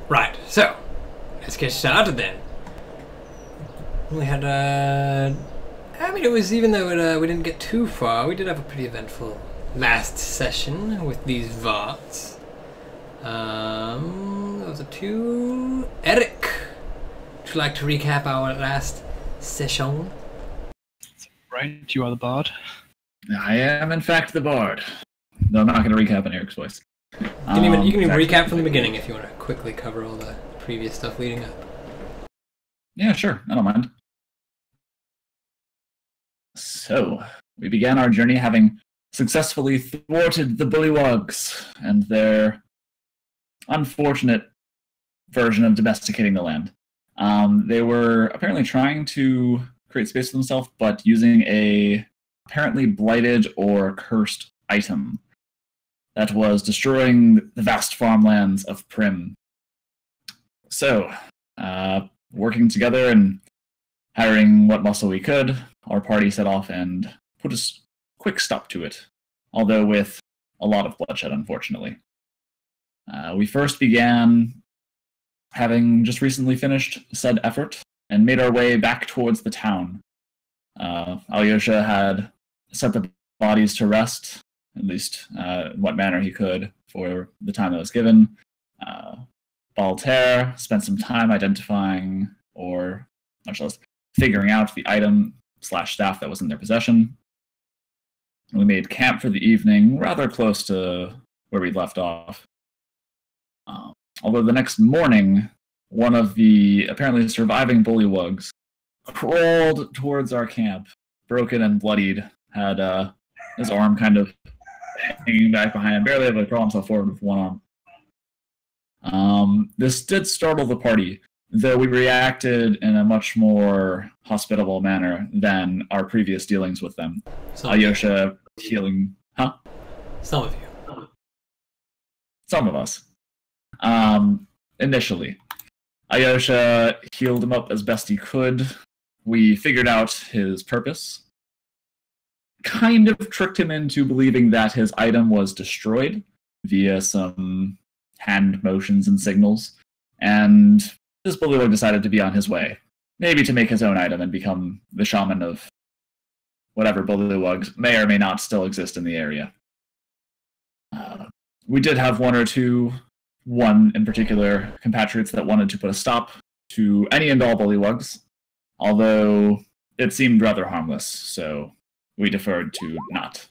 Right, so let's get started then. We had I mean, it was, even though we didn't get too far, we did have a pretty eventful last session with these Varts. Those are two. Eric, would you like to recap our last session? Right, you are the bard. I am, in fact, the bard. No, I'm not going to recap in Eric's voice. You can even recap from the beginning if you want to quickly cover all the previous stuff leading up. Yeah, sure. I don't mind. So, we began our journey having successfully thwarted the Bullywugs and their unfortunate version of domesticating the land. They were apparently trying to create space for themselves, but using a apparently blighted or cursed item that was destroying the vast farmlands of Prim. So, working together and hiring what muscle we could, our party set off and put a quick stop to it, although with a lot of bloodshed, unfortunately. We first began having just recently finished said effort and made our way back towards the town. Alyosha had set the bodies to rest, at least in what manner he could for the time that was given. Baltaire spent some time identifying, or much less figuring out, the item/staff that was in their possession. We made camp for the evening, rather close to where we left off. Although the next morning, one of the apparently surviving bullywugs crawled towards our camp, broken and bloodied, had his arm kind of hanging back behind him, barely able to crawl himself forward with one arm. This did startle the party, though we reacted in a much more hospitable manner than our previous dealings with them. Alyosha healing... Huh? Some of you. Some of us. Initially. Alyosha healed him up as best he could. We figured out his purpose. Kind of tricked him into believing that his item was destroyed via some hand motions and signals. And this bullywug decided to be on his way. Maybe to make his own item and become the shaman of whatever bullywugs may or may not still exist in the area. We did have one in particular, compatriots that wanted to put a stop to any and all bullywugs, although it seemed rather harmless, so we deferred to not.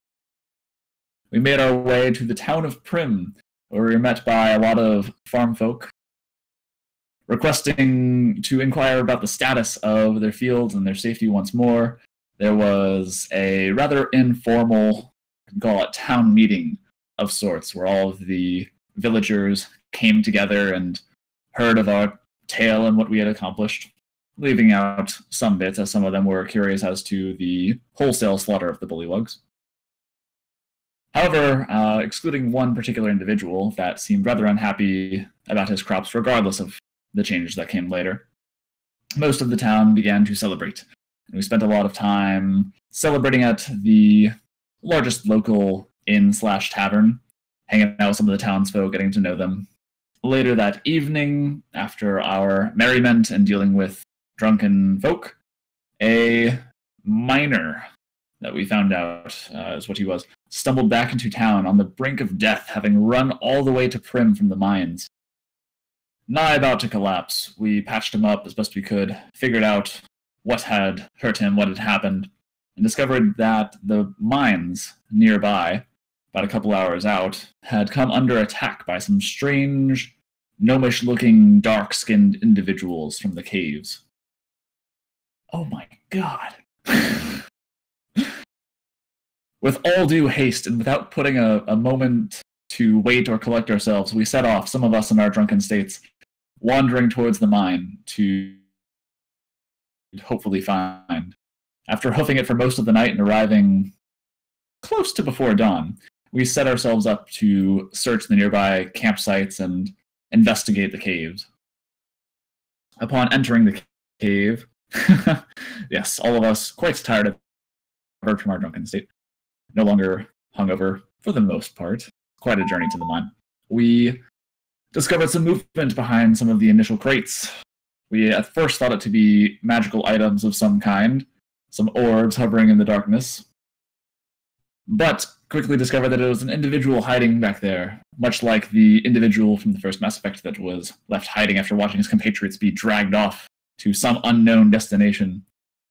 We made our way to the town of Prim, where we were met by a lot of farm folk requesting to inquire about the status of their fields and their safety once more. There was a rather informal, you can call it, town meeting of sorts, where all of the villagers came together and heard of our tale and what we had accomplished, leaving out some bits, as some of them were curious as to the wholesale slaughter of the bullywugs. However, excluding one particular individual that seemed rather unhappy about his crops, regardless of the changes that came later, most of the town began to celebrate. And we spent a lot of time celebrating at the largest local inn/tavern, hanging out with some of the townsfolk, getting to know them. Later that evening, after our merriment and dealing with drunken folk, a miner that we found out is what he was, stumbled back into town on the brink of death, having run all the way to Prim from the mines. Nigh about to collapse, we patched him up as best we could, figured out what had hurt him, what had happened, and discovered that the mines nearby, about a couple hours out, had come under attack by some strange, gnomish-looking, dark-skinned individuals from the caves. Oh my god. With all due haste, and without putting a moment to wait or collect ourselves, we set off, some of us in our drunken states, wandering towards the mine to hopefully find. After hoofing it for most of the night and arriving close to before dawn, we set ourselves up to search the nearby campsites and investigate the caves. Upon entering the cave, yes, all of us quite tired from our drunken state, no longer hungover for the most part, quite a journey to the mine. We discovered some movement behind some of the initial crates. We at first thought it to be magical items of some kind, some orbs hovering in the darkness, but quickly discovered that it was an individual hiding back there, much like the individual from the first Mass Effect that was left hiding after watching his compatriots be dragged off to some unknown destination.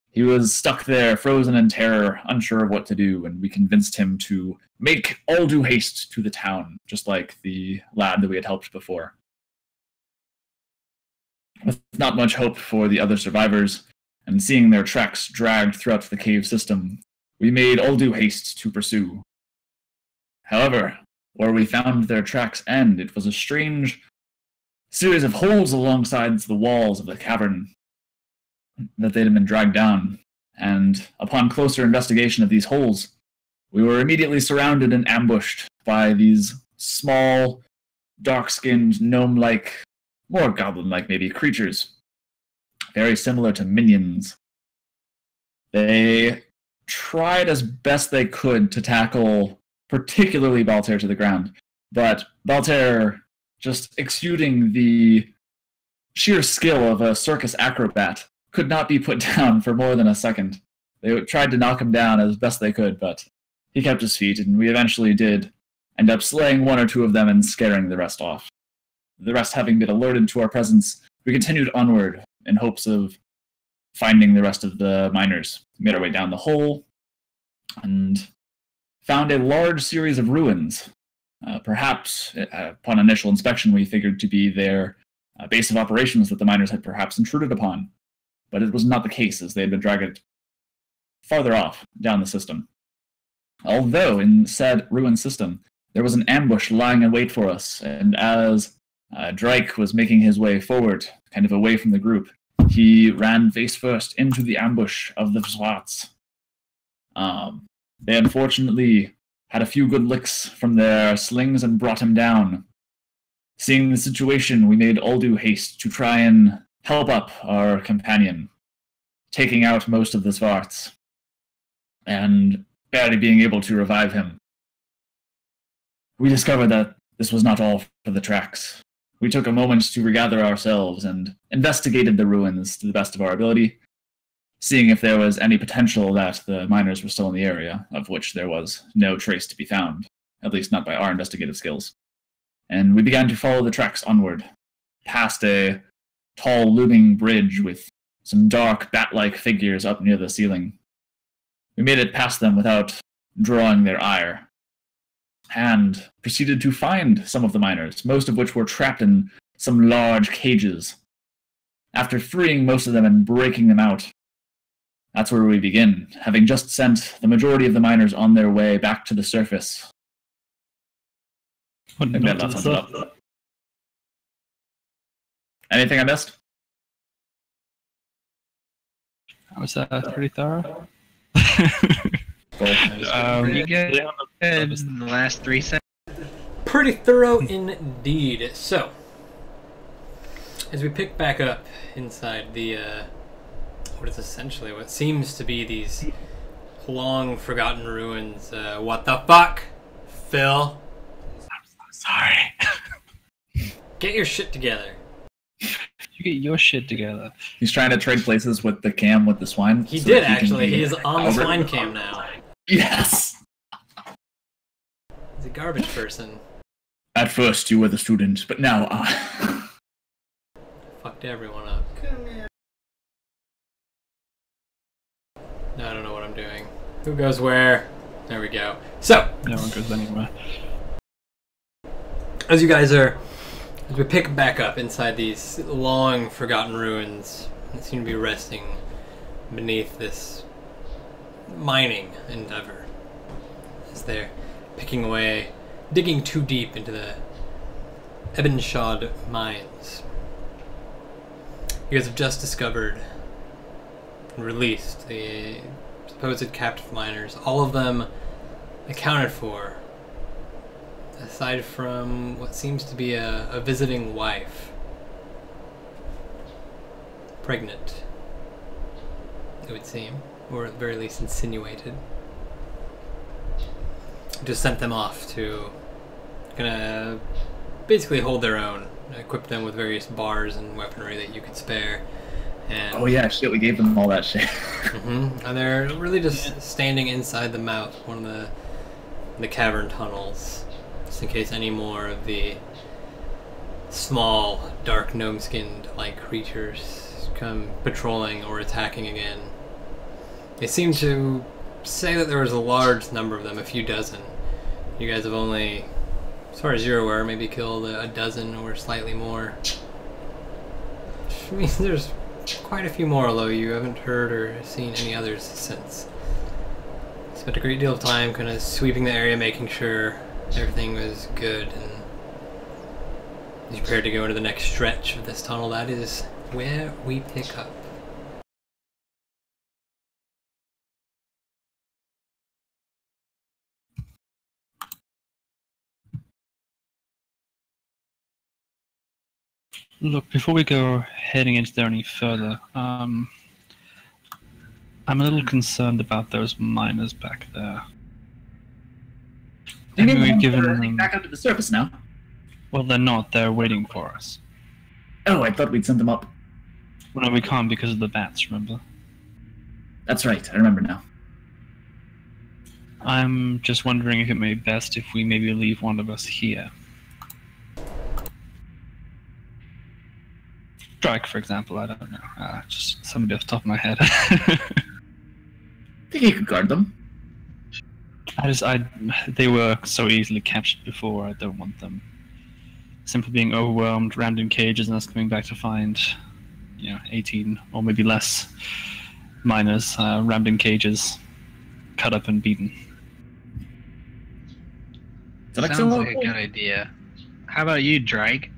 He was stuck there, frozen in terror, unsure of what to do, and we convinced him to make all due haste to the town, just like the lad that we had helped before. With not much hope for the other survivors, and seeing their tracks dragged throughout the cave system, we made all due haste to pursue. However, where we found their tracks end, it was a strange series of holes alongside the walls of the cavern that they had been dragged down, and upon closer investigation of these holes, we were immediately surrounded and ambushed by these small, dark-skinned, gnome-like, more goblin-like maybe, creatures, very similar to minions. They tried as best they could to tackle particularly Baltair to the ground, but Baltair, just exuding the sheer skill of a circus acrobat, could not be put down for more than a second. They tried to knock him down as best they could, but he kept his feet, and we eventually did end up slaying one or two of them and scaring the rest off. The rest having been alerted to our presence, we continued onward in hopes of finding the rest of the miners. We made our way down the hole and found a large series of ruins. Perhaps, upon initial inspection, we figured to be their base of operations that the miners had perhaps intruded upon. But it was not the case, as they had been dragged farther off down the system. Although, in said ruined system, there was an ambush lying in wait for us, and as Drake was making his way forward, kind of away from the group, he ran face first into the ambush of the Swats. They unfortunately had a few good licks from their slings and brought him down. Seeing the situation, we made all due haste to try and help up our companion, taking out most of the Svarts, and barely being able to revive him. We discovered that this was not all for the tracks. We took a moment to regather ourselves and investigated the ruins to the best of our ability, seeing if there was any potential that the miners were still in the area, of which there was no trace to be found, at least not by our investigative skills. And we began to follow the tracks onward, past a tall looming bridge with some dark bat-like figures up near the ceiling. We made it past them without drawing their ire, and proceeded to find some of the miners, most of which were trapped in some large cages. After freeing most of them and breaking them out, that's where we begin, having just sent the majority of the miners on their way back to the surface. Anything I missed? That was pretty thorough. Pretty good in the last 3 seconds. Pretty thorough indeed. So, as we pick back up inside the, what is essentially what seems to be these long forgotten ruins, what the fuck, Phil? I'm sorry. Get your shit together. You get your shit together. He's trying to trade places with the cam with the swine. He so did that actually. can be He is on the swine cam now. Yes! He's a garbage person. At first you were the student, but now Fucked everyone up. No, I don't know what I'm doing. Who goes where? There we go. So, No one goes anywhere. as we pick back up inside these long forgotten ruins that seem to be resting beneath this mining endeavor, as they're picking away, digging too deep into the Ebenshad mines. You guys have just discovered and released the supposed captive miners, all of them accounted for, aside from what seems to be a visiting wife. Pregnant, it would seem, or at the very least insinuated. Just sent them off to gonna basically hold their own equipped them with various bars and weaponry that you could spare. And, Oh yeah, shit, we gave them all that shit. and they're really just standing inside the mouth, one of the cavern tunnels, just in case any more of the small, dark, gnome-skinned-like creatures come patrolling or attacking again. They seem to say that there was a large number of them, a few dozen. You guys have only, as far as you're aware, maybe killed a dozen or slightly more. Which means there's quite a few more, although you haven't heard or seen any others since. Spent a great deal of time kind of sweeping the area, making sure everything was good, and as you prepare to go into the next stretch of this tunnel, that is where we pick up. Look, before we go heading into there any further, I'm a little concerned about those miners back there. You mean We've given they're them... back up to the surface now? Well, they're not. They're waiting for us. Oh, I thought we'd sent them up. Well, no, we can't because of the bats, remember? That's right, I remember now. I'm just wondering if it may be best if we maybe leave one of us here. Strike, for example, I don't know. Just somebody off the top of my head. I think you could guard them. They were so easily captured before, I don't want them simply being overwhelmed, rammed in cages, and us coming back to find, 18 or maybe less miners rammed in cages, cut up and beaten. Sounds like a good idea. How about you, Drake?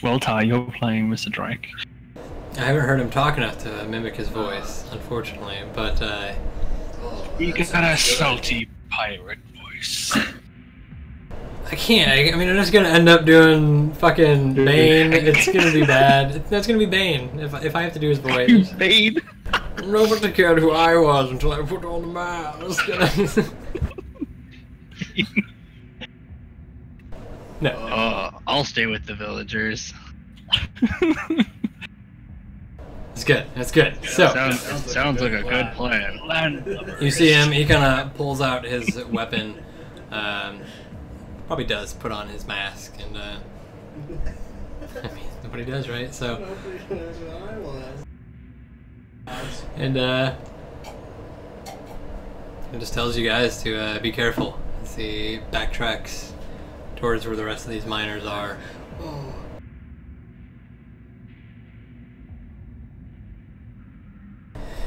Well, Ty, you're playing Mr. Drake. I haven't heard him talk enough to mimic his voice, unfortunately, but You got a salty pirate voice. I can't. I mean, I'm just gonna end up doing fucking Bane. It's gonna be bad. That's gonna be Bane if I have to do his voice. Bane. Nobody cared who I was until I put on the mask. No. I'll stay with the villagers. It's good. That's good. So Sounds like a good plan. you see him. He kind of pulls out his weapon. Probably does put on his mask, and I mean, nobody does, right? So, and it just tells you guys to be careful as he backtracks towards where the rest of these miners are.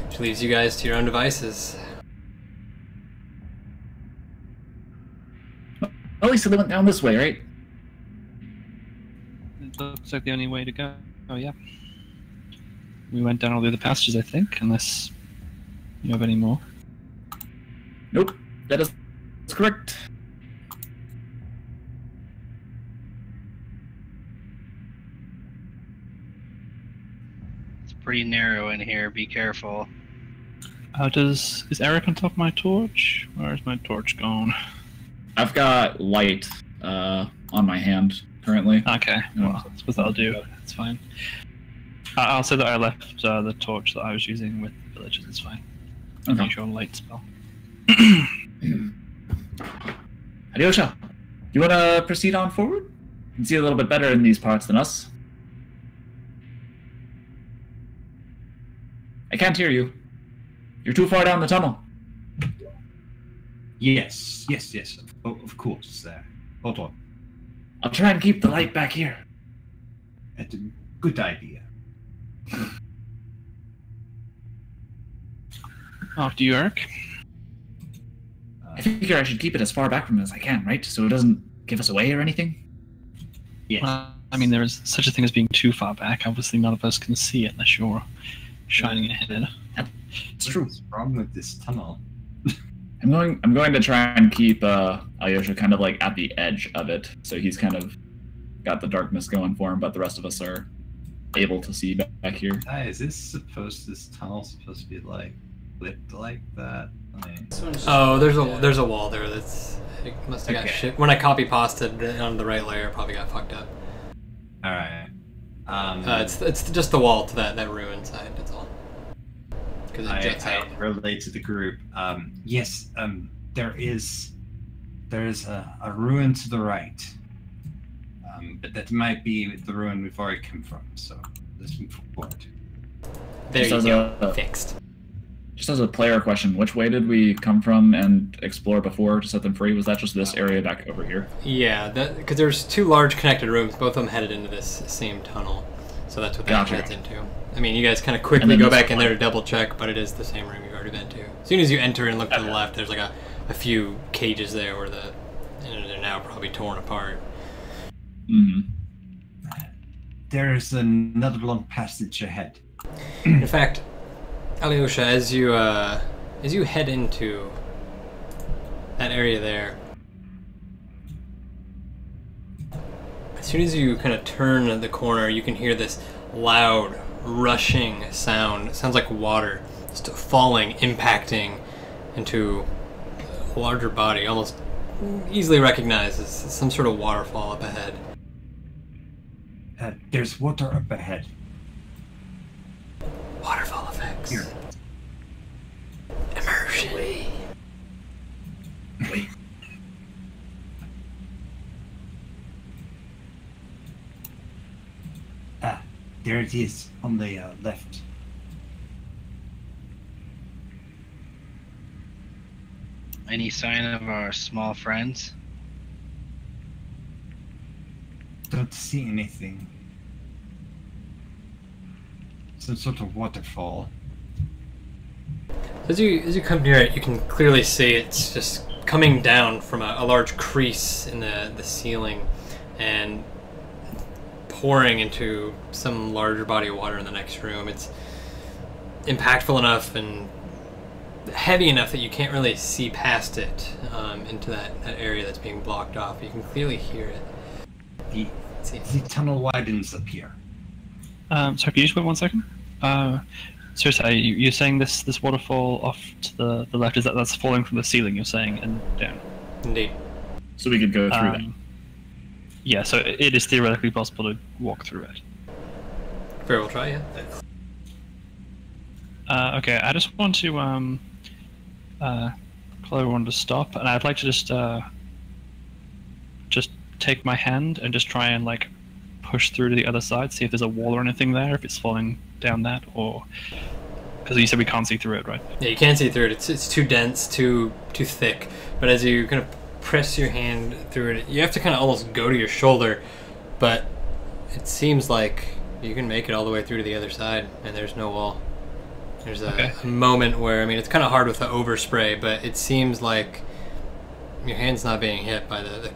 Which leaves you guys to your own devices. At least they went down this way, right? It looks like the only way to go. Oh, yeah. We went down all the other passages, I think, unless you have any more. Nope, that is correct. It's pretty narrow in here. Be careful. Is Eric on top of my torch? Where's my torch gone? I've got light on my hand currently. Okay, well, that's what I'll do. That's fine. I'll say that I left the torch that I was using with the villagers. It's fine. Okay. Make sure light spell. Alyosha, you want to proceed on forward? You can see a little bit better in these parts than us. I can't hear you. You're too far down the tunnel. Yes. Of course. Hold on. I'll try and keep the light back here. That's a good idea. After you, Eric. I figure I should keep it as far back from it as I can, right? So it doesn't give us away or anything? Yes. I mean, there is such a thing as being too far back. Obviously, none of us can see it unless you're shining ahead. It's true. What's wrong with this tunnel? I'm going to try and keep Alyosha kind of like at the edge of it, so he's kind of got the darkness going for him, but the rest of us are able to see back here. Is this tunnel supposed to be like flipped like that? I mean, Oh, there's a wall there that's Must have got Okay. shit. When I copy pasted it onto the right layer, it probably got fucked up. All right. It's just the wall to that ruin side. That's all. Because it juts out. I relate to the group. Yes. There's a ruin to the right. But that might be the ruin we've already come from. So let's move forward. There Just you as go. a- Fixed. Just as a player question, which way did we come from and explore before to set them free? Was that just this area back over here? Yeah, because there's 2 large connected rooms. Both of them headed into this same tunnel. So that's what that Gotcha. heads into. I mean, you guys kind of And quickly then go this back in one. there to double check, but it is the same room you've already been to. As soon as you enter and look to the left, there's like a few cages there where they're now probably torn apart. Hmm. There's another long passage ahead. In fact, Alyosha, as you head into that area there, as soon as you kind of turn the corner, you can hear this loud, rushing sound. It sounds like water just falling, impacting into a larger body, almost easily recognized as some sort of waterfall up ahead. There's water up ahead. Waterfall effects. Here. Immersion. Wait. There it is on the left. Any sign of our small friends? Don't see anything. Some sort of waterfall. As you come near it, you can clearly see it's just coming down from a large crease in the ceiling and pouring into some larger body of water in the next room. It's impactful enough and heavy enough that you can't really see past it into that area that's being blocked off. You can clearly hear it. The tunnel widens up here. Sorry, can you just wait 1 second? Seriously, you're saying this waterfall off to the left, that's falling from the ceiling, you're saying, and down? Indeed. So we could go through that. Yeah, so it is theoretically possible to walk through it. Very well try, yeah. Okay, I just want to tell everyone to stop, and I'd like to just take my hand and just try and like push through to the other side, see if there's a wall or anything there, if it's falling down that, or because you said we can't see through it, right? Yeah, you can't see through it. It's too dense, too thick. But as you kind of press your hand through it, you have to kind of almost go to your shoulder. But it seems like you can make it all the way through to the other side, and there's no wall. There's a moment where, I mean, it's kind of hard with the overspray, but it seems like your hand's not being hit by the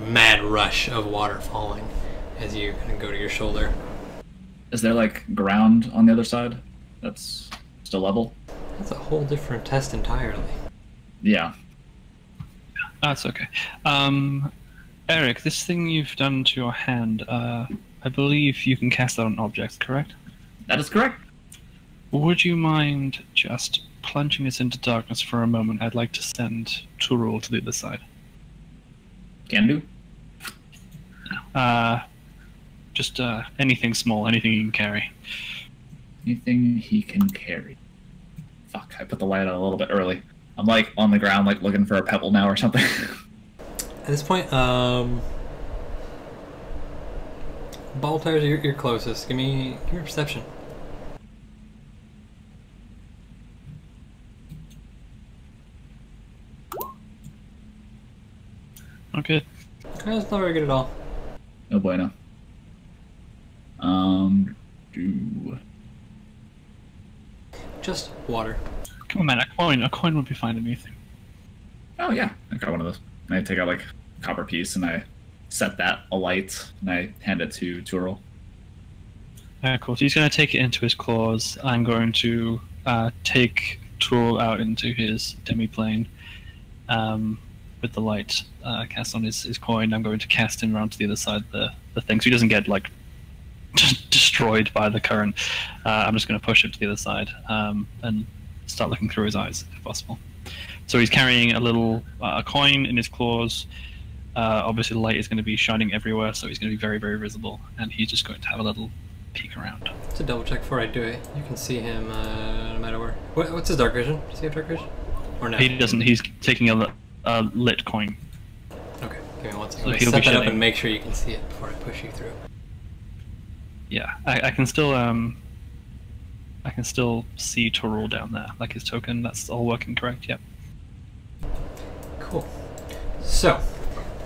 mad rush of water falling as you kind of go to your shoulder. Is there like ground on the other side that's still level? That's a whole different test entirely. Yeah. That's okay. Eric, this thing you've done to your hand, I believe you can cast that on objects, correct? That is correct. Would you mind just plunging us into darkness for a moment? I'd like to send Turul to the other side. Can do. Just anything small, anything you can carry. Anything he can carry. Fuck, I put the light on a little bit early. I'm like on the ground, like looking for a pebble now or something. At this point, Baltar, you're closest. Give me a perception. Okay. That's not very good at all. Oh bueno. Do Just water. Come on, man, a coin would be fine in anything. Oh yeah, I got one of those. And I take out like a copper piece and I set that alight and I hand it to Turul. Cool. So he's going to take it into his claws. I'm going to take Turul out into his demiplane with the light cast on his coin. I'm going to cast him around to the other side of the thing so he doesn't get like destroyed by the current. I'm just going to push him to the other side and start looking through his eyes if possible. So he's carrying a little coin in his claws. Obviously, the light is going to be shining everywhere, so he's going to be very, very visible. And he's just going to have a little peek around. To double check before I do it, you can see him no matter where. What's his dark vision? Does he have dark vision? Or no? He doesn't. He's taking a lit coin. Okay, give me one second. So Let me he'll set be that up shedding. and make sure you can see it before I push you through. Yeah, I can still see Torul down there, like his token. That's all working correct. Yep. Cool. So,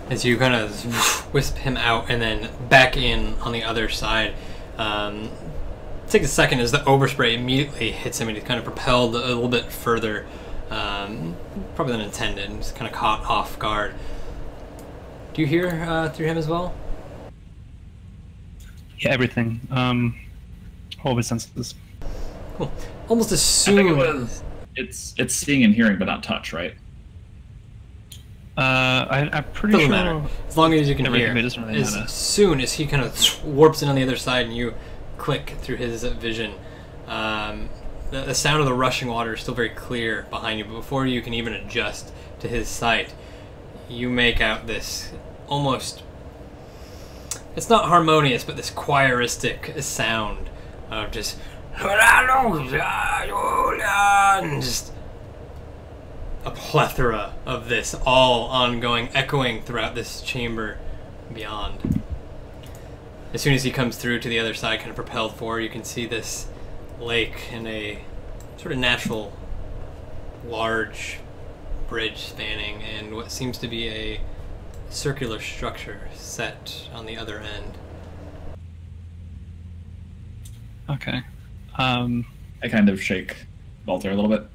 as you kind of wisp him out and then back in on the other side, takes a second as the overspray immediately hits him and he's kind of propelled a little bit further, probably than intended, and just kind of caught off guard. Do you hear through him as well? Yeah, everything. All of his senses. Cool. Almost as I think soon it's seeing and hearing, but not touch, right? I'm pretty doesn't sure. matter. As long as you can Everything, hear. it doesn't really matter. As soon as he kind of warps in on the other side and you click through his vision, the sound of the rushing water is still very clear behind you, but before you can even adjust to his sight, you make out this almost, it's not harmonious, but this choiristic sound of just just a plethora of this, all ongoing, echoing throughout this chamber beyond. As soon as he comes through to the other side, kind of propelled forward, you can see this lake and a sort of natural large bridge spanning and what seems to be a circular structure set on the other end. Okay. I kind of shake Walter a little bit.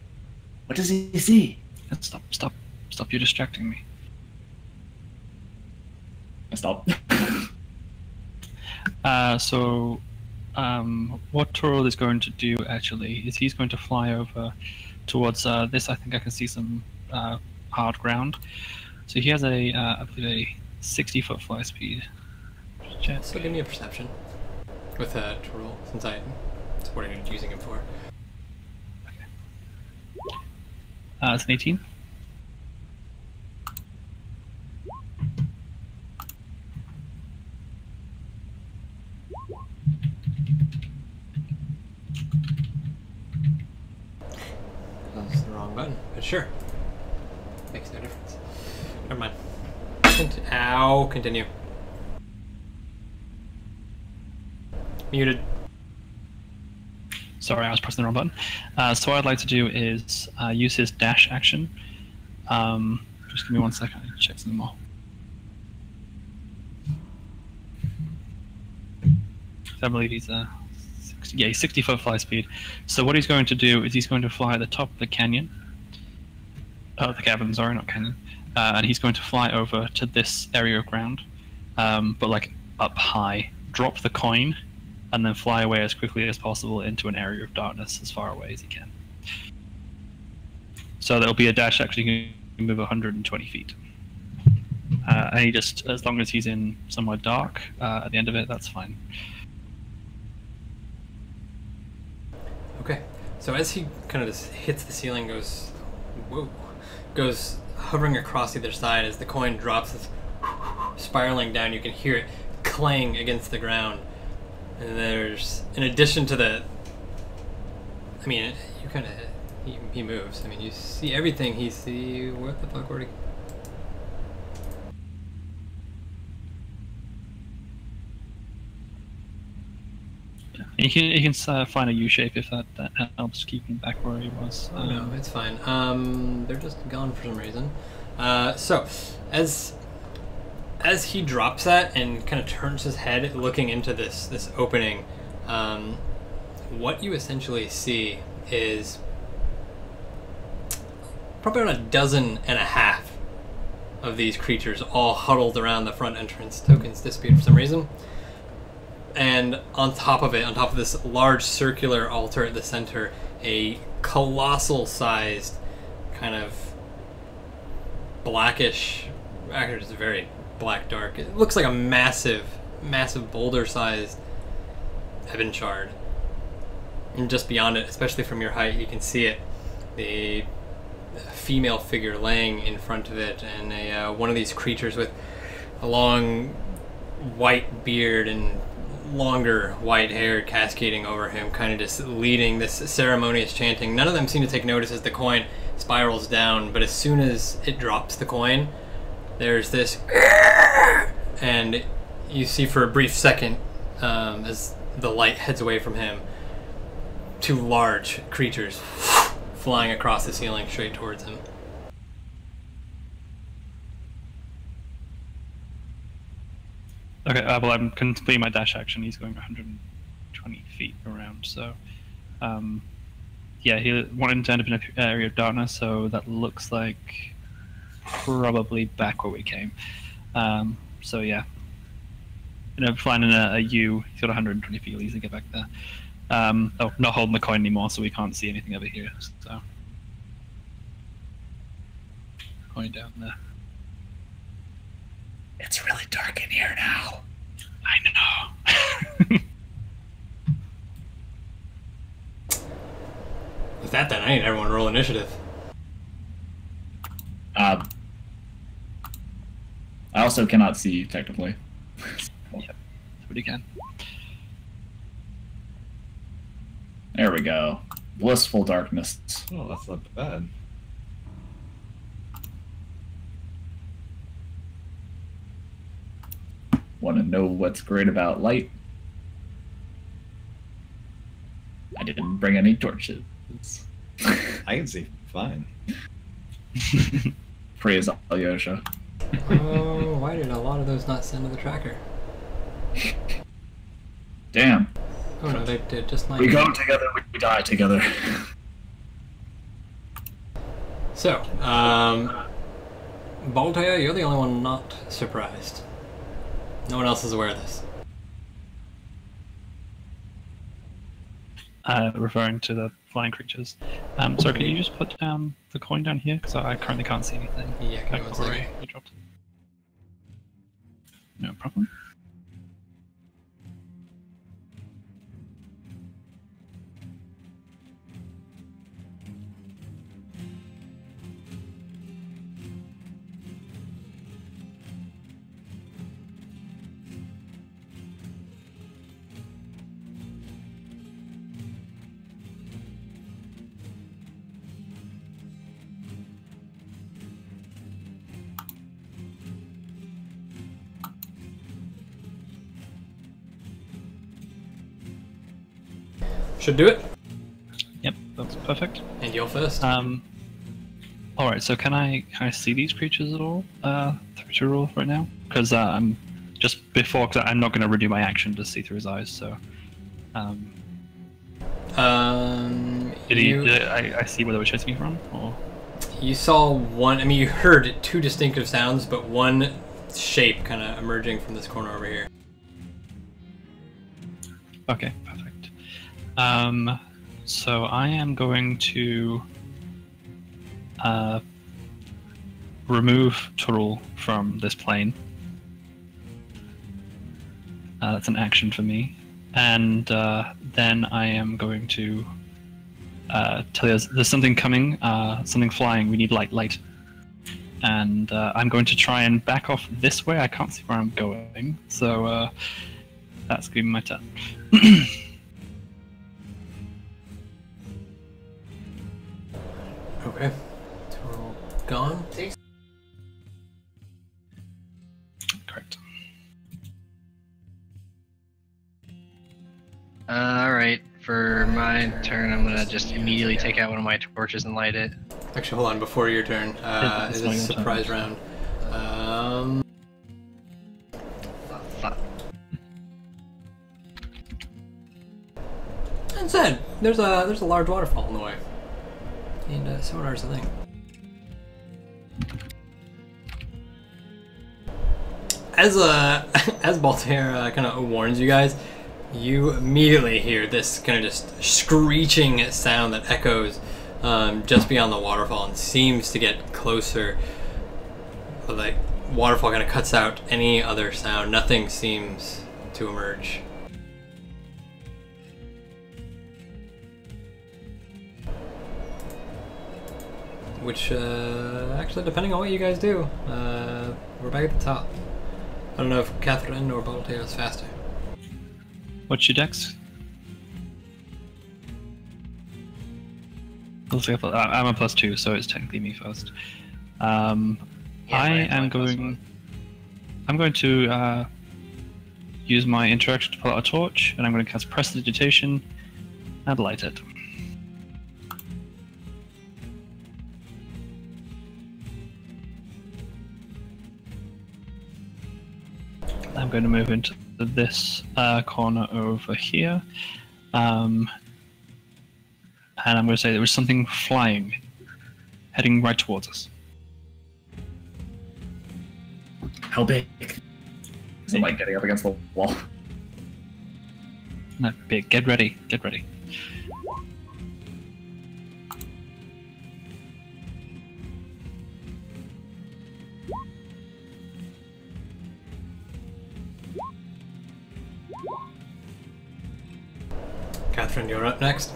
What does he see? Stop! You're distracting me. I stop. What Toril is going to do actually is he's going to fly over towards this. I think I can see some hard ground. So he has I believe a 60-foot fly speed. Check. So give me a perception with Toril, since that's what I'm using him for. It's an 18. That's the wrong button, but sure. Makes no difference. Never mind. Ow, continue. Muted. Sorry, I was pressing the wrong button. So what I'd like to do is use his dash action. Just give me 1 second. I need to check something more. I believe he's 60-foot fly speed. So what he's going to do is he's going to fly at the top of the canyon. Oh, the cavern, sorry, not canyon. And he's going to fly over to this area of ground, but like up high, drop the coin, and then fly away as quickly as possible into an area of darkness as far away as he can. So there'll be a dash actually he can move 120 feet. And he just, as long as he's in somewhere dark at the end of it, that's fine. Okay, so as he kind of just hits the ceiling, goes hovering across the other side, as the coin drops, it's spiraling down, you can hear it clang against the ground. And there's, in addition to the, I mean, you kind of, he moves. I mean, you see everything. He see, what the fuck, where'd he? You can find a U shape if that helps keep him back where he was. Oh no, it's fine. They're just gone for some reason. So, as he drops that and kind of turns his head looking into this opening, what you essentially see is probably around 12 and a half of these creatures all huddled around the front entrance. Tokens disappeared for some reason. And on top of this large circular altar at the center, a colossal sized kind of blackish, actually it's very black dark, it looks like a massive boulder sized ebon shard. And just beyond it, especially from your height, you can see it, the female figure laying in front of it, and one of these creatures with a long white beard and longer white hair cascading over him, kind of just leading this ceremonious chanting. None of them seem to take notice as the coin spirals down, but as soon as it drops the coin, there's this and you see for a brief second, as the light heads away from him, two large creatures flying across the ceiling straight towards him. Okay, well, I'm completing my dash action. He's going 120 feet around, so yeah, he wanted to end up in an area of darkness, so that looks like probably back where we came. So yeah, flying in a U, he's got 120 feet. He'll easily get back there. Oh, not holding the coin anymore, so we can't see anything over here. So coin down there. It's really dark in here now. I know. With that, then, I need everyone to roll initiative. I also cannot see, technically. Yep, but you can. There we go. Blissful darkness. Oh, that's not bad. Want to know what's great about light? I didn't bring any torches. I can see fine. Praise Alyosha. Oh, why did a lot of those not send to the tracker? Damn. Oh no, they did, just like... We go together, we die together. So, Baltea, you're the only one not surprised. No one else is aware of this. Referring to the flying creatures. Sorry, can you just put down the coin down here? Because I currently can't see anything. Yeah, give me one second. Sorry, you dropped it. No problem. Should do it. Yep, that's perfect. And you're first. Alright, so can I see these creatures at all? Through to roll right now? Because I'm just before, because I'm not going to redo my action to see through his eyes, so. Did I see where they were chasing me from? Or? You saw one, I mean, you heard two distinctive sounds, but one shape kind of emerging from this corner over here. Okay, perfect. So I am going to remove Turul from this plane. That's an action for me. And then I am going to tell you there's something coming, something flying. We need light. And I'm going to try and back off this way. I can't see where I'm going. So that's going to be my turn. Okay. Turtle gone. Correct. Alright, for my turn, I'm gonna just immediately take out one of my torches and light it. Actually, hold on, before your turn, it's is my a own surprise round. Fuck. Instead, there's a large waterfall in the way. And so there's the thing. As as Baltair kind of warns you guys, you immediately hear this kind of just screeching sound that echoes just beyond the waterfall and seems to get closer. But the waterfall kind of cuts out any other sound. Nothing seems to emerge. which, actually, depending on what you guys do, we're back at the top. I don't know if Catherine or Boltail is faster. What's your dex? I'm a +2, so it's technically me first. I'm going to use my interaction to pull out a torch, and I'm going to cast Prestidigitation and light it. I'm going to move into this corner over here. And I'm going to say there was something flying, heading right towards us. How big? Is it like getting up against the wall? Not big. Get ready. Get ready. Catherine, you're up next.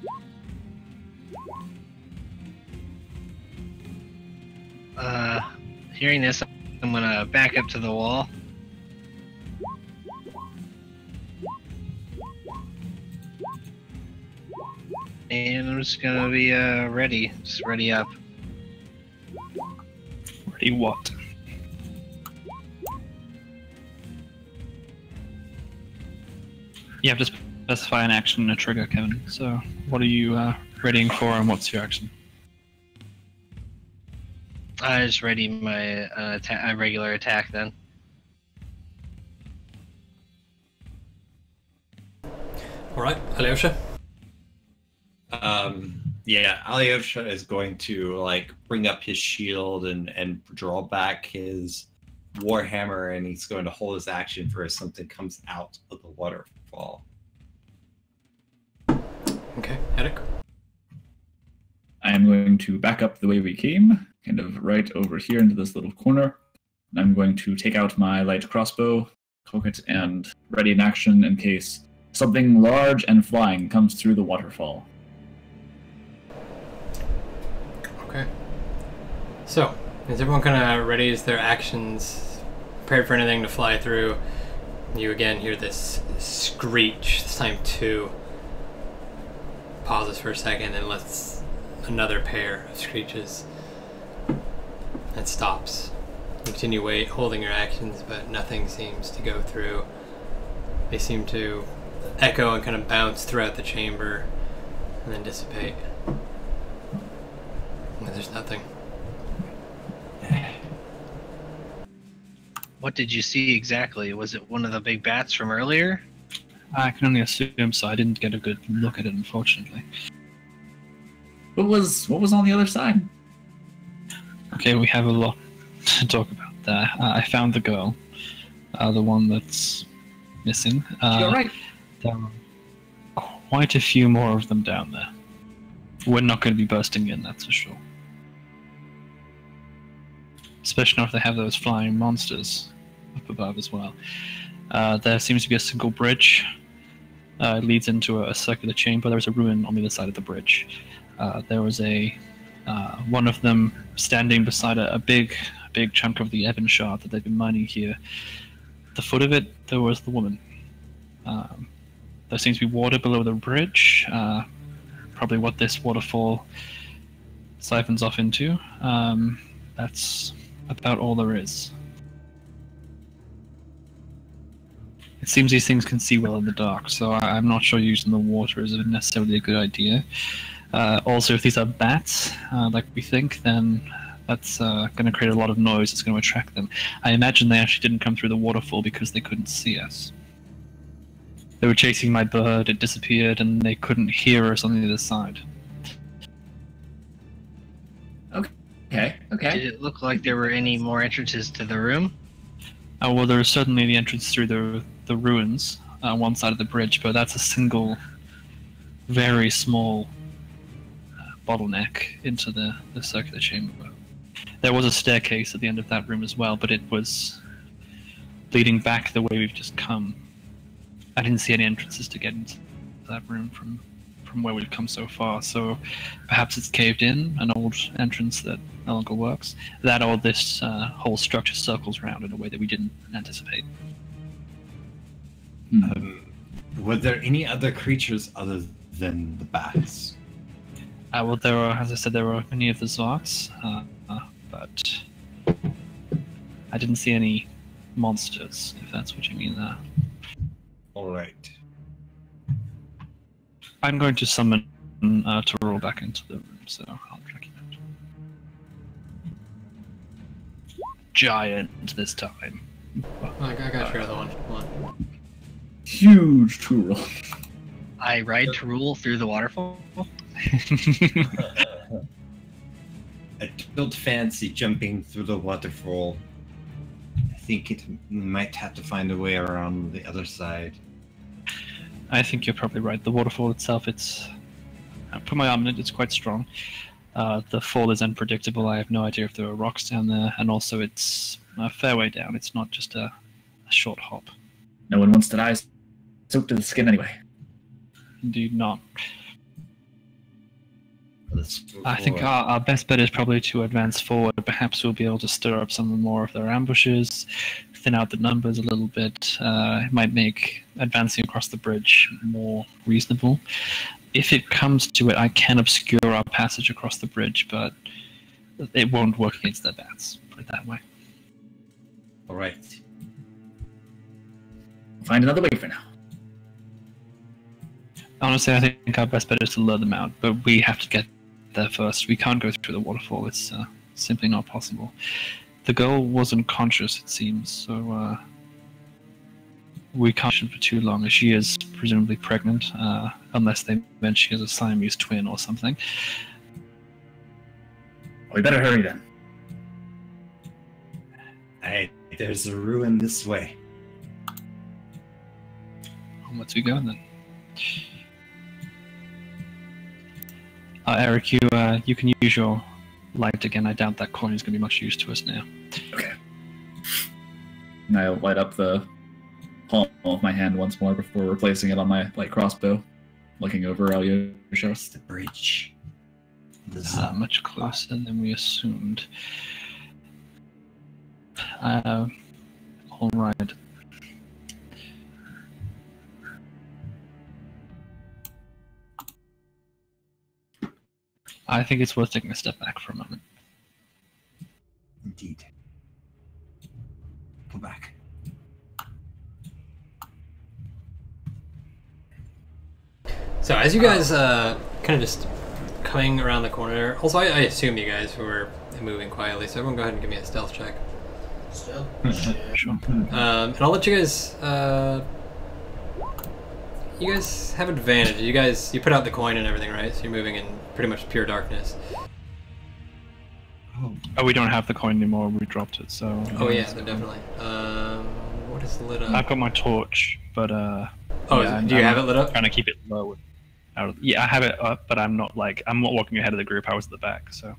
Hearing this, I'm gonna back up to the wall. And I'm just gonna be ready. Just ready up. Ready what? You have to specify an action and a trigger, Kevin. So, what are you readying for, and what's your action? I just ready my regular attack then. Alright, Alyosha. Yeah, Alyosha is going to like bring up his shield and draw back his warhammer, and he's going to hold his action for if something comes out of the waterfall. Okay, Hedek. I am going to back up the way we came, kind of right over here into this little corner. And I'm going to take out my light crossbow, cock it, and ready in action in case something large and flying comes through the waterfall. Okay. So, is everyone kind of ready? Is their actions prepared for anything to fly through? You again hear this screech, this time two. Pauses for a second and lets another pair of screeches. It stops. You continue holding your actions, but nothing seems to go through. They seem to echo and kind of bounce throughout the chamber and then dissipate. And there's nothing. What did you see exactly? Was it one of the big bats from earlier? I can only assume so. I didn't get a good look at it, unfortunately. What was on the other side? Okay, we have a lot to talk about there. I found the girl, the one that's missing. You're right. There are quite a few more of them down there. We're not going to be bursting in, that's for sure. Especially if they have those flying monsters up above as well. There seems to be a single bridge. It leads into a circular chamber. There's a ruin on the other side of the bridge. There was one of them standing beside a big chunk of the ebon shard that they've been mining here. At the foot of it, there was the woman. There seems to be water below the bridge. Probably what this waterfall siphons off into. That's about all there is. It seems these things can see well in the dark, so I'm not sure using the water is necessarily a good idea. Also, if these are bats, like we think, then that's going to create a lot of noise. It's going to attract them. I imagine they actually didn't come through the waterfall because they couldn't see us. They were chasing my bird, it disappeared, and they couldn't hear us on the other side. Okay. Did it look like there were any more entrances to the room? Well, there is certainly the entrance through the ruins on one side of the bridge, but that's a single, very small bottleneck into the circular chamber. There was a staircase at the end of that room as well, but it was leading back the way we've just come. I didn't see any entrances to get into that room from where we've come so far. So perhaps it's caved in, an old entrance that no longer works. That or this whole structure circles around in a way that we didn't anticipate. Were there any other creatures other than the bats? Well, there are, as I said, there are many of the Zarks, but I didn't see any monsters, if that's what you mean there. All right. I'm going to summon to roll back into the room, so I'll track you out. Giant this time. I got your other one. Come on. Huge tool. I ride to rule through the waterfall. I don't fancy jumping through the waterfall. I think it might have to find a way around the other side. I think you're probably right. The waterfall itself, I put my arm in it, it's quite strong. The fall is unpredictable. I have no idea if there are rocks down there, and also it's a fair way down. It's not just a short hop. No one wants to die soaked to the skin anyway. Indeed not. Let's move I think forward. our best bet is probably to advance forward. Perhaps we'll be able to stir up some more of their ambushes, thin out the numbers a little bit. It might make advancing across the bridge more reasonable. If it comes to it, I can obscure our passage across the bridge, but it won't work against their bats. Put it that way. All right. Find another way for now. Honestly, I think our best bet is to lure them out, but we have to get there first. We can't go through the waterfall. It's simply not possible. The girl wasn't conscious, it seems, so we can't for too long, as she is presumably pregnant, unless they meant she has a Siamese twin or something. We better hurry then. There's a ruin this way. Onwards we go then. Eric, you can use your light again. I doubt that coin is going to be much use to us now. Okay. And I'll light up the palm of my hand once more before replacing it on my light crossbow. Looking over Alyosha. It's the bridge. Much closer than we assumed. All right. I think it's worth taking a step back for a moment. Indeed. Go back. So as you guys kind of just coming around the corner, also I assume you guys were moving quietly, so everyone go ahead and give me a stealth check. Still? Sure. And I'll let you guys have advantage. You put out the coin and everything, right? So you're moving in pretty much pure darkness. Oh, we don't have the coin anymore. We dropped it, so. Oh yeah, so definitely. What is lit up? I've got my torch, but Oh, yeah, do you have it lit up? Trying to keep it low. Yeah, I have it up, but I'm not walking ahead of the group. I was at the back, so.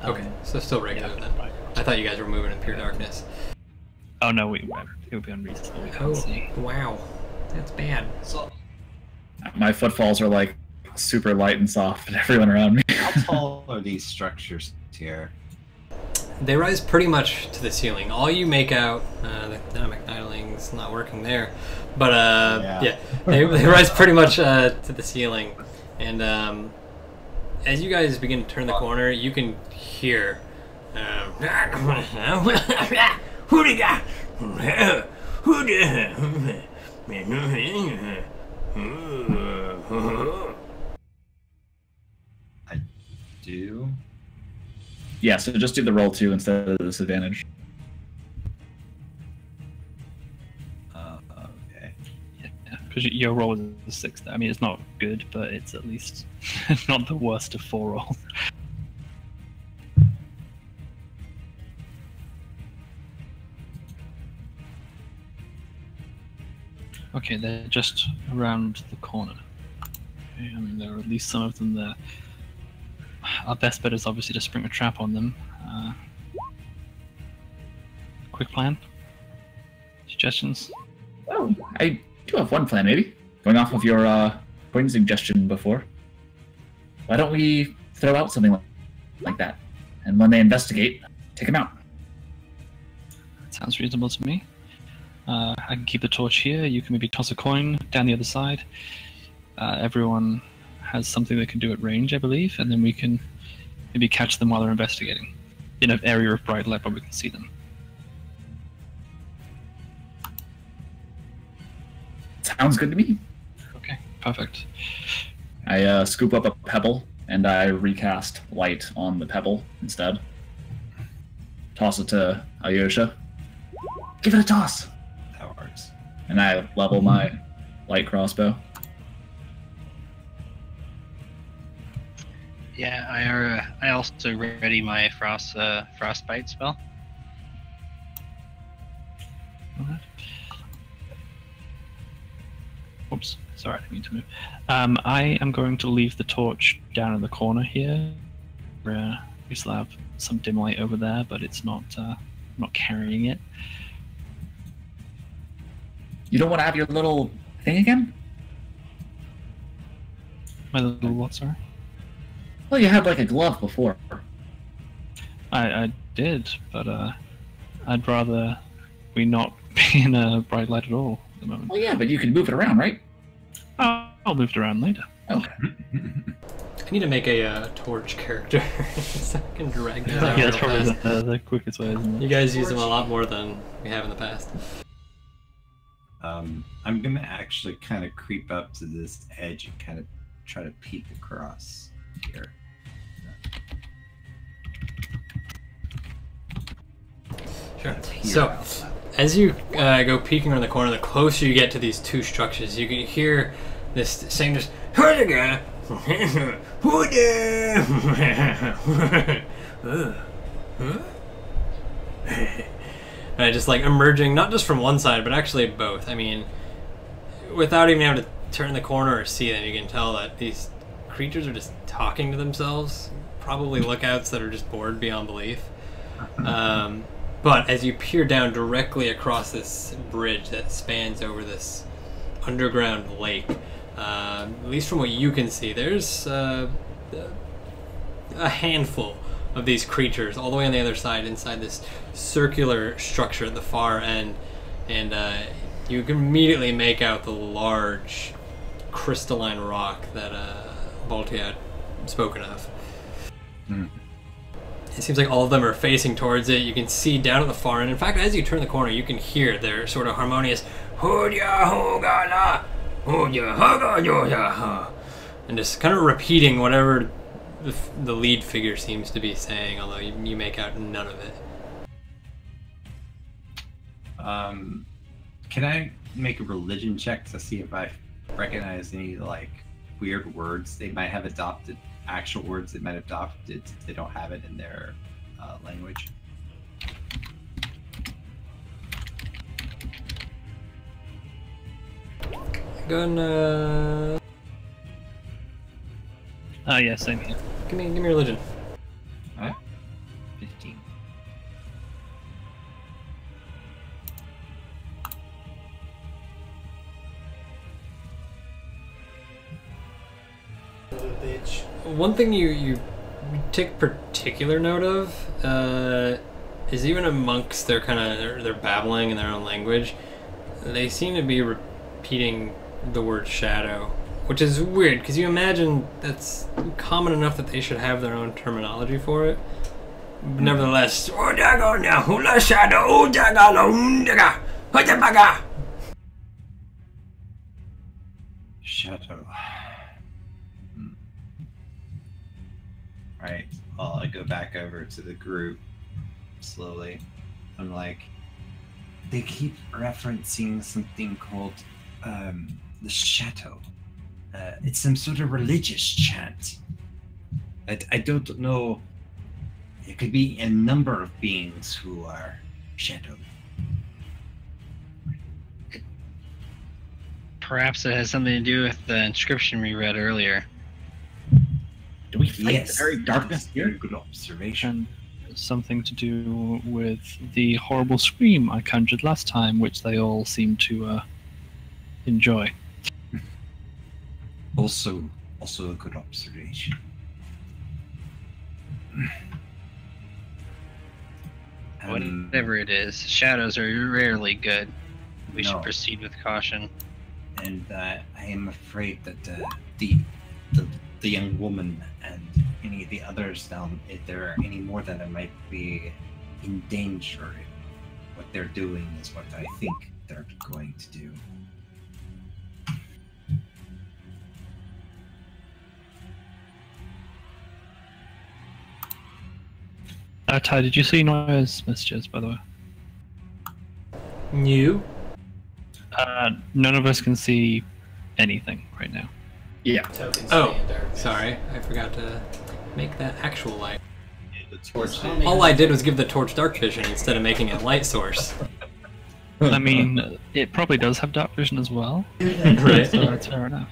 Okay, so still regular then. Right. I thought you guys were moving in pure darkness. Oh no, it would be unreasonable. We can't see. Wow, that's bad. So, My footfalls are like super light and soft, and everyone around me. How tall are these structures here? They rise pretty much to the ceiling. All you make out, the dynamic idling's not working there, but yeah, they rise pretty much to the ceiling. And as you guys begin to turn the corner, you can hear. Who do you got? Who I do. Yeah, so just do the roll 2 instead of the disadvantage. Okay. Yeah, because your roll is a 6. I mean, it's not good, but it's at least not the worst of 4 rolls. Okay, they're just around the corner. Okay, I mean, there are at least some of them there. Our best bet is obviously to spring a trap on them. Quick plan? Suggestions? Oh, I do have one plan, maybe. Going off of your point suggestion before. Why don't we throw out something like that? And when they investigate, take them out. Sounds reasonable to me. I can keep the torch here. You can maybe toss a coin down the other side. Everyone has something they can do at range, I believe, and then we can maybe catch them while they're investigating in an area of bright light where we can see them. Sounds good to me. Okay, perfect. I scoop up a pebble and I recast light on the pebble instead. Toss it to Alyosha. Give it a toss. That works. And I level my light crossbow. Yeah, I also ready my frostbite spell. Alright. Oops, sorry, I didn't mean to move. I am going to leave the torch down in the corner here. We still have some dim light over there, but it's not carrying it. You don't want to have your little thing again? My little what, sorry? Well, you had like a glove before. I did, but I'd rather we not be in a bright light at all at the moment. Well, yeah, but you can move it around, right? I'll move it around later. Okay. I need to make a torch character so I can drag them out Yeah, real that's probably fast. the quickest way, isn't it? You guys use them a lot more than we have in the past. I'm gonna actually kind of creep up to this edge and kind of try to peek across here. Sure. Here So, out. as you go peeking around the corner, the closer you get to these two structures, you can hear this saying just just like emerging, not just from one side, but actually both. I mean, without even having to turn the corner or see them, you can tell that these creatures are just talking to themselves. Probably lookouts that are just bored beyond belief. But as you peer down directly across this bridge that spans over this underground lake, at least from what you can see, there's a handful of these creatures all the way on the other side inside this circular structure at the far end, and you can immediately make out the large crystalline rock that Balti had spoken of. It seems like all of them are facing towards it. You can see down at the far end. In fact, as you turn the corner, you can hear their sort of harmonious and just kind of repeating whatever the lead figure seems to be saying, although you make out none of it. Can I make a religion check to see if I recognize any like weird words they might have adopted? Actual words they might have adopted, they don't have it in their language. Gonna Yeah, same here. give me religion. Alright. 15. One thing you take particular note of is even amongst their their babbling in their own language, they seem to be repeating the word shadow, which is weird because you imagine that's common enough that they should have their own terminology for it. But nevertheless, Shadow. Right. Well, I go back over to the group slowly. I'm like, they keep referencing something called the Shadow. It's some sort of religious chant. I don't know. It could be a number of beings who are Shadow. Perhaps it has something to do with the inscription we read earlier. Do we fight Yes. the very darkness Very here? good observation. And something to do with the horrible scream I conjured last time, which they all seem to enjoy. Also a good observation. Whatever it is, shadows are rarely good. We should No. proceed with caution. And I am afraid that the young woman and any of the others down, if there are any more that might be in danger, what they're doing is what I think they're going to do. Ty, did you see Noya's messages, by the way? You? None of us can see anything right now. Yeah. Oh, sorry. I forgot to make that actual light. The torch. All I did was give the torch dark vision instead of making it light source. I mean, it probably does have dark vision as well, Right. so that's fair enough.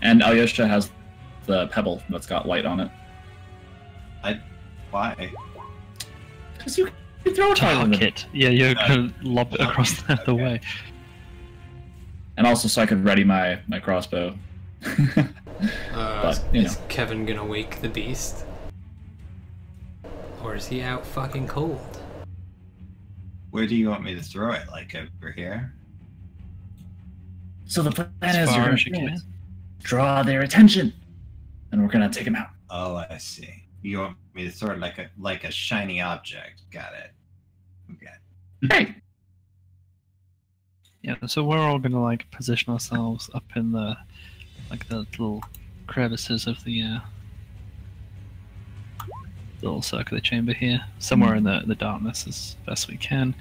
And Alyosha has the pebble that's got light on it. Why? Because you can throw a tile in Target it. it. Yeah, you're gonna lob it across the way. And also so I could ready my crossbow. But, you is know. Kevin gonna wake the beast? Or is he out fucking cold? Where do you want me to throw it? Like over here? So the plan As is far you're as you gonna can. draw their attention, and we're gonna take them out. Oh, I see. You want me to throw it like a shiny object? Got it. Okay. Hey, Yeah, so we're all gonna like position ourselves up in the little crevices of the little circular chamber here, somewhere in the darkness as best we can.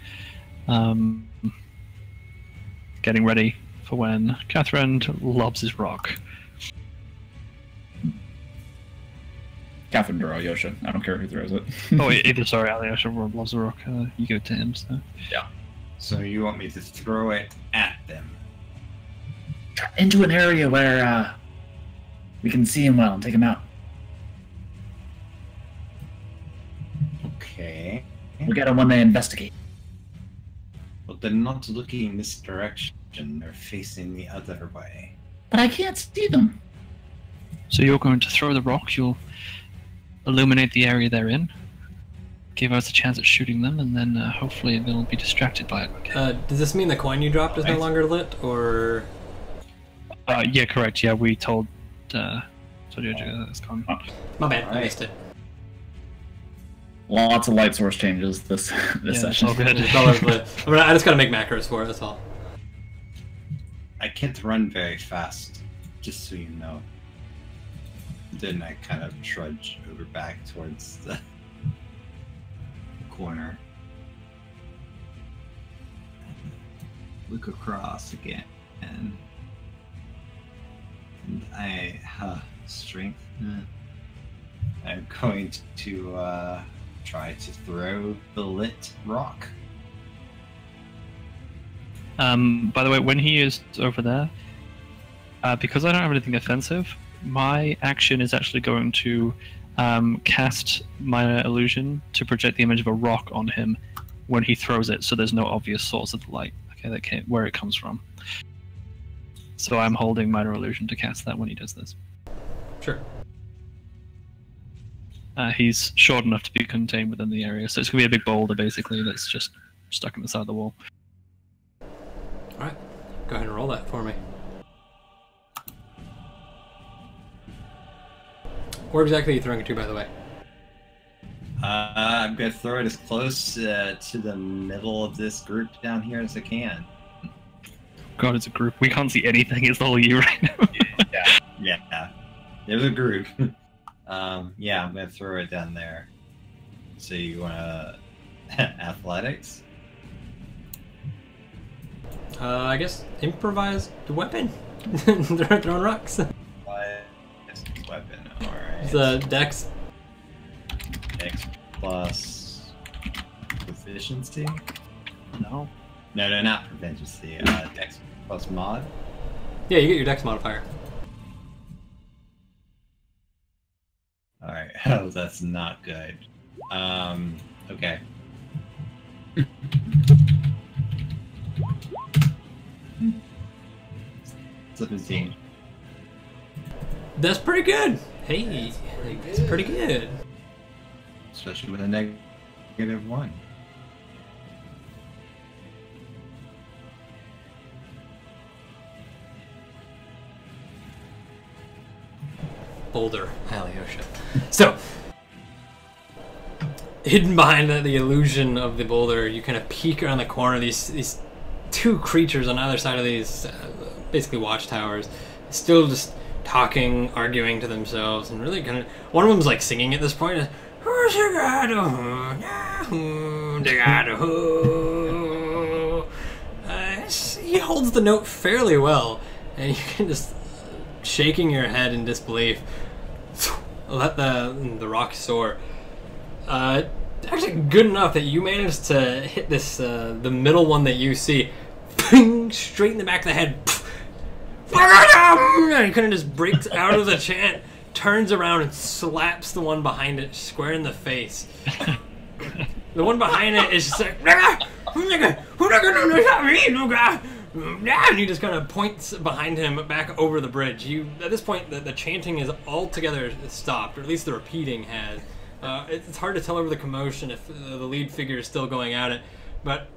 Getting ready for when Catherine lobs his rock. Catherine or Alyosha. I don't care who throws it. Oh, either sorry, Alyosha lobs the rock. You go to him. So So you want me to throw it at them? Into an area where we can see him well and take him out. Okay. We'll get them when they investigate. Well, they're not looking in this direction. They're facing the other way. But I can't see them. So you're going to throw the rock. You'll illuminate the area they're in. Give us a chance at shooting them, and then hopefully they'll be distracted by it. Okay. Does this mean the coin you dropped is no longer lit, or...? Yeah, correct. Yeah, we told you that's gone. My bad, I Alright. missed it. Lots of light source changes this Yeah, session. all good. I just gotta make macros for it, that's all. I can't run very fast, just so you know. Then I kind of trudge over back towards the corner. Look across again. And I strength. I'm going to try to throw the lit rock. By the way, when he is over there, because I don't have anything offensive, my action is actually going to cast minor illusion to project the image of a rock on him when he throws it, so there's no obvious source of the light. Okay, where it comes from. So I'm holding minor illusion to cast that when he does this. Sure. He's short enough to be contained within the area, so it's gonna be a big boulder basically that's just stuck in the side of the wall. Alright, go ahead and roll that for me. Where exactly are you throwing it to, by the way? I'm going to throw it as close to the middle of this group down here as I can. God, it's a group. We can't see anything. It's all you right now. Yeah. There's a group. Yeah, I'm going to throw it down there. So you want to... athletics? I guess improvised weapon. They're throwing rocks. Weapon, alright. It's a dex. X plus proficiency? No. No, not proficiency. Dex plus mod. Yeah, you get your dex modifier. Alright, oh, that's not good. Okay. 17. That's pretty good. Hey, that's pretty good. Especially with a -1. Boulder, Alyosha. So, hidden behind the illusion of the boulder, you kind of peek around the corner. These two creatures on either side of these basically watchtowers, still just talking, arguing to themselves, and really kind of. One of them's like singing at this point. He holds the note fairly well, and you can just shaking your head in disbelief. Let the rock soar. Actually, good enough that you managed to hit this the middle one that you see, ping, straight in the back of the head. And he kind of just breaks out of the chant, turns around and slaps the one behind it square in the face. The one behind it is just like, and he just kind of points behind him back over the bridge. At this point, the chanting is altogether stopped, or at least the repeating has. It's hard to tell over the commotion if the lead figure is still going at it, but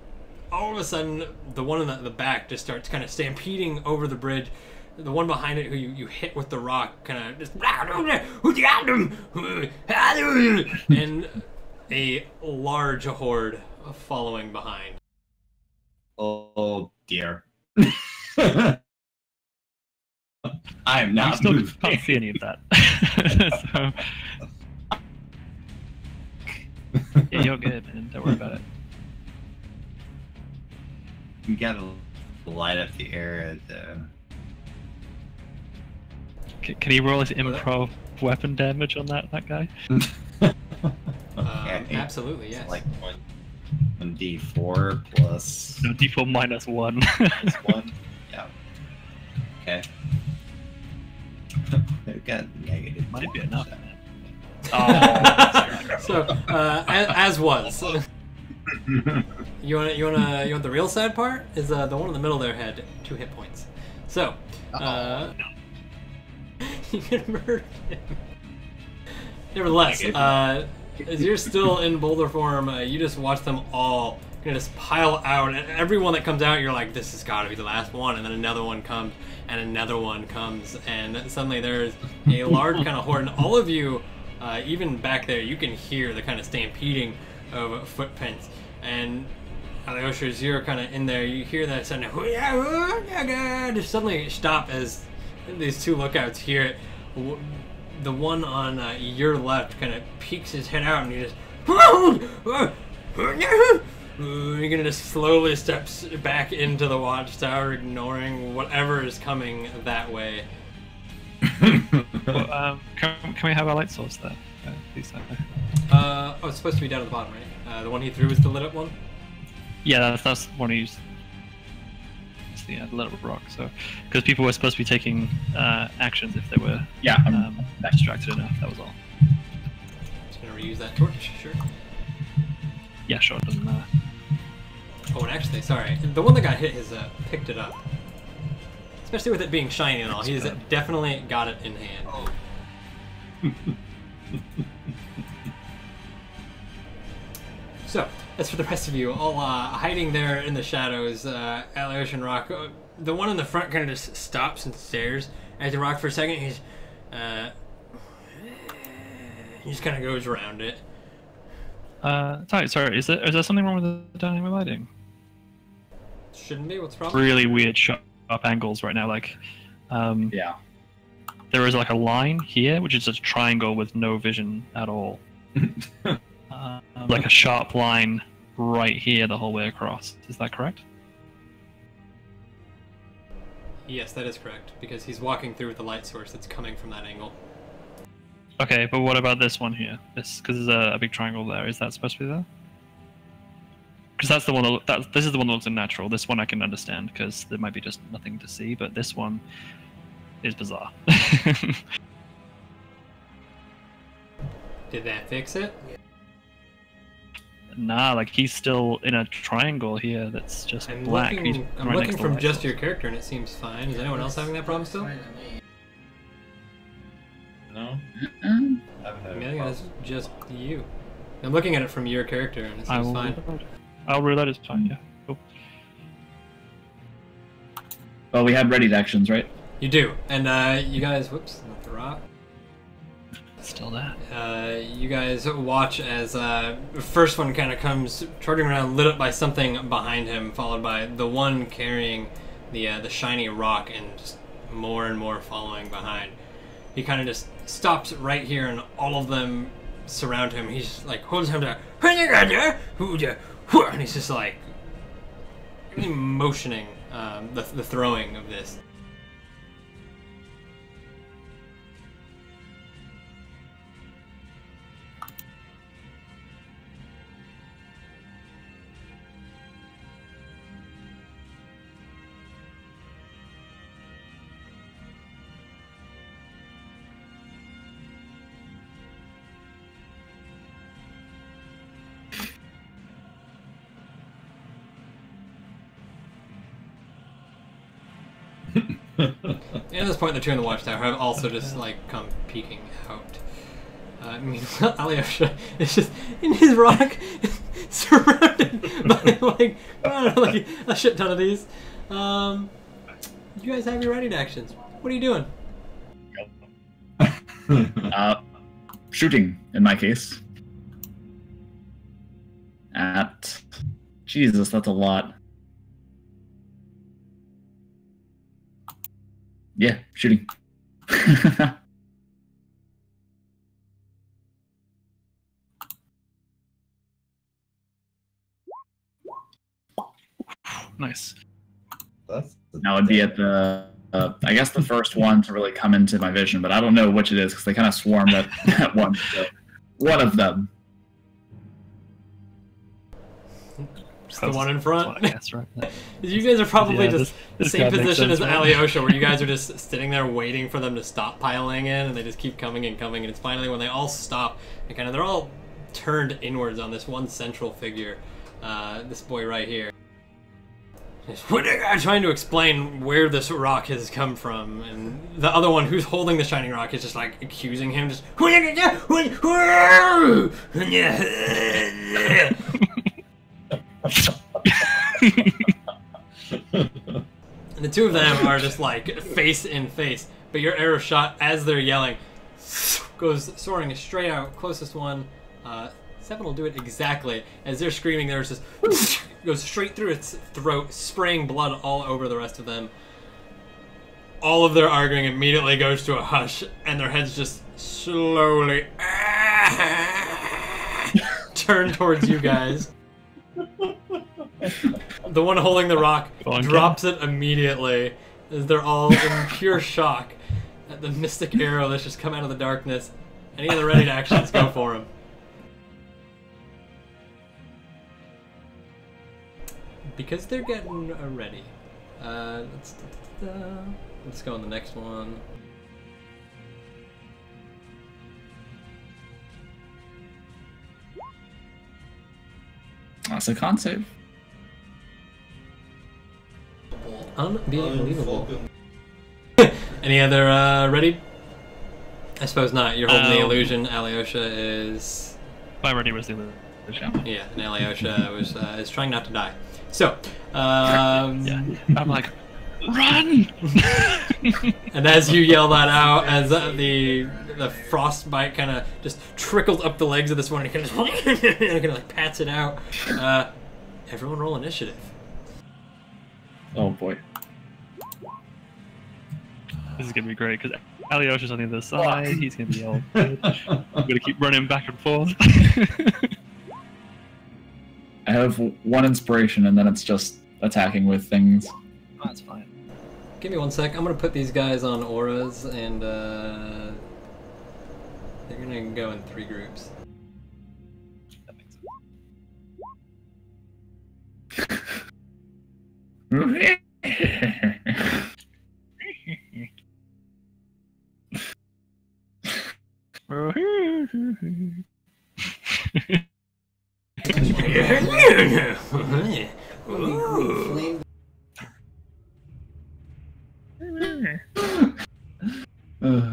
all of a sudden, the one in the back just starts kind of stampeding over the bridge. The one behind it, who you hit with the rock, kind of just and a large horde following behind. Oh dear. I am not. I still moved. can't see any of that. So, yeah, you're good, man. Don't worry about it. You gotta light up the area. Can he roll his improv weapon damage on that guy? Absolutely, yes. Like 1d4 plus. No, D4 minus 1. Plus 1. Yeah. Okay. They've got negative. Might be enough, man. Oh. So, as was. You want the real sad part? Is the one in the middle there had 2 hit points. So, you can murder him. Nevertheless, as you're still in boulder form, you just watch them all kind of just pile out, and everyone that comes out, you're like, this has got to be the last one, and then another one comes, and another one comes, and suddenly there's a large kind of horde, and all of you, even back there, you can hear the kind of stampeding of footprints, and Alyosha, as you're kind of in there, you hear that sound of just suddenly stop as these two lookouts hear it. The one on your left kind of peeks his head out, and he just you're gonna just slowly steps back into the watchtower, ignoring whatever is coming that way. Well, can we have our light source there, please? It's supposed to be down at the bottom, right? The one he threw was the lit up one? Yeah, that's one he used. It's the lit up rock. So, because people were supposed to be taking actions if they were distracted enough. That was all. Just gonna reuse that torch, sure. Yeah, sure. It doesn't matter. Oh, and actually, sorry, the one that got hit has picked it up. Especially with it being shiny and all, he's definitely got it in hand. So, as for the rest of you, all hiding there in the shadows, Alyosha and Rock, the one in the front kind of just stops and stares at the rock for a second. He just kind of goes around it. Sorry, is there something wrong with the dynamic lighting? Shouldn't be. What's the problem? Really weird sharp angles right now. Like, Yeah. there is like a line here, which is a triangle with no vision at all. Like a sharp line right here the whole way across. Is that correct? Yes, that is correct, because he's walking through with the light source that's coming from that angle. Okay, but what about this one here? This, because there's a big triangle there. Is that supposed to be there? Because that's the one this is the one that looks unnatural. This one I can understand because there might be just nothing to see, but this one is bizarre. Did that fix it? Nah, like he's still in a triangle here that's just black. I'm He's looking right next to the from light just source. your character, and it seems fine. Is anyone else having that problem still? No? Uh, I haven't had I a think that's problem. just you. I'm looking at it from your character, and it I seems will fine. reload. I'll reload. It's fine. Yeah. Cool. well, we had readied actions, right? You do, and you guys. Whoops, not the rock. Still there. You guys watch as the first one kind of comes charging around, lit up by something behind him, followed by the one carrying the shiny rock, and just more and more following behind. He kind of just stops right here, and all of them surround him. He's like holds him down, and he's just like motioning the throwing of this. And at this point, the two in the watchtower have also just like come peeking out. Meanwhile, Alyosha is just in his rock, surrounded by like I don't know, like a shit ton of these. You guys have your ready actions. What are you doing? Shooting, in my case. At... Jesus, that's a lot. Yeah, shooting. Nice. Now it'd be at the, I guess the first one to really come into my vision, but I don't know which it is because they kind of swarmed at one. So one of them. Just the one in front. Yes, right. You guys are probably Yeah, just the this same guy makes position as sense, right? Alyosha, where you guys are just sitting there waiting for them to stop piling in, and they just keep coming and coming, and it's finally when they all stop, and kind of they're all turned inwards on this one central figure, this boy right here. I'm trying to explain where this rock has come from, and the other one who's holding the shining rock is just like accusing him, just. And the two of them are just like face in face, but your arrow shot as they're yelling goes soaring straight out. Closest one, Seven will do it exactly as they're screaming. There's this goes straight through its throat, spraying blood all over the rest of them. All of their arguing immediately goes to a hush, and their heads just slowly turn towards you guys. The one holding the rock drops it immediately as they're all in pure shock at the mystic arrow that's just come out of the darkness. Any other ready actions, go for him. Because they're getting ready. Let's go on the next one. That's a con save. Unbelievable. Any other ready? I suppose not. You're holding the illusion. Alyosha is. My ready was the illusion. Yeah, and Alyosha was is trying not to die. So, yeah, I'm like, run! And as you yell that out, as the frostbite kind of just trickles up the legs of this one, and kind of like pats it out. Everyone roll initiative. Oh boy. This is gonna be great because Alyosha's on the other side. He's gonna be all good. I'm gonna keep running back and forth. I have one inspiration, and then it's just attacking with things. That's fine. Give me 1 sec. I'm gonna put these guys on auras, and they're gonna go in 3 groups. That makes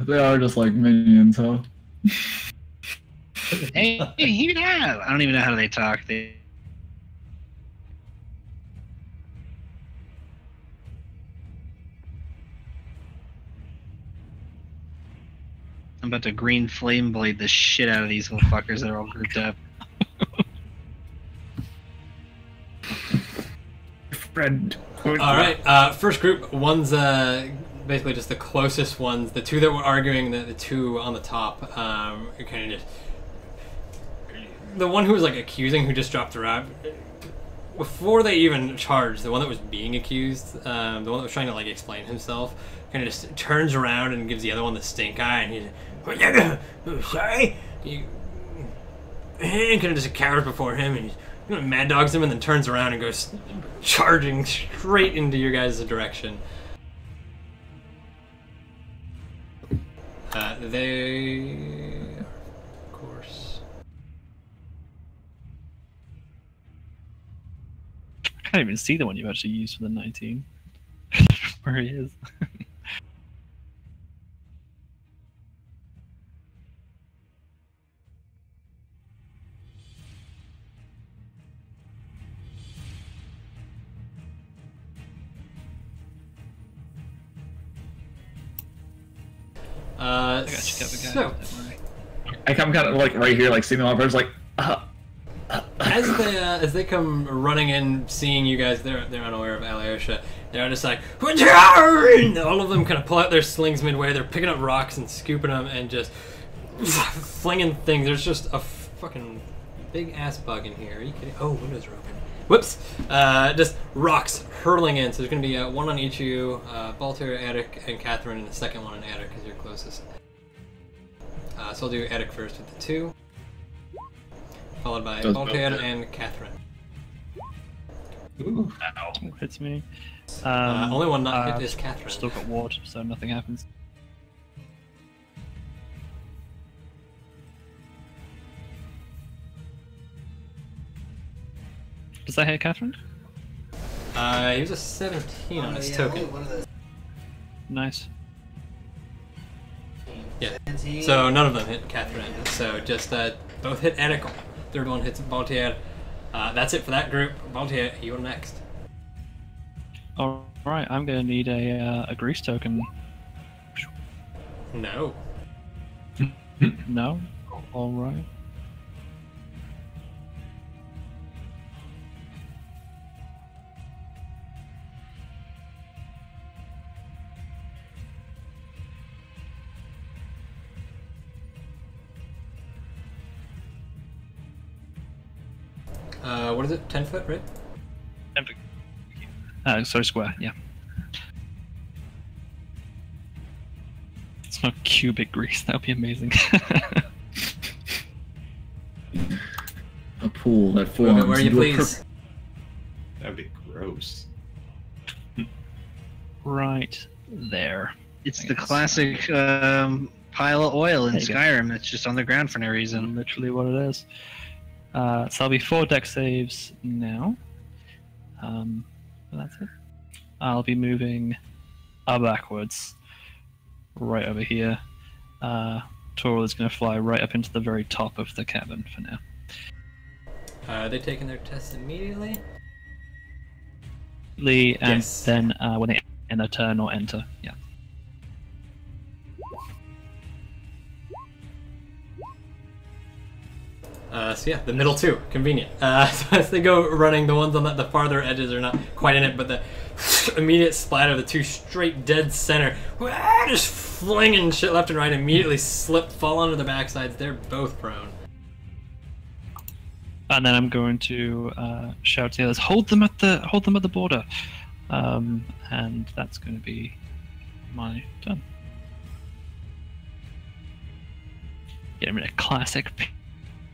They are just like minions, huh? Hey, yeah. I don't even know how they talk. I'm about to green flame blade the shit out of these little fuckers that are all grouped up. Friend. All right, first group. One's basically just the closest ones. The two that were arguing, the two on the top, kind of just. The one who was like accusing, who just dropped the rap. Before they even charged, the one that was being accused, the one that was trying to like explain himself, kind of just turns around and gives the other one the stink eye, and he's sorry, and kind of just cowers before him, and he's mad dogs him, and then turns around and goes charging straight into your guys' direction. They, of course. I can't even see the one you actually used for the 19. Where he is. I got you covered, guys. So, Don't worry. I come kind of like right here, like seeing the birds, like. as they come running in, seeing you guys, they're unaware of Alyosha. They're just like, and all of them kind of pull out their slings midway. They're picking up rocks and scooping them and just flinging things. There's just a fucking big ass bug in here. Are you kidding? Oh, windows are open. Whoops! Just rocks hurling in. So there's going to be one on each of you, Balter, Attic, and Catherine, and the second one on Attic because you're closest. So I'll do Attic first with the 2. Followed by Balter and Catherine. Ooh. Ow. Hits me. Only one not hit is Catherine. Still got ward, so nothing happens. Does that hit Catherine? He was a 17 on his token. Nice. Yeah. So none of them hit Catherine. So just both hit Attic. Third one hits Baltier. That's it for that group. Baltier, you're next. Alright, I'm gonna need a grease token. No. No? Alright. What is it? 10 foot, right? Sorry, square, yeah. It's not cubic grease, that would be amazing. A pool that forms. Where you please. That'd be gross. Right there. It's I the guess. classic pile of oil in There you go. Skyrim that's just on the ground for no reason. Literally what it is. So I'll be 4 deck saves now. That's it. I'll be moving backwards, right over here. Toro is going to fly right up into the very top of the cabin for now. Are they taking their tests immediately? Lee, and Yes. then when they end their turn or enter, yeah. So yeah, the middle 2, convenient. So as they go running, the ones on the farther edges are not quite in it, but the immediate splatter, the 2 straight dead center, just flinging shit left and right, immediately slip, fall onto their backsides. They're both prone. And then I'm going to shout to the others, hold them at the border, and that's going to be my turn. Get him in a classic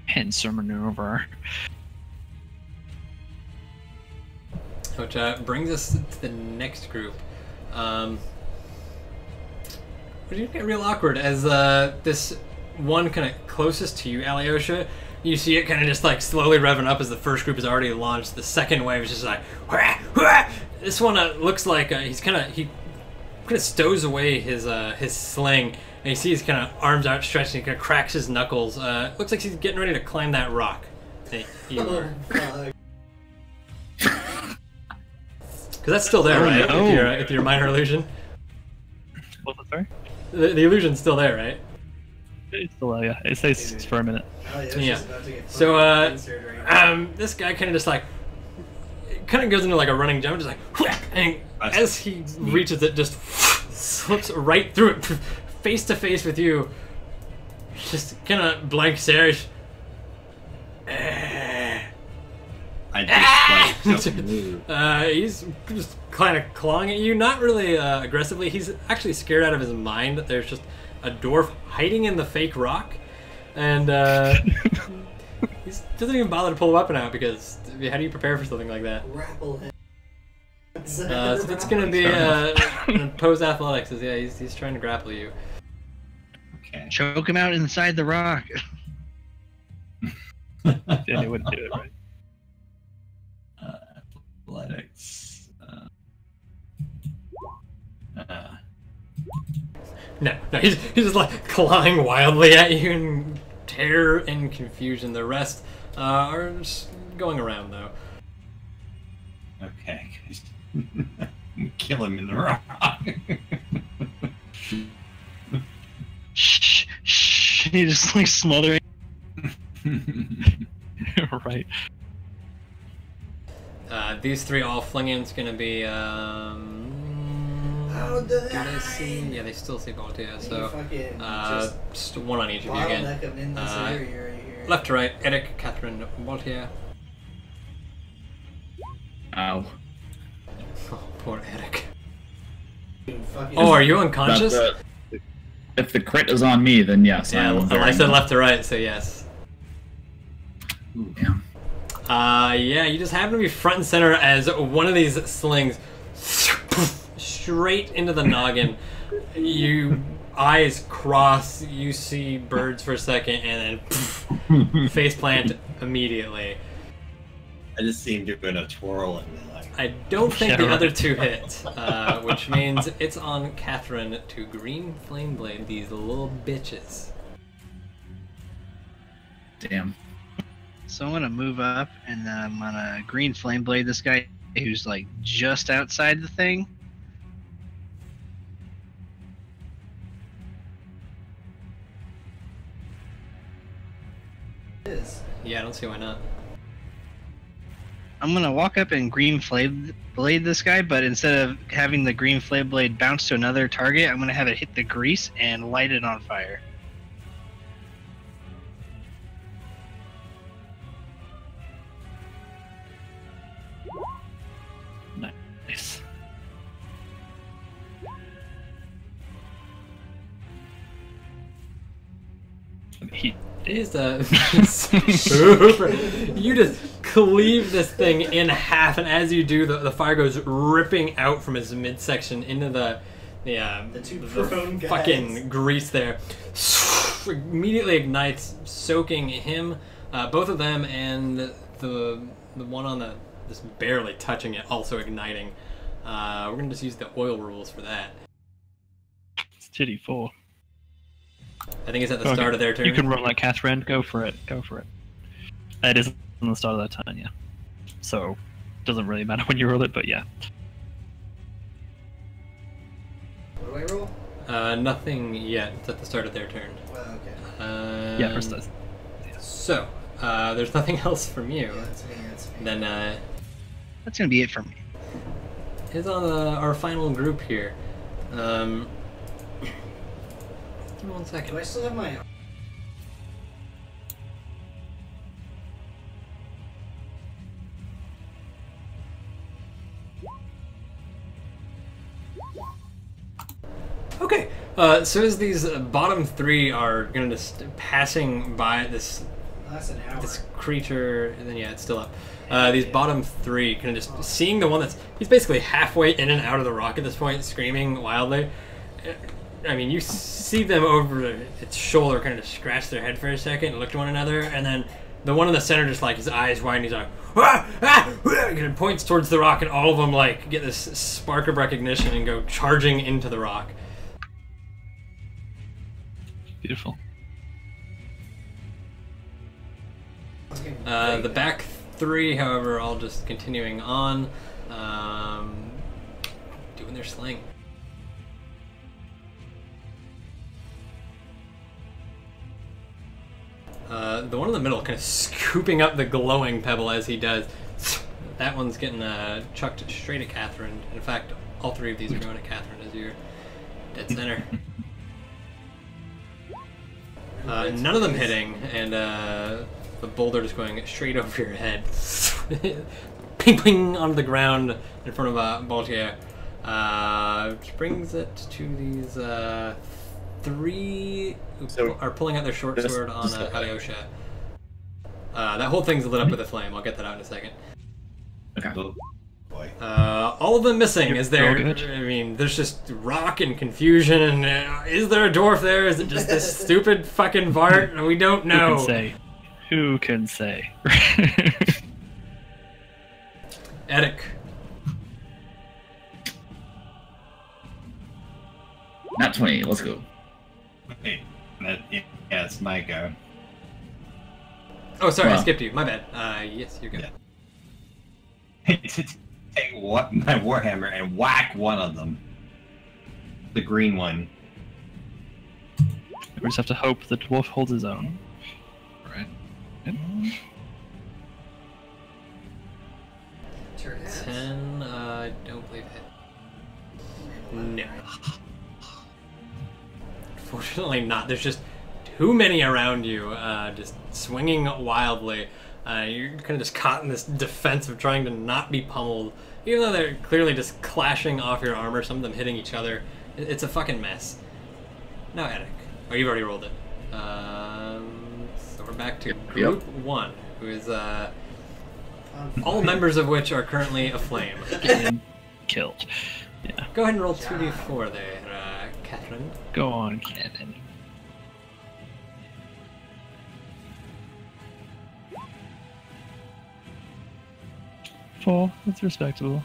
pincer maneuver. Which brings us to the next group. Which is get real awkward as this one kind of closest to you, Alyosha, you see it kind of just like slowly revving up as the first group is already launched. The second wave is just like, wah, wah. This one looks like he kind of stows away his sling And you see his kind of arms outstretched and he kind of cracks his knuckles. Looks like he's getting ready to climb that rock. That you are. Because that's still there, right? no. With your minor illusion. What's it, sorry? The illusion's still there, right? It's still yeah. It stays for a minute. Yeah. So this guy kind of just like goes into like a running jump, just like, and as he reaches it, just slips right through it, face to face with you. Just kind of blank stares. I just like He's just kind of clawing at you, not really aggressively. He's actually scared out of his mind that there's just a dwarf hiding in the fake rock, and he doesn't even bother to pull a weapon out because how do you prepare for something like that? Grapple him. So it's gonna be opposed athletics. Yeah, he's trying to grapple you. okay. Choke him out inside the rock. Yeah, they wouldn't do it, right? Athletics. No, he's just like clawing wildly at you in terror and confusion. The rest are just going around though. Okay. Kill him in the rock. Shh, shh. He just like smothering. Right. These three all flinging's gonna be How the do they heck? see? Yeah, they still see both. Yeah, You so fucking just one on each of you again. bottleneck him in this area right here. Left to right, Eric, Catherine, Waltier. Ow. Oh, poor Eric. Fucking- Oh, are you unconscious? If the crit is on me, then yes. Yeah, I said left to right, so yes. Yeah. Yeah, you just happen to be front and center as one of these slings straight into the noggin. You eyes cross, you see birds for a second, and then face plant immediately. I just see him doing a twirl and then like. I don't think Yeah, the right. other two hit, which means it's on Catherine to green flame blade these little bitches. Damn. So I'm gonna move up and I'm gonna green flame blade this guy who's like just outside the thing. Yeah, I don't see why not. I'm gonna walk up and green flame blade this guy, but instead of having the green flame blade bounce to another target, I'm gonna have it hit the grease and light it on fire. Nice. He Is super. You just cleave this thing in half, and as you do, the fire goes ripping out from its midsection into the two prone guys. fucking grease there. Immediately ignites, soaking him, both of them, and the one on the just barely touching it, also igniting. We're gonna just use the oil rules for that. it's Titty 4. I think it's at the start of their turn. You can roll like Catherine. Go for it. Go for it. It is on the start of that turn, yeah. So, doesn't really matter when you roll it, but yeah. What do I roll? Nothing yet. It's at the start of their turn. Well, okay. Yeah, first does. So, there's nothing else from you. Yeah, that's me. That's me. Then That's gonna be it for me. is on our final group here. Give me 1 Do second. I still have my? Okay. So as these bottom three are gonna just passing by this That's an hour. creature, and then yeah, it's still up. These bottom three kind of just seeing the one he's basically halfway in and out of the rock at this point, screaming wildly. I mean, you see them over its shoulder kind of scratch their head for a second and look to one another, and then the one in the center just like his eyes wide and he's like, ah, ah, ah, and points towards the rock, and all of them like get this spark of recognition and go charging into the rock. Beautiful. The back three, however, all just continuing on, doing their slaying. The one in the middle kind of scooping up the glowing pebble as he does. That one's getting chucked straight at Catherine. In fact, all three of these are going at Catherine as your dead center. None of them hitting, and the boulder just going straight over your head. Ping ping onto the ground in front of Baltier. Which brings it to these three who are pulling out their short sword on Alyosha. That whole thing's lit up with a flame. I'll get that out in a second. Okay. Oh, boy. All of them missing. Is there? I mean, there's just rock and confusion. And is there a dwarf there? Is it just this stupid fucking Bart? We don't know. Who can say? Who can say? Edic. Nat 20. Let's go. Wait, yeah, it's my go. Oh, sorry, I Wow. skipped you. My bad. Yes, you're good. Yeah. To take my warhammer and whack one of them. The green one. We just have to hope the dwarf holds his own. Right. Yep. Turn it. 10, I don't believe hit. No. Fortunately not. There's just too many around you, just swinging wildly. You're kind of just caught in this defense of trying to not be pummeled, even though they're clearly just clashing off your armor, some of them hitting each other. It's a fucking mess. Now, Edic. Oh, you've already rolled it. So we're back to Group 1, who is, all members of which are currently aflame. Killed. Yeah. Go ahead and roll 2d4 there, Catherine. Go on, Kevin. Four. That's respectable.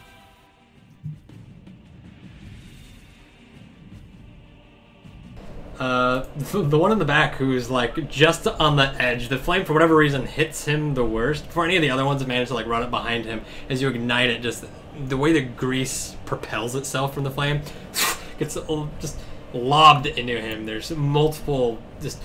The one in the back who's like just on the edge, the flame for whatever reason hits him the worst. Before any of the other ones have managed to like run up behind him, as you ignite it, just the way the grease propels itself from the flame gets just lobbed into him. There's multiple just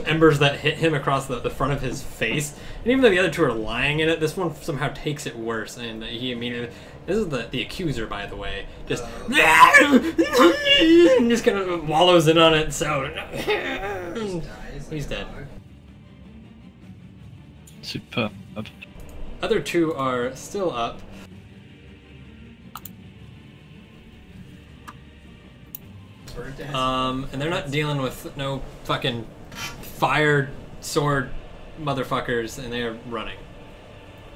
embers that hit him across the front of his face, and even though the other two are lying in it, this one somehow takes it worse, and he immediately. This is the accuser, by the way. Just just kind of wallows in on it. So he's dead. Superb. Other two are still up. And they're not dealing with no fucking fire sword motherfuckers, and they are running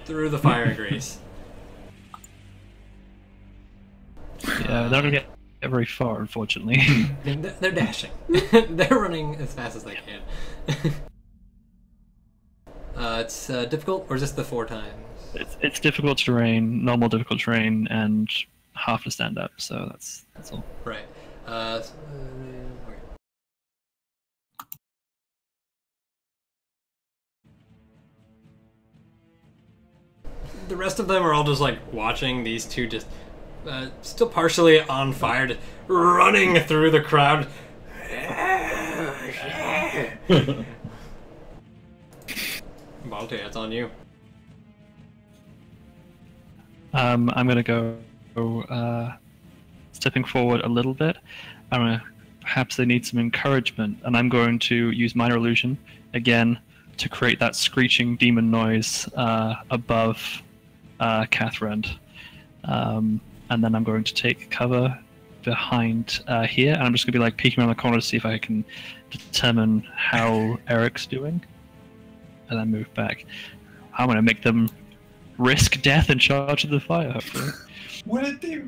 through the fire and grease. Yeah, they're not gonna get very far, unfortunately. They're dashing. They're running as fast as they can. It's difficult, or is this the 4 times? It's difficult terrain, normal difficult terrain, and half to stand up. So that's all. Right. The rest of them are all just like watching these two just still partially on fire, just running through the crowd. Balti, it's on you. I'm gonna go stepping forward a little bit. Perhaps they need some encouragement, and I'm going to use minor illusion again to create that screeching demon noise above Catherine. And then I'm going to take cover behind here, and I'm just going to be like peeking around the corner to see if I can determine how Eric's doing, and then move back. I'm going to make them risk death and charge of the fire, hopefully. What did they...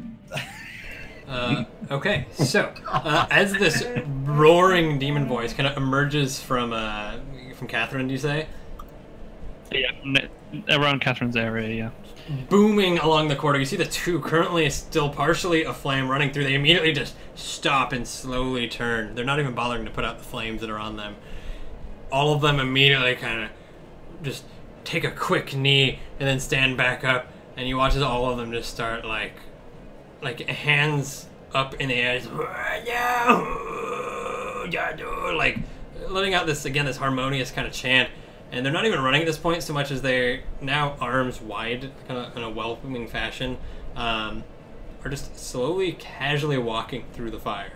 Okay, so as this roaring demon voice kind of emerges from Catherine, do you say? Yeah, Around Catherine's area, yeah. Booming along the corridor. You see the two currently still partially aflame running through. They immediately just stop and slowly turn. They're not even bothering to put out the flames that are on them. All of them immediately kind of just take a quick knee and then stand back up. And you watch as all of them just start like hands up in the air, like letting out this harmonious kind of chant. And they're not even running at this point so much as they're now arms wide, kind of in a welcoming fashion, are just slowly, casually walking through the fire.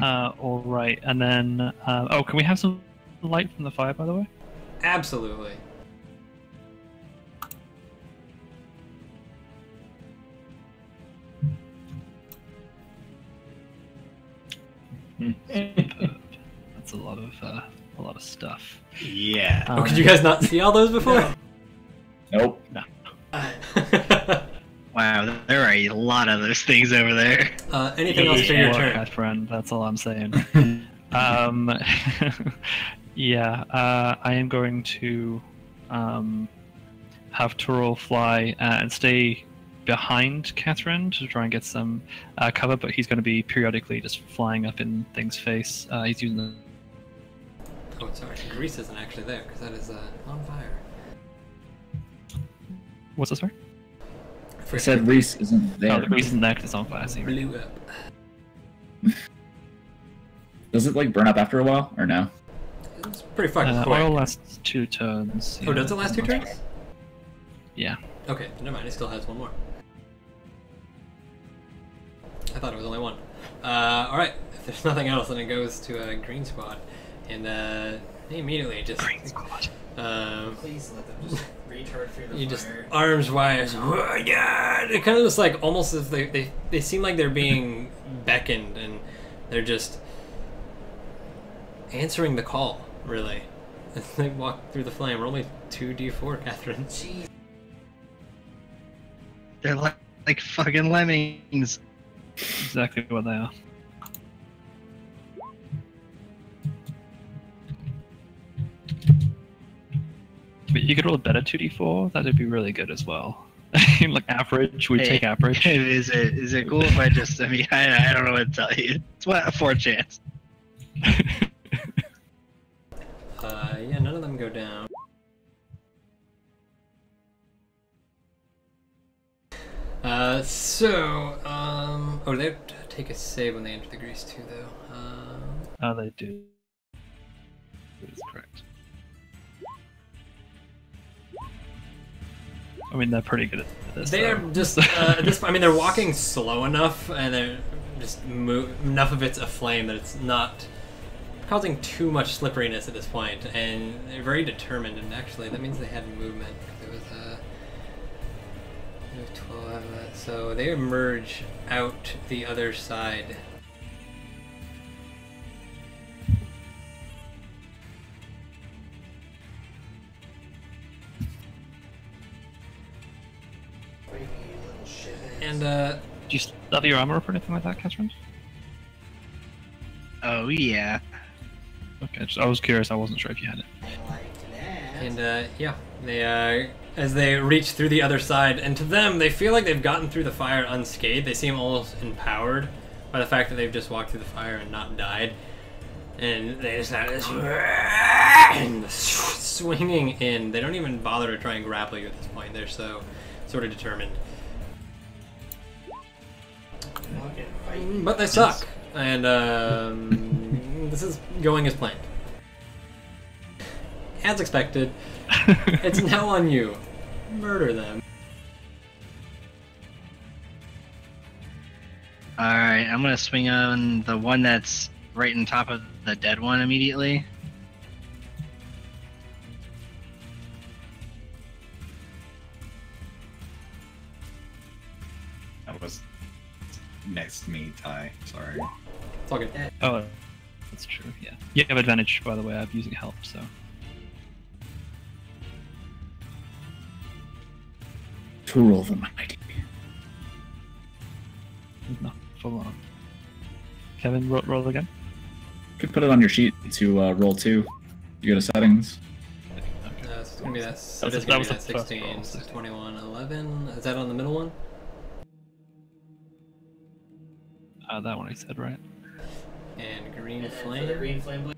All right, and then can we have some light from the fire, by the way? Absolutely. That's a lot of stuff. Yeah. Oh, could you guys not see all those before? Nope. No. Wow, there are a lot of those things over there. Anything else for your turn? Friend, that's all I'm saying. Yeah, I am going to have Turul fly and stay behind Catherine to try and get some cover, but he's going to be periodically just flying up in things' face. He's using the... Oh, sorry. Grease isn't actually there because that is on fire. What's this, sorry? I said Reese isn't there. Oh, the grease isn't there because it's on fire. So Blew up. Does it like burn up after a while or no? It's pretty fucking quick. oil lasts 2 turns. Oh, does it last 2 turns? Yeah. Okay, never mind. It still has one more. I thought it was only one. Alright, if there's nothing else, then it goes to a green squad. And they immediately just... Green squad. Please let them just recharge through the You fire. just arms wide. Yeah, it kind of looks like almost as they seem like they're being beckoned, and they're just answering the call. Really, as they walk through the flame. Roll me 2d4, Catherine. Jeez. They're like fucking lemmings. Exactly what they are. But you could roll a better 2d4. That'd be really good as well. Like average, we take average. Is it cool if I just? I mean, I don't know what to tell you. It's what a 4 chance. Yeah, none of them go down. Oh, they take a save when they enter the grease too, though. Oh, they do. That is correct. I mean, they're pretty good at this. They're though. just at this point. I mean, they're walking slow enough, and they're just enough of it's aflame that it's not causing too much slipperiness at this point, and they're very determined. And actually, that means they had movement. It was 12, so they emerge out the other side. Freaky little shitheads. And Do you still have your armor up or anything like that, Catherine? Oh yeah. Okay, I was curious. I wasn't sure if you had it. I like that. And yeah, they as they reach through the other side, and to them, they feel like they've gotten through the fire unscathed. They seem almost empowered by the fact that they've just walked through the fire and not died. And they just have this swinging in. They don't even bother to try and grapple you at this point. They're so sort of determined. Fucking fight. But they suck. And this is going as planned. As expected, it's now on you. Murder them. Alright, I'm gonna swing on the one that's right on top of the dead one immediately. That was next to me, Ty. Sorry. It's all good. Oh, that's true. Yeah, you have advantage, by the way. I'm using help, so. Turul the Mighty. No, full on. Kevin, roll again. You could put it on your sheet to roll 2. You go to settings. gonna be that. So That it is was gonna be the that first 16. roll, So 16. 21, 11. Is that on the middle one? That one I said, right? And green And then for flame. the green flame blade.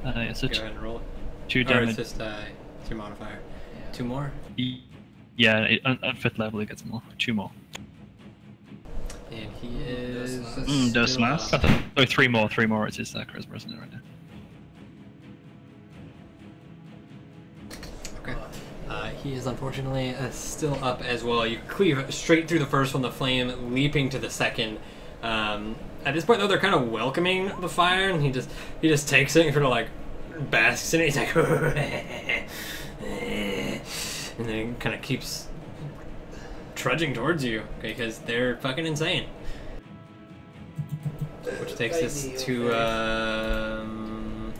Yeah, so Go ahead and roll it. 2 Or it's damage. just it's your modifier. Yeah. 2 more. Yeah, at 5th level it gets more. 2 more. And he is. Dos still mas. up. Oh, 3 more. 3 more. It's his charisma, isn't it, right now? Okay. He is unfortunately still up as well. You cleave straight through the first one, the flame leaping to the second. At this point, though, they're kind of welcoming the fire, and he just takes it and sort of like basks in it. He's like, and then kind of keeps trudging towards you because they're fucking insane. Which takes us to.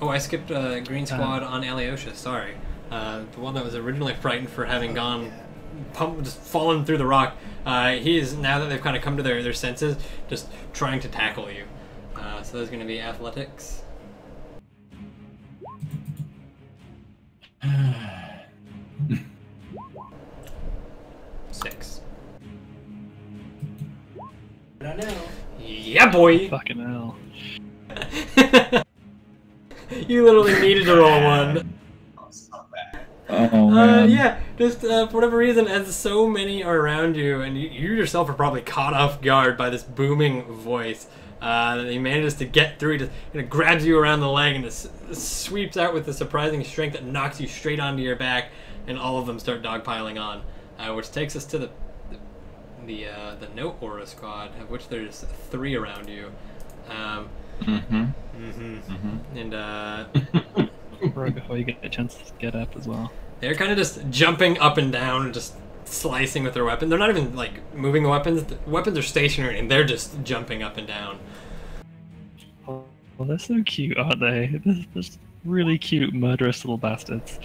Oh, I skipped Green Squad on Alyosha. Sorry. The one that was originally frightened for having gone, just fallen through the rock. He is, now that they've kind of come to their senses, just trying to tackle you. So there's going to be athletics. 6. I don't know. Yeah, boy! Fucking hell. You literally needed to roll one. Oh, it's not bad. Oh man. Yeah, just for whatever reason, as so many are around you, and you yourself are probably caught off guard by this booming voice, that he manages to get through. He just grabs you around the leg and just sweeps out with a surprising strength that knocks you straight onto your back, and all of them start dogpiling on, which takes us to the No Aura Squad, of which there's 3 around you. And Right before you get a chance to get up as well. they're kind of just jumping up and down and just slicing with their weapon. They're not even like moving the weapons. The weapons are stationary and they're just jumping up and down. Well, they're so cute, aren't they? They're just really cute, murderous little bastards.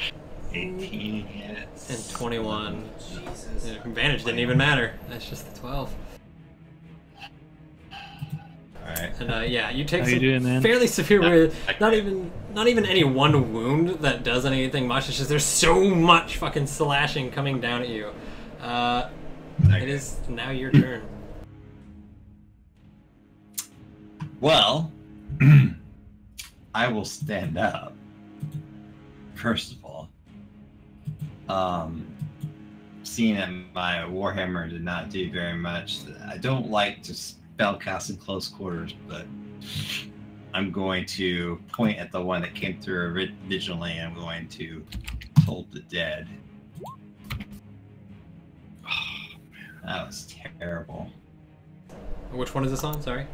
18 hits. And 21. Jesus. The advantage didn't even matter. That's just the 12. Alright. And yeah, you take How you some doing, man? fairly severe, not even any one wound that does anything much. It's just there's so much fucking slashing coming down at you. It is now your turn. Well, I will stand up. First of all, seeing that my Warhammer did not do very much, I don't like to spellcast in close quarters, but I'm going to point at the one that came through originally, and I'm going to toll the dead. That was terrible. Which one is this on? Sorry.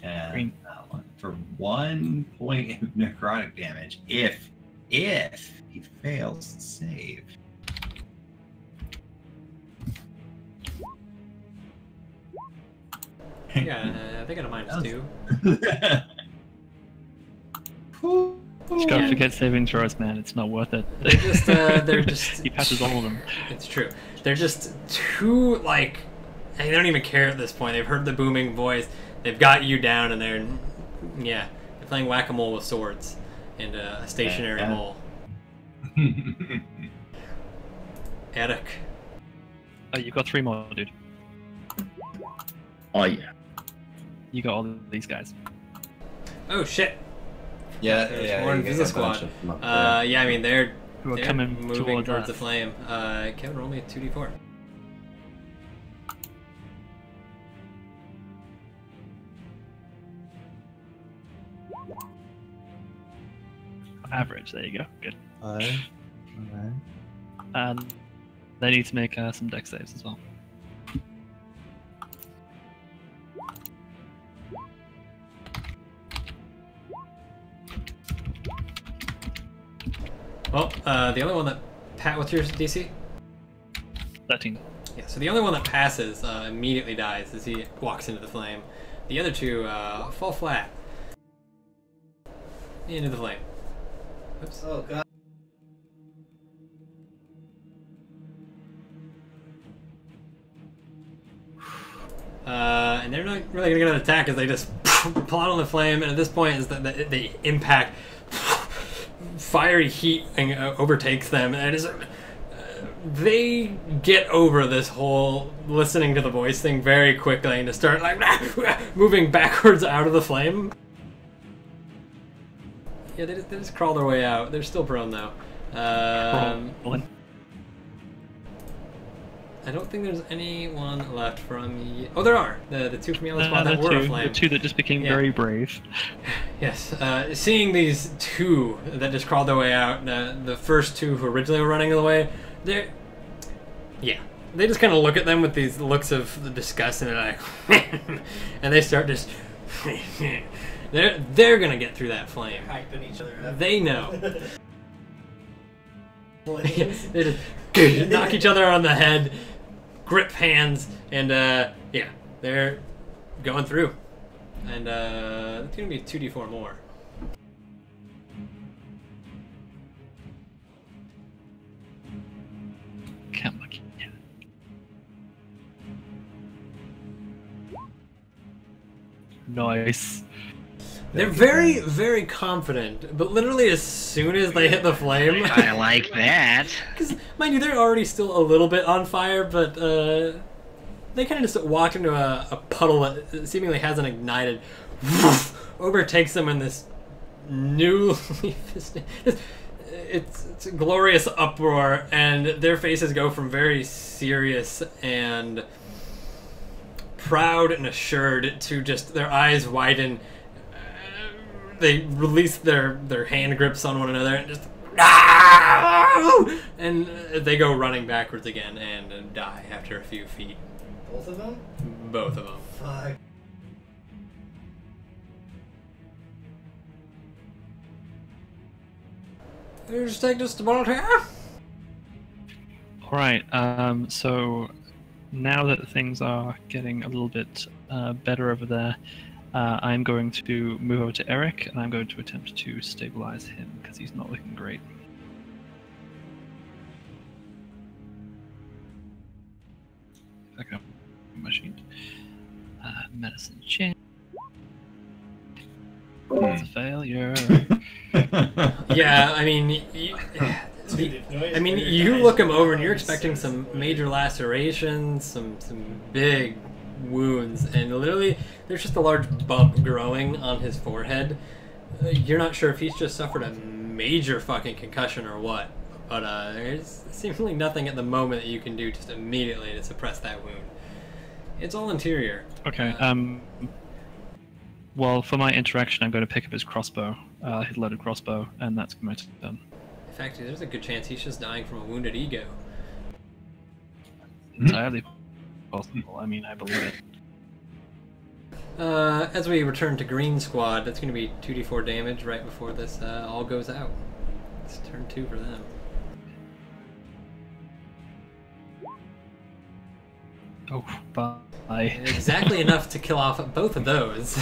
And Green. that one for 1 point of necrotic damage if he fails to save. Yeah, I think I got a -2. Just gotta forget saving throws, man. It's not worth it. They're just. He passes all of them. It's true. They're just too like. They don't even care at this point. They've heard the booming voice. They've got you down, and they're playing whack-a-mole with swords and a stationary Yeah. mole. Eric. Oh, you got 3 more, dude. Oh yeah. You got all of these guys. Oh shit. Yeah, There's yeah. more in you get Visa a bunch Squad. of them up there. Yeah, I mean they're Who are coming moving towards towards the us. flame. Kevin, roll me a 2d4. Average, there you go. Good. Alright. And they need to make some dex saves as well. Well, the only one that what's your DC? 13. Yeah, so the only one that passes immediately dies as he walks into the flame. The other 2 fall flat into the flame. Oops. Oh god. And they're not really gonna get an attack as they just plot on the flame. And at this point, is the impact fiery heat overtakes them, and it is. They get over this whole listening to the voice thing very quickly and to start like moving backwards out of the flame. Yeah, they just crawl their way out. They're still prone though. I don't think there's anyone left from. Oh, there are the two from Yellow Squad that were aflame. The two that just became very brave. Yes, seeing these two that just crawled their way out, the first two who originally were running away, they just kind of look at them with these looks of disgust, and they're like, and they start just. They're gonna get through that flame. Hyping each other up. They know. They just knock each other on the head, grip hands, and yeah, they're going through. And it's gonna be 2d4 more. Come on. Nice. They're very, very confident, but literally as soon as they hit the flame... I like that. Because, mind you, they're already still a little bit on fire, but they kind of just walk into a puddle that seemingly hasn't ignited, overtakes them in this newly... It's a glorious uproar, and their faces go from very serious and proud and assured to just their eyes widen. They release their hand grips on one another and just and they go running backwards again and die after a few feet. Both of them? Both of them. Fuck. You just take just a moment here. Alright, so now that things are getting a little bit better over there, I'm going to move over to Eric, and I'm going to attempt to stabilize him, because he's not looking great. Okay, machine. Medicine check. That's a failure. Yeah, I mean, you look him over and you're expecting some major lacerations, some big wounds, and literally there's just a large bump growing on his forehead. You're not sure if he's just suffered a major fucking concussion or what, but there's seemingly nothing at the moment that you can do just immediately to suppress that wound. It's all interior. Okay, well, for my interaction, I'm going to pick up his crossbow, his loaded crossbow, and that's my turn. In fact, there's a good chance he's just dying from a wounded ego. Entirely possible. I mean, I believe it. As we return to Green Squad, that's going to be 2d4 damage right before this all goes out. It's turn 2 for them. Oh, bye. Exactly enough to kill off both of those.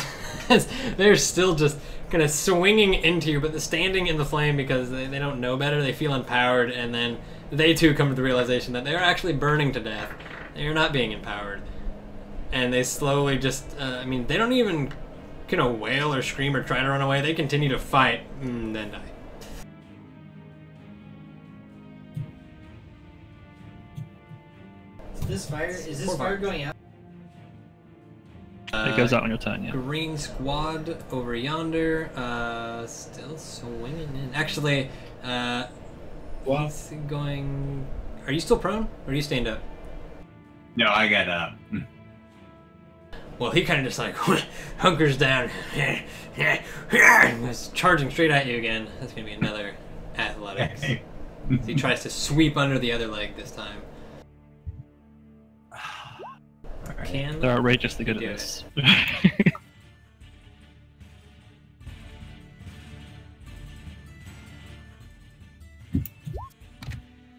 They're still just kind of swinging into you, but they're standing in the flame because they don't know better. They feel empowered, and then they too come to the realization that they're actually burning to death. They're not being empowered. And they slowly just, I mean, they don't even wail or scream or try to run away. They continue to fight, and then die. Is this fire going out? It goes out on your turn, yeah. Green Squad over yonder, still swinging in. Actually, he's going... Are you still prone, or are you stand up? No, I got up. Well, he kind of just like hunkers down and is charging straight at you again. That's going to be another athletics. So he tries to sweep under the other leg this time. Can They're outrageously good at do this.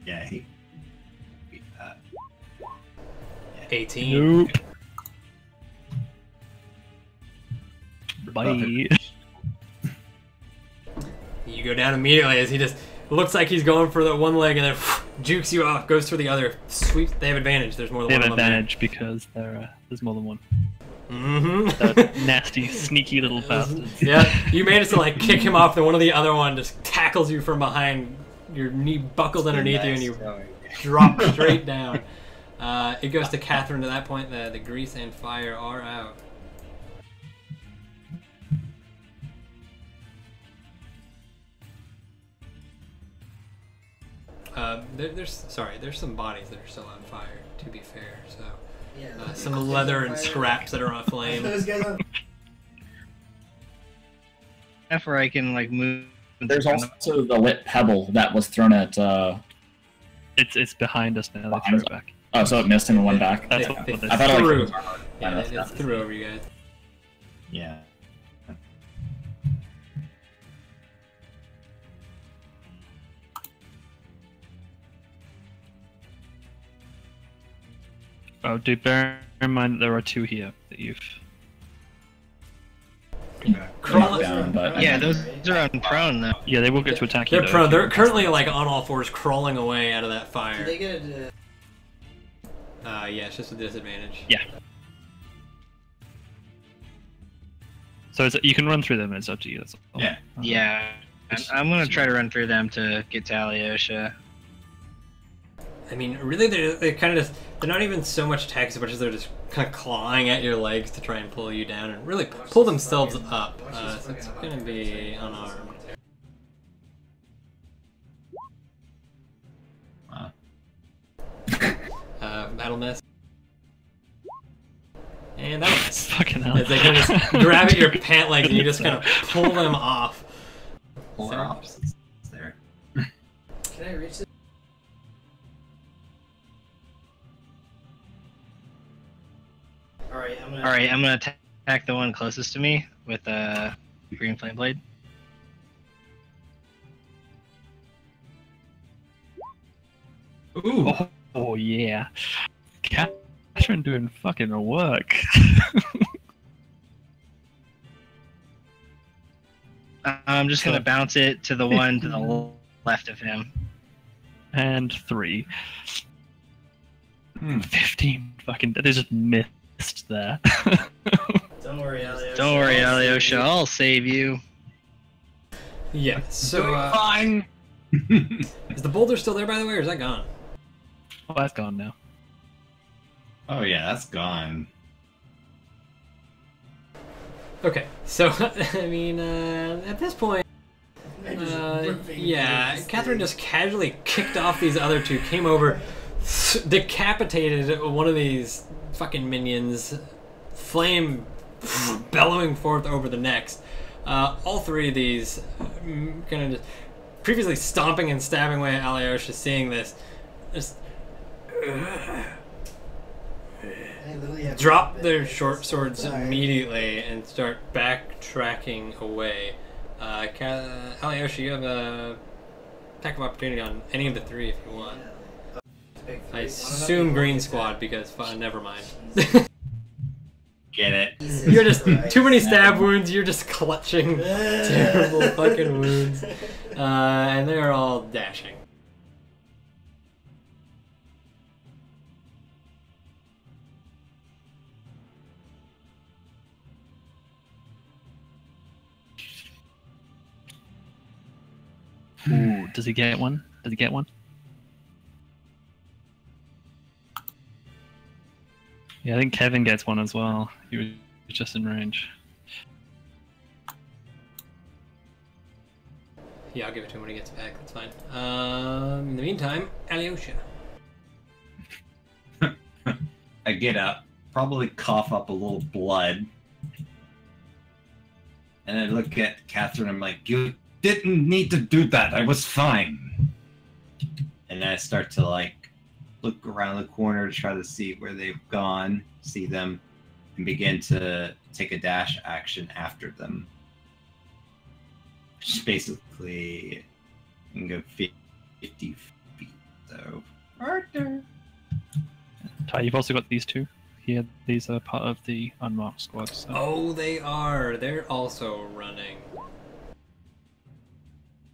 Yeah, he 18. Nope. Bye. You go down immediately as he just looks like he's going for the one leg and then jukes you off, goes for the other. Sweeps. They have advantage. There's more than They one have of them there. advantage because there's more than one. Mm-hmm. Nasty, sneaky little bastards. Yeah, you managed to like kick him off, then one of the other one just tackles you from behind. Your knee buckles underneath you, and you drop straight down. It goes to Catherine. To that point, the grease and fire are out. There's some bodies that are still on fire. To be fair, so some leather and scraps that are on flame. Those guys on Where I can like move. There's also the lit pebble that was thrown at. It's behind us now. They Behind threw it us. back. Oh, so it missed him and went back. That's They what they I thought it threw. like. Yeah, it threw over you guys. Yeah. Oh, dude, bear in mind that there are two here that you've. Crawl- Down, but Yeah, those are on prone though. Yeah, they will get to attack you. They're though, prone. if you- They're currently like on all fours, crawling away out of that do fire. they get a Yeah, it's just a disadvantage. Yeah. So you can run through them. It's up to you. That's all. Yeah. Yeah, I'm gonna try to run through them to get to Alyosha. I mean, really, they're kind of they're not even so much attacking as much as they're just kind of clawing at your legs to try and pull you down and really pull themselves up. So it's going to be unarmed. Wow. Battle miss. And that'll miss. Fucking hell. As they kind of just grab at your pant legs and you just kind of pull them off. Polar opposites there. Can I reach this? Alright, I'm gonna Attack the one closest to me with a green flame blade. Ooh. Oh yeah. Catherine doing fucking work. I'm just gonna bounce it to the one to the left of him. And 3. Hmm. 15 fucking. They just missed there. Don't worry, Alyosha. Don't worry, Alyosha, I'll save you. Yeah, so Fine. is the boulder still there, by the way, or is that gone? Oh, that's gone now. Oh yeah, that's gone. Okay, so, I mean, at this point, yeah, Catherine just casually kicked off these other two, came over, decapitated one of these fucking minions, flame bellowing forth over the next. All three of these kind of just previously stomping and stabbing away at Alyosha, seeing this, just drop their short swords immediately and start backtracking away. Alyosha, you have a attack of opportunity on any of the three if you want. I assume green squad because never mind. Get it? You're just too many stab wounds. You're just clutching terrible fucking wounds, and they're all dashing. Ooh, does he get one? Does he get one? Yeah, I think Kevin gets one as well. He was just in range. Yeah, I'll give it to him when he gets back. That's fine. In the meantime, Alyosha. I get up, probably cough up a little blood, and I look at Catherine. I'm like, "You didn't need to do that. I was fine." And I start to like look around the corner to try to see where they've gone, see them, and begin to take a dash action after them. Which is basically, I can go 50 feet. So, partner. Ty, you've also got these two here. These are part of the unmarked squad. So. Oh, they are. They're also running.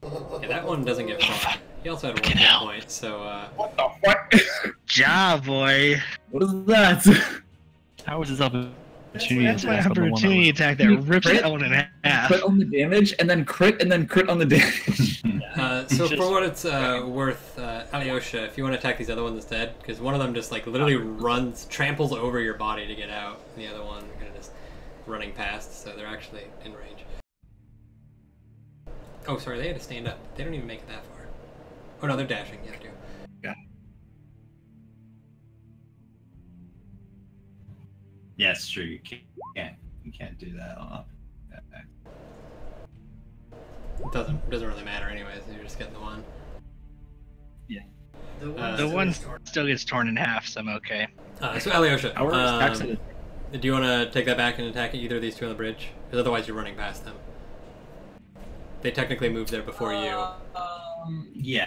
Yeah, that one doesn't get far. He also had 1 hit point, so What the fuck? Ja, boy. What is that? Ours is up That's my attack on the one opportunity attack that rips Crit? that one in half. Crit on the damage, and then crit on the damage. So for what it's worth, Alyosha, if you want to attack these other ones instead, because one of them just like literally tramples over your body to get out, and the other one kind of just running past, so they're actually in range. Oh, sorry, they had to stand up. They don't even make it that far. Oh no, they're dashing. Yeah, they do. Yeah. Yes, true. You can't do that. It doesn't really matter anyways. You're just getting the one. The one still gets torn in half, so I'm okay. So Alyosha, Our attacks do you want to take that back and attack either of these two on the bridge? Because otherwise you're running past them. They technically moved there before you. Yeah,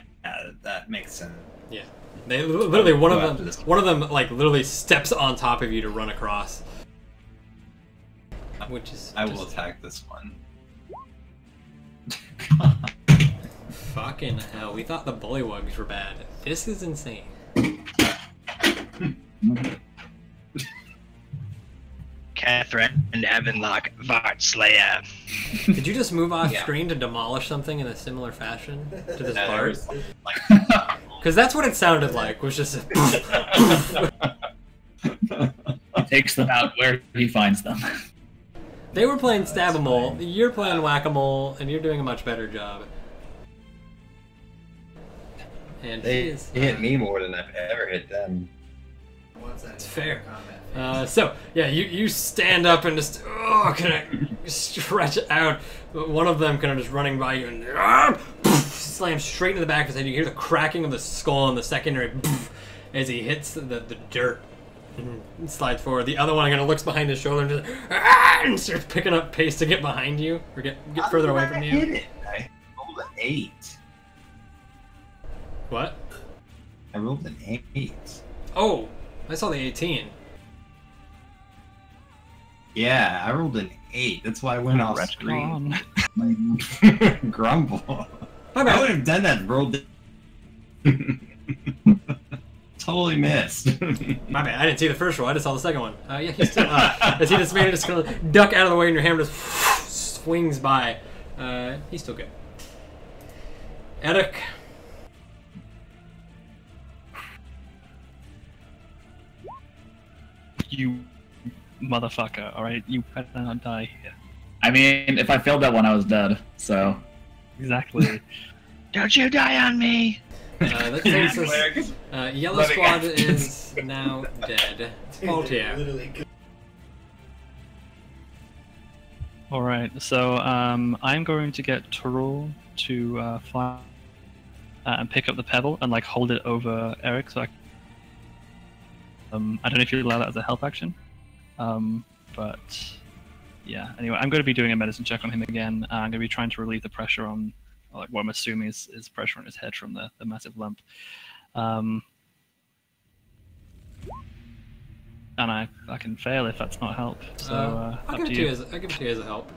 that makes sense. Yeah, they literally one of them like literally steps on top of you to run across. Which is I will attack this one. Fucking hell, we thought the bullywugs were bad. This is insane. Catherine and Evanlock Vart Slayer. Did you just move off screen to demolish something in a similar fashion to this part? Because that's what it sounded like, was just He takes them out where he finds them. They were playing Stab-A-Mole, you're playing Whack-A-Mole, and you're doing a much better job. And They hit me more than I've ever hit them. It's fair. So, yeah, you stand up and just kind of stretch out. One of them kind of just running by you and slams straight into the back of his head. You hear the cracking of the skull in the secondary as he hits the dirt and slides forward. The other one kind of looks behind his shoulder and just and starts picking up pace to get behind you or get further away from you. Hit it. I rolled an 8. What? I rolled an 8. Oh, I saw the 18. Yeah, I rolled an 8. That's why I went off screen. Grumble. My bad. I would have done that. Rolled it. Totally missed. My bad. I didn't see the first roll. I just saw the second one. Yeah, he's still. As he just managed to kind of duck out of the way, and your hammer just swings by. He's still good. Eric. You motherfucker, alright? You better not die here. I mean, if I failed that one, I was dead. So Exactly. Don't you die on me! That takes us. Yellow Squad is now dead. It's Voltaire. Alright, so I'm going to get Turul to fly and pick up the pebble and like hold it over Eric so I don't know if you allow that as a help action. But yeah, anyway, I'm going to be doing a medicine check on him again. I'm going to be trying to relieve the pressure on, like what I'm assuming is pressure on his head from the massive lump. And I can fail if that's not help. So I'll give it to you as a help.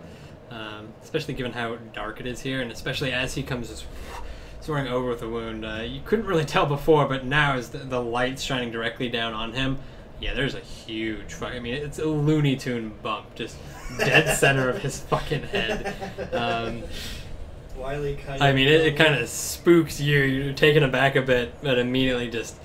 Especially given how dark it is here, and especially as he comes just soaring over with the wound. You couldn't really tell before, but now as the light's shining directly down on him, yeah, there's a huge I mean, it's a Looney Tune bump, just dead center of his fucking head. I mean, it kind of spooks you. You're taken aback a bit, but immediately just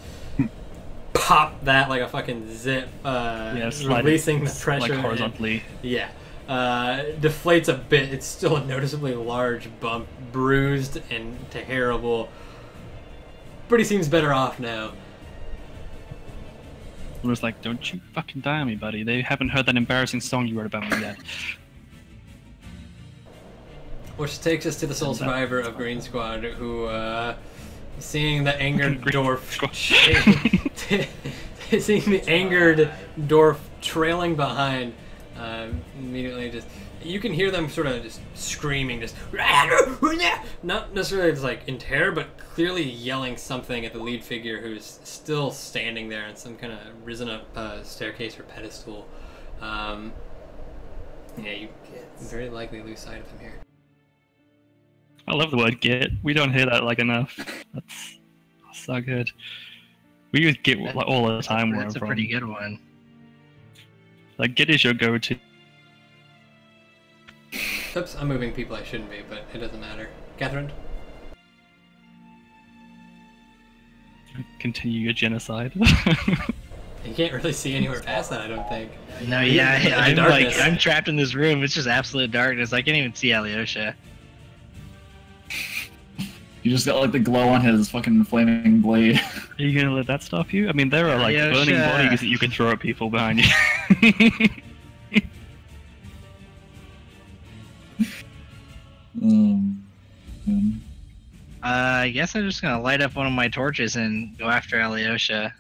pop that like a fucking zip, releasing the pressure. Like horizontally. Yeah. Deflates a bit. It's still a noticeably large bump, bruised and terrible. But he seems better off now. I was like, don't you fucking die on me, buddy. They haven't heard that embarrassing song you wrote about me yet. Which takes us to the sole survivor of Green Squad, who, seeing the angered dwarf... seeing the angered dwarf trailing behind, immediately just... You can hear them sort of just screaming, just... Not necessarily just like in terror, but clearly yelling something at the lead figure who's still standing there on some kind of risen up staircase or pedestal. Yeah, you very likely lose sight of him here. I love the word "git." We don't hear that like enough. That's so good. We use "git" like all the time. That's a pretty good one. Like, Git is your go-to. Oops, I'm moving people I shouldn't be, but it doesn't matter. Catherine? Continue your genocide. You can't really see anywhere past that, I don't think. No, yeah, I'm darkness. like I'm trapped in this room. It's just absolute darkness. I can't even see Alyosha. You just got like the glow on his fucking flaming blade. Are you gonna let that stop you? I mean, there are like burning Alyosha. bodies that you can throw at people behind you. um, I guess I'm just gonna light up one of my torches and go after Alyosha.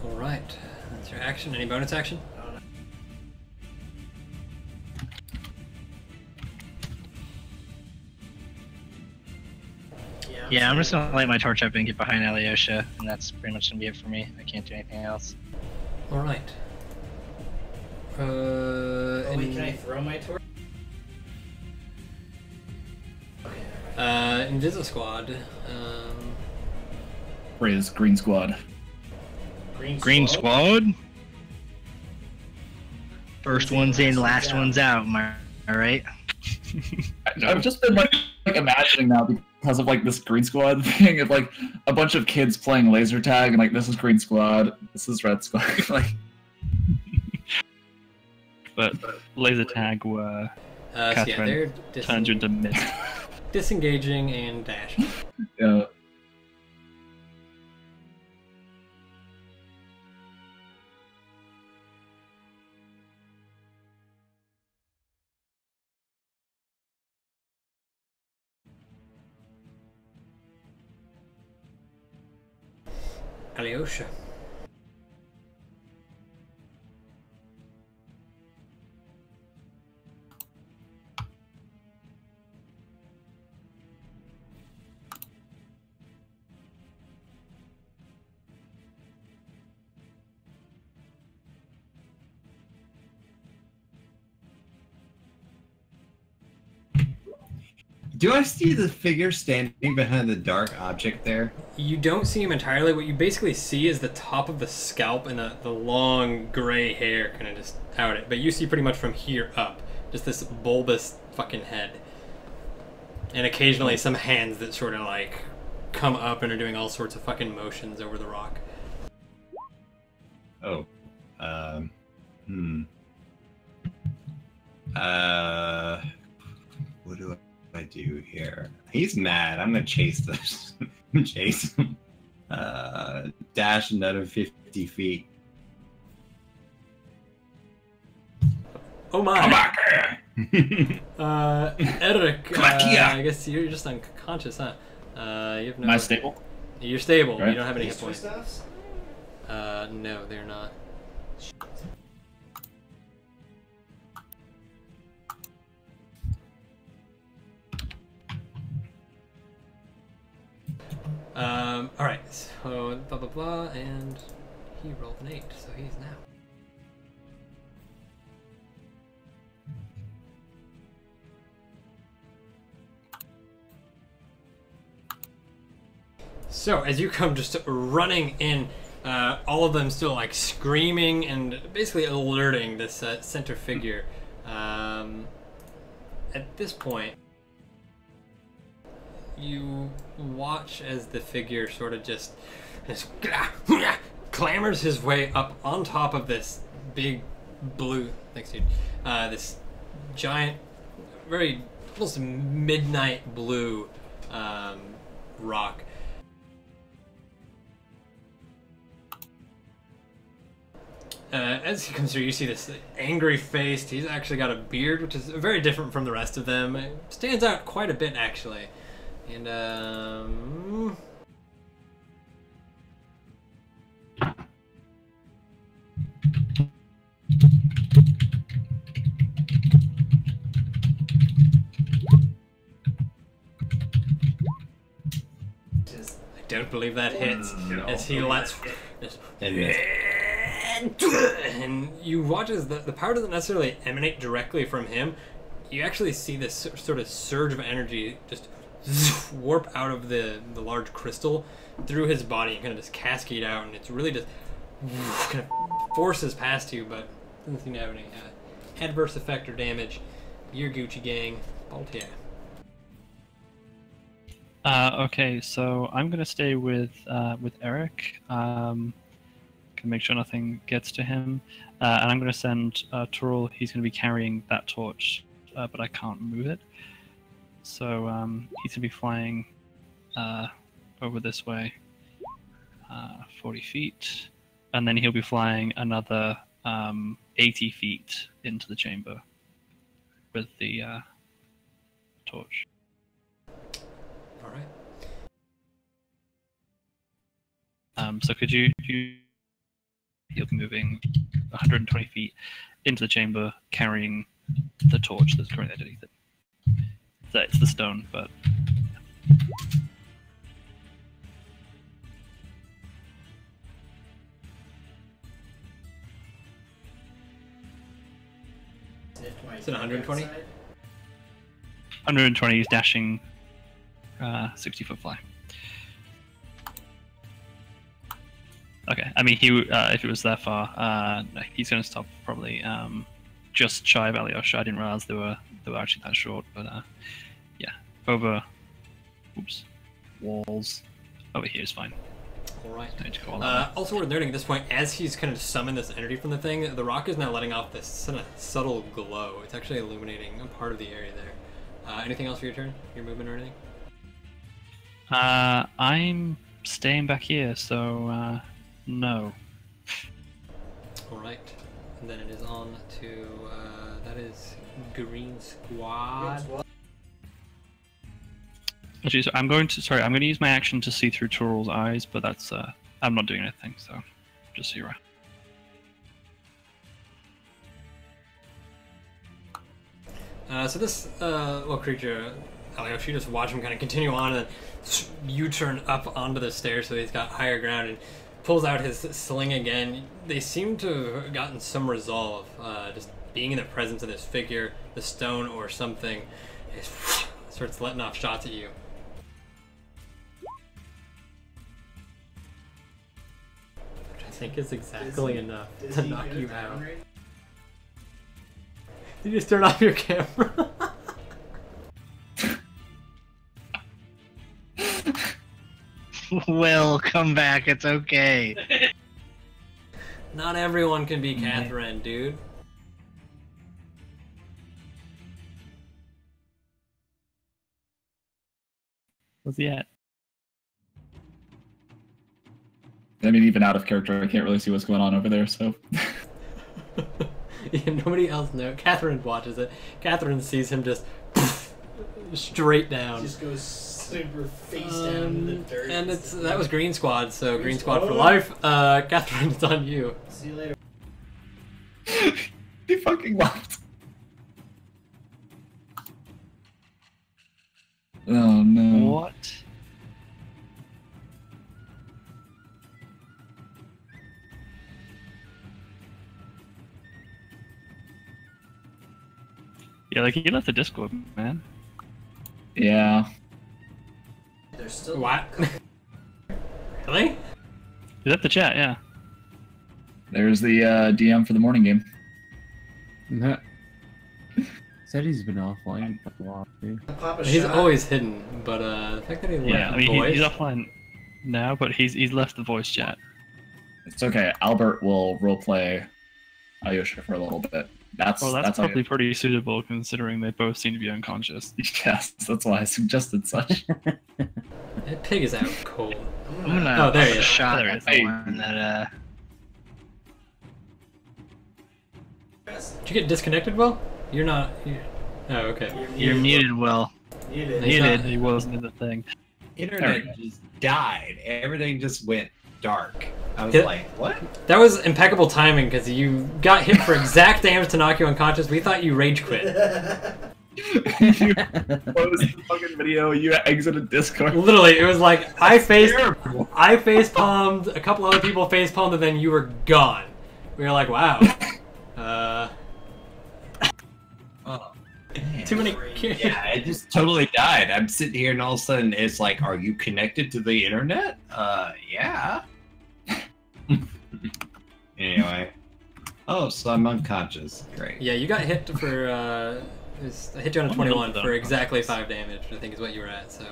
Alright, that's your action. Any bonus action? Yeah, I'm just gonna light my torch up and get behind Alyosha, and that's pretty much gonna be it for me. I can't do anything else. Alright. Wait, can I throw my torch? Invisible Squad. Praise Green Squad. Green squad? First one's in, last one's out, am I right? I've just been like imagining now because of like this Green Squad thing of like a bunch of kids playing laser tag and like this is Green Squad, this is Red Squad. Like, But laser tag were So yeah, Catherine they're turned you into mist. disengaging and dashing. yeah. Alyosha. Do I see the figure standing behind the dark object there? You don't see him entirely. What you basically see is the top of the scalp and the long gray hair kind of just out it. But you see pretty much from here up. Just this bulbous fucking head. And occasionally some hands that sort of like come up and are doing all sorts of fucking motions over the rock. Oh. What do I do here? He's mad. I'm gonna chase this. Chase him. Dash another 50 feet. Oh my! Come back here! Eric, Come back here! I guess you're just unconscious, huh? You have no... Am I stable? You're stable. Right. You don't have any hit These two points. stuffs? No, they're not. Alright, so blah blah blah, and he rolled an 8, so he's now. So, as you come just running in, all of them still like screaming and basically alerting this center figure. At this point, you watch as the figure sort of just clambers his way up on top of this big blue, thanks dude, this giant, very almost midnight blue rock. As he comes through, you see this angry face. He's actually got a beard, which is very different from the rest of them. It stands out quite a bit, actually. And, Don't believe that hits as he lets. And you watch as the power doesn't necessarily emanate directly from him. You actually see this sort of surge of energy just warp out of the large crystal through his body and kind of just cascade out, and it's really just kind of forces past you, but doesn't seem to have any adverse effect or damage. You're Gucci gang. Baltier. Okay, so I'm gonna stay with Eric. Can make sure nothing gets to him, and I'm gonna send Turul. He's gonna be carrying that torch, but I can't move it. So he's gonna be flying over this way, 40 feet, and then he'll be flying another 80 feet into the chamber with the torch. All right. So could you he'll be moving 120 feet into the chamber, carrying the torch that's currently underneath it. So it's the stone, but Is it 120? 120 is dashing 60-foot fly. Okay, I mean, he if it was that far, he's going to stop probably just shy of Alyosha. I didn't realize they were actually that short, but yeah, over, oops, walls over here is fine. All right. No Also worth noting at this point, as he's kind of summoned this energy from the thing, the rock is now letting off this kind of subtle glow. It's actually illuminating a part of the area there. Anything else for your turn? Your movement or anything? I'm staying back here, so no. All right. And then it is on to that is Green Squad. Actually, so I'm going to use my action to see through Turul's eyes, but that's I'm not doing anything, so just so you're right. So this little creature, Alyosha, you just watch him kind of continue on and then U-turn up onto the stairs so he's got higher ground and pulls out his sling again. They seem to have gotten some resolve, just being in the presence of this figure, the stone or something. It starts letting off shots at you. Which I think is exactly enough to knock you out. Did you just turn off your camera? Will, come back. It's okay. Not everyone can be Catherine, dude. What's he at? I mean, even out of character, I can't really see what's going on over there, so... Yeah, nobody else knows. Catherine watches it. Catherine sees him just straight down. Just goes super face down in the dirt. And that was Green Squad, so Green Squad for life. Catherine, it's on you. See you later. He fucking left. Oh no. What? Yeah, like, he left the Discord, man. Yeah. There's still What? Really? He left the chat, yeah. There's the DM for the morning game. No. Said he's been offline for a while, too. pop a He's shot. always hidden, but the fact that he left Yeah, I mean, voice... he's offline now, but he's left the voice chat. It's okay. Albert will roleplay Alyosha for a little bit. That's probably pretty suitable considering they both seem to be unconscious. Yes, that's why I suggested such. That pig is out cold. I'm gonna Oh, there pop he a is. shot There he at is. the one that Did you get disconnected, Will? You're not... Oh, okay. you're muted, Will. Muted. He's Muted. not- He wasn't in the thing. Internet just died. Everything just went dark. I was Yeah. like, what? That was impeccable timing, because you got hit for exact damage to knock you unconscious. We thought you rage quit. You post the fucking video. You exited Discord. Literally, it was like I face palmed, a couple other people face palmed, and then you were gone. We were like, wow. Oh, Too many. yeah, I just totally died. I'm sitting here, and all of a sudden, it's like, "Are you connected to the internet?" Yeah. Anyway. Oh, so I'm unconscious. Great. Yeah, you got hit for. I hit you on a 21 for exactly unconscious. 5 damage, I think is what you were at. So,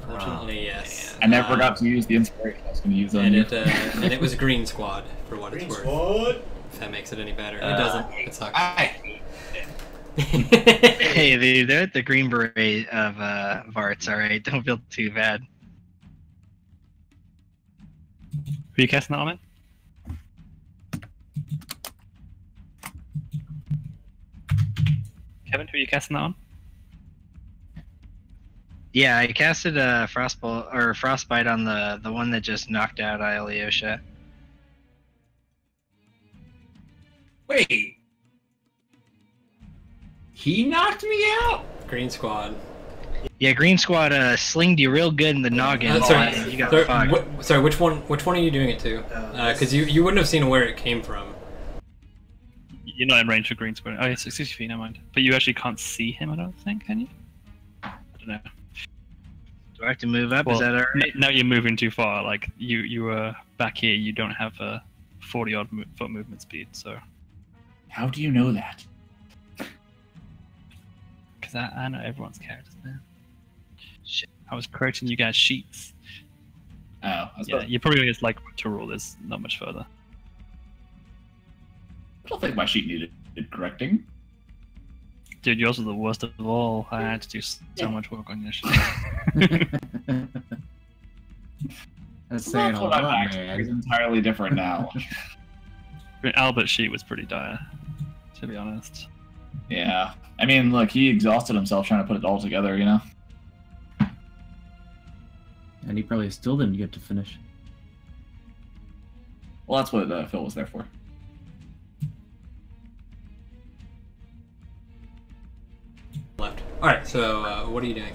fortunately, yes. I never got to use the inspiration I was going to use on And you. and it was Green Squad for what Green it's worth. Squad. If that makes it any better, it doesn't. It sucks. Hey, dude, they're the Green Beret of Varts, alright? Don't feel too bad. Were you casting that on it? Kevin, who are you casting that on? Yeah, I casted a Frostbite on the one that just knocked out Alyosha. Wait. He knocked me out? Green Squad. Yeah, Green Squad slinged you real good in the noggin. Sorry, and you got sorry, fucked. sorry, which one are you doing it to? Because you wouldn't have seen where it came from. You're not in range for Green Squad. Oh, yeah, 60 feet, never mind. But you actually can't see him, I don't think, can you? I don't know. Do I have to move up? Well, Is that alright? now you're moving too far. Like, you were back here, you don't have a 40-odd foot movement speed, so... How do you know that? Because I know everyone's characters now. Shit. I was correcting you guys' sheets. Oh, I was Yeah, about- you're probably just like to rule this not much further. I don't think my sheet needed correcting. Dude, yours was the worst of all. I had to do so much work on your shit. That's That's saying a what I'm lot, actually is man. entirely different now. Albert's sheet was pretty dire, to be honest. Yeah. I mean, look, he exhausted himself trying to put it all together, you know? And he probably still didn't get to finish. Well, that's what Phil was there for. Left. All right. So, what are you doing?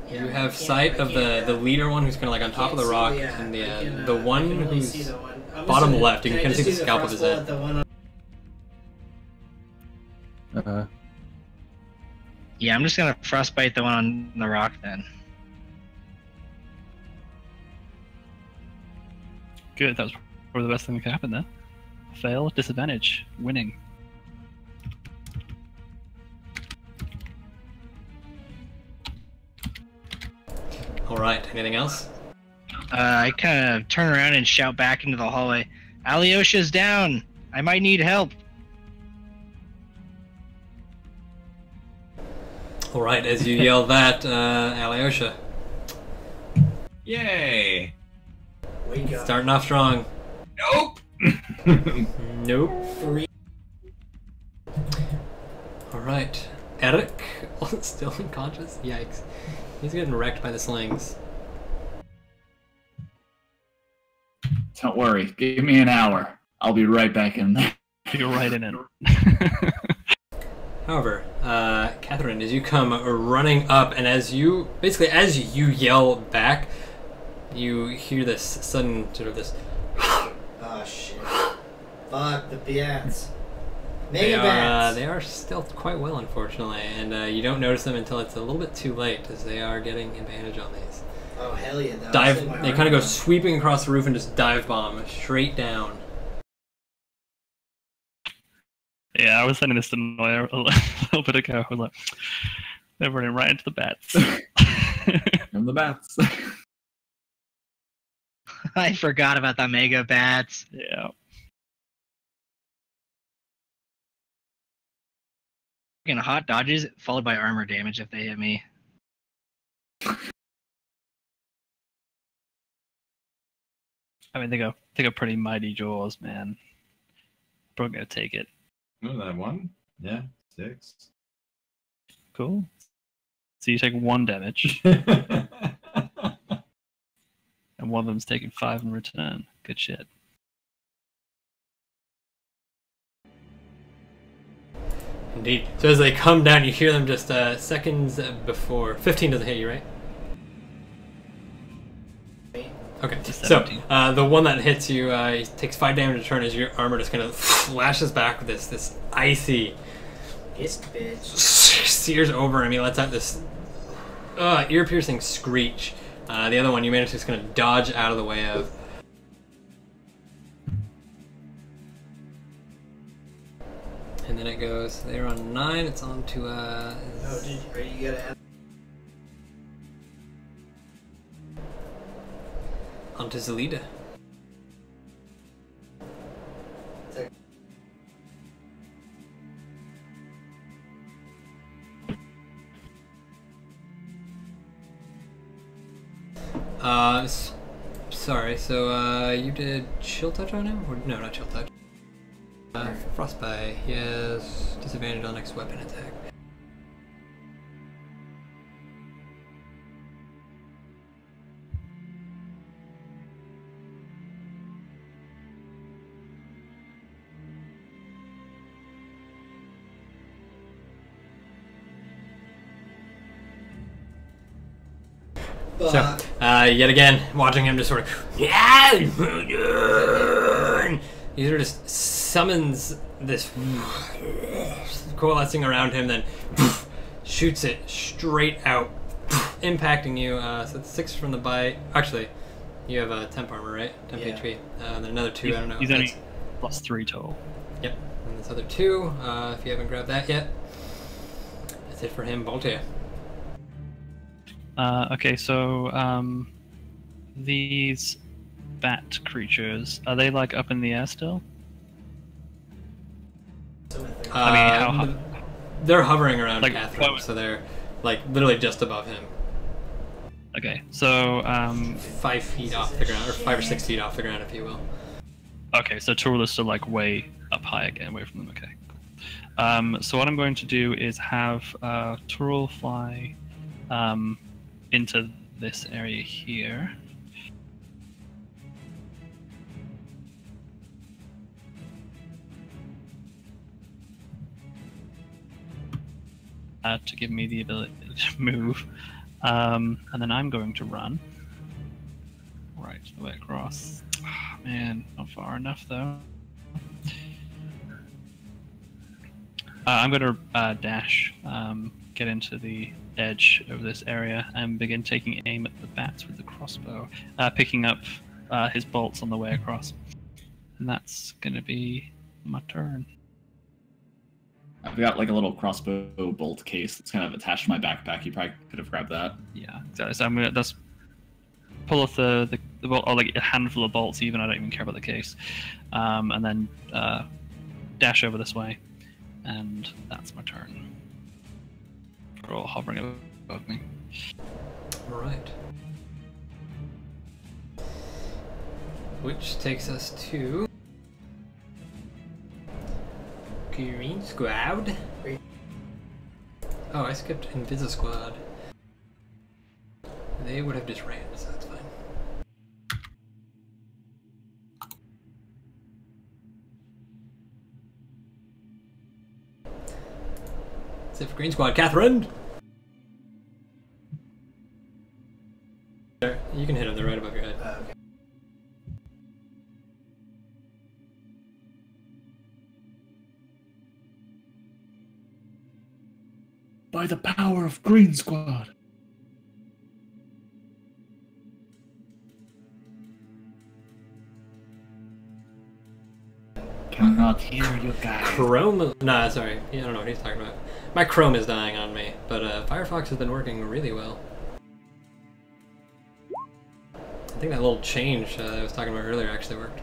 You have sight of the leader one who's kind of like on top of the rock, and the one who's bottom left. You can kind of see the scalp of his head. Yeah, I'm just gonna Frostbite the one on the rock then. Good, that was probably the best thing that could happen there. Fail, disadvantage, winning. All right. Anything else? I kind of turn around and shout back into the hallway, Alyosha's down! I might need help! All right. As you yell that, Alyosha, Yay. Wake up. starting off strong. Nope. Nope. Free. All right. Eric, still unconscious. Yikes. He's getting wrecked by the slings. Don't worry. Give me an hour. I'll be right back in there. You're right in it. However, Catherine, as you come running up, and as you yell back, you hear this sudden sort of this. Oh shit. Fuck the bats. Mega They bats. are stealthed quite well, unfortunately, and you don't notice them until it's a little bit too late, as they are getting advantage on these. Oh hell yeah. That Dive. was like my They kind of go heart. sweeping across the roof and just dive bomb straight down. Yeah, I was sending this to Noya a little bit ago. I was like, they're running right into the bats. From the bats. I forgot about the mega bats. Yeah. Fucking hot dodges followed by armor damage if they hit me. I mean, they go pretty mighty jaws, man. Probably gonna take it. Oh, that one? Yeah, 6. Cool. So you take 1 damage, Yeah. and one of them's taking 5 in return. Good shit. Indeed. So as they come down, you hear them just seconds before. 15 doesn't hit you, right? Okay, so the one that hits you, he takes 5 damage a turn as your armor just kind of flashes back with this icy bitch sears over him. He lets out this ear-piercing screech. The other one you manage to just kind of dodge out of the way of. And then it goes, they're on 9, it's on to, oh, are you gonna add? On to Zelida. Sorry, so, you did Chill Touch on him? Or, no, not Chill Touch. Frostbite. He has disadvantage on next weapon attack. So, yet again, watching him just sort of, he sort of just summons this coalescing around him, then shoots it straight out, impacting you. So it's 6 from the bite. Actually, you have a temp armor, right? Temp HP. And then another 2. I don't know. He's only +3 total. Yep. And this other 2, if you haven't grabbed that yet. That's it for him. Voltaire. Okay, so these bat creatures, are they like up in the air still? I mean, how they're hovering around like, Catherine, so they're like literally just above him. Okay, so 5 feet off the ground, or 5 or 6 feet off the ground, if you will. Okay, so Turul is still like way up high again, away from them. Okay. So what I'm going to do is have Turul fly into this area here. To give me the ability to move. And then I'm going to run right the way across. Oh, man, not far enough though. I'm going to dash, get into the edge of this area and begin taking aim at the bats with the crossbow, picking up his bolts on the way across. And that's going to be my turn. I've got like a little crossbow bolt case that's kind of attached to my backpack. You probably could have grabbed that. Yeah, exactly. So I'm going to just pull off the bolt, or like a handful of bolts even, I don't even care about the case. And then dash over this way. And that's my turn. They're all hovering above me. Alright. Which takes us to Green Squad. Oh, I skipped Invisa Squad. They would have just ran, so that's fine. That's it for Green Squad. Catherine! There, you can hit him, they're right above your head. Okay. By the power of Green Squad. Cannot hear you guys. Chrome? Nah, sorry. I don't know what he's talking about. My Chrome is dying on me, but Firefox has been working really well. I think that little change I was talking about earlier actually worked.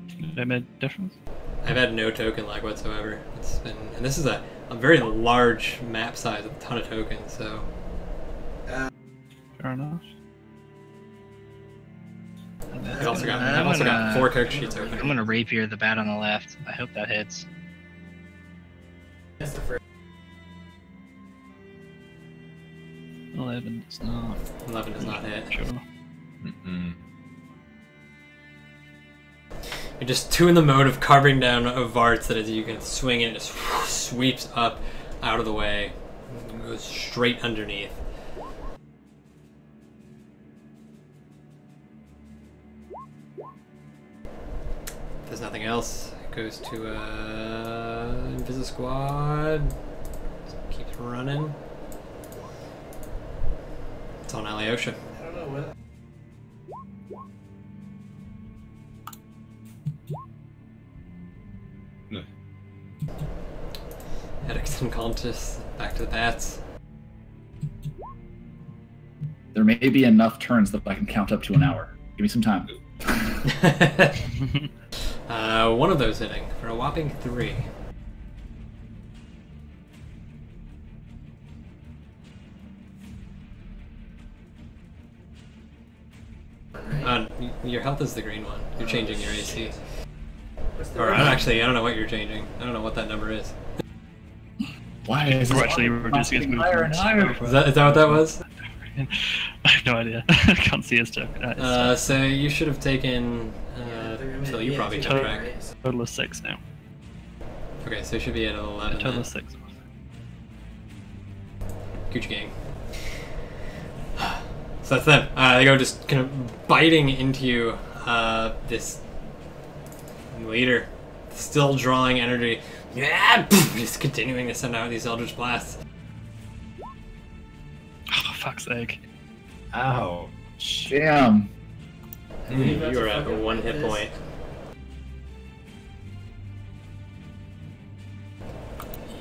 Did I make a difference? I've had no token lag whatsoever. It's been, and this is a very large map size with a ton of tokens, so. Fair enough. I've also got 4 character sheets open. I'm gonna rapier the bat on the left. I hope that hits. That's the first. 11 does not. 11 does not hit. Sure. You're just two in the mode of carving down a Varts that as you can swing it, just sweeps up out of the way, and goes straight underneath. If there's nothing else, it goes to Invisi Squad. Just keeps running. It's on Alyosha. I don't know what. Headache's unconscious. Back to the bats. There may be enough turns that I can count up to an hour. Give me some time. One of those hitting for a whopping 3. Your health is the green one. You're changing your AC. Or actually, I don't know what you're changing. I don't know what that number is. Why is We're this actually reducing his higher and higher? movement. Is that what that was? I have no idea. I can't see his token. So you should have taken. Phil, you probably took track. Total of 6 now. Okay, so you should be at 11. Total then. of 6. Gucci gang. So that's them. They go just kind of biting into this leader, still drawing energy. Yeah, just continuing to send out these Eldritch Blasts. Oh, fuck's sake. Ow. Damn. You are at 1 hit point.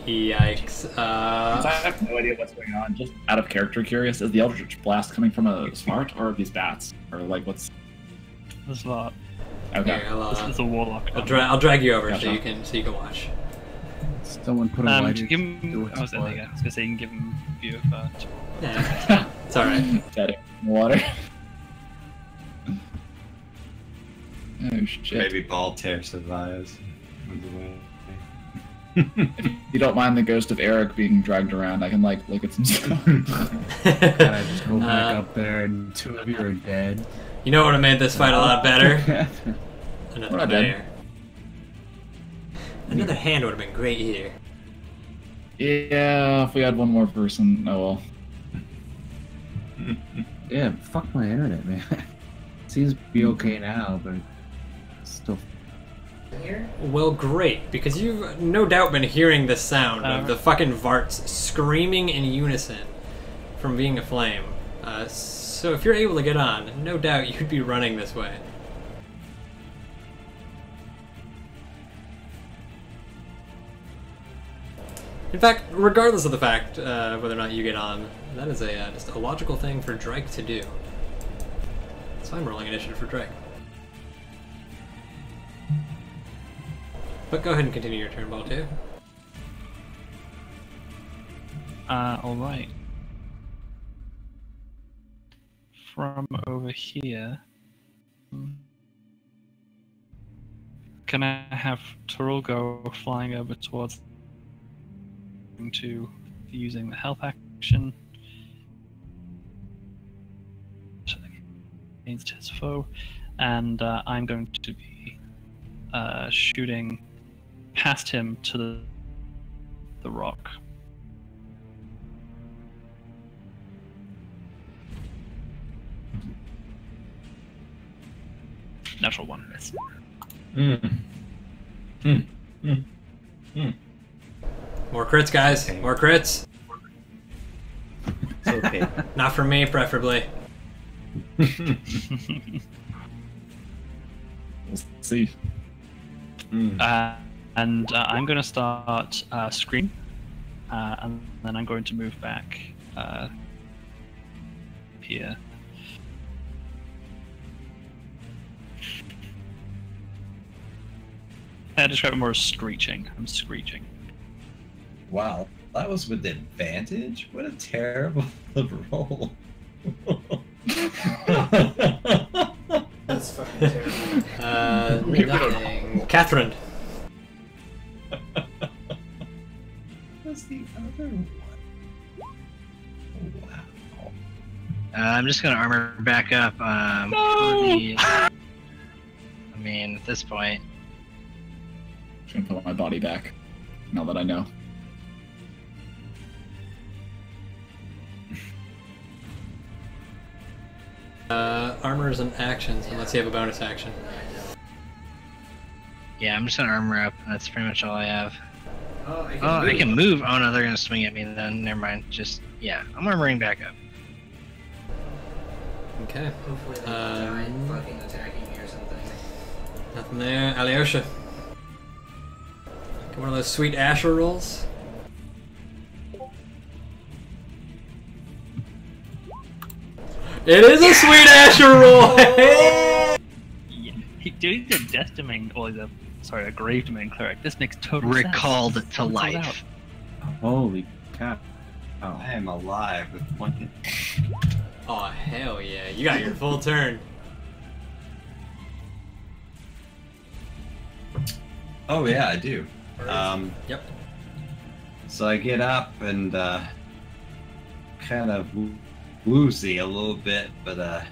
Yikes. I have no idea what's going on. Just out of character curious, is the Eldritch Blast coming from a smart or are these bats? Or like what's... There's a lot. Okay. Here, There's a warlock. I'll drag you over Gotcha. so you can watch. Someone put a lighter. Give him. I was there you go. I was gonna say you can give him view of Yeah, it's alright. That in the water. Oh shit. Maybe Baltair survives. If you don't mind the ghost of Eric being dragged around, I can like look at some stuff. And I just go back up there and 2 of you are dead. You know what would have made this fight a lot better? We're Another not dead. player. Another hand would have been great here. Yeah, if we had one more person, oh well. Yeah, fuck my internet, man. Seems to be okay now, but it's still. Here? Well, great, because you've no doubt been hearing the sound of the fucking Varts screaming in unison from being aflame. So if you're able to get on, no doubt you'd be running this way. In fact, regardless of the fact whether or not you get on, that is just a logical thing for Drake to do. So I'm rolling initiative for Drake. But go ahead and continue your turn, Ball, too. Alright. From over here. Can I have Turul go flying over towards to using the help action against his foe, and I'm going to be shooting past him to the rock. Natural 1 miss. More crits, guys. More crits. It's okay. Not for me, preferably. We'll see. And I'm going to start Scream, and then I'm going to move back here. I describe it more as screeching. I'm screeching. Wow, that was with advantage? What a terrible roll. That's fucking terrible. Nothing. Catherine. What's the other one? Oh, wow. I'm just gonna armor back up. I mean, this point. Just gonna put my body back. Now that I know. Armors and actions, unless you have a bonus action. Yeah, I'm just gonna armor up. That's pretty much all I have. Oh, I can Oh, I move. can move. Oh no, they're gonna swing at me then. Never mind. Just, yeah, I'm armoring back up. Okay. Hopefully they die fucking attacking me or something. Nothing there. Alyosha. Get one of those sweet Asher rolls. It is a sweet Asher roll! Yeah. Dude, he's a death domain, or he's a grave domain cleric. This makes total sense. Recalled to Cancel it life. Holy cow. Oh. I am alive with one hit. Oh, hell yeah. You got your full turn. Oh yeah, I do. Yep. So I get up and kind of woozy a little bit, but I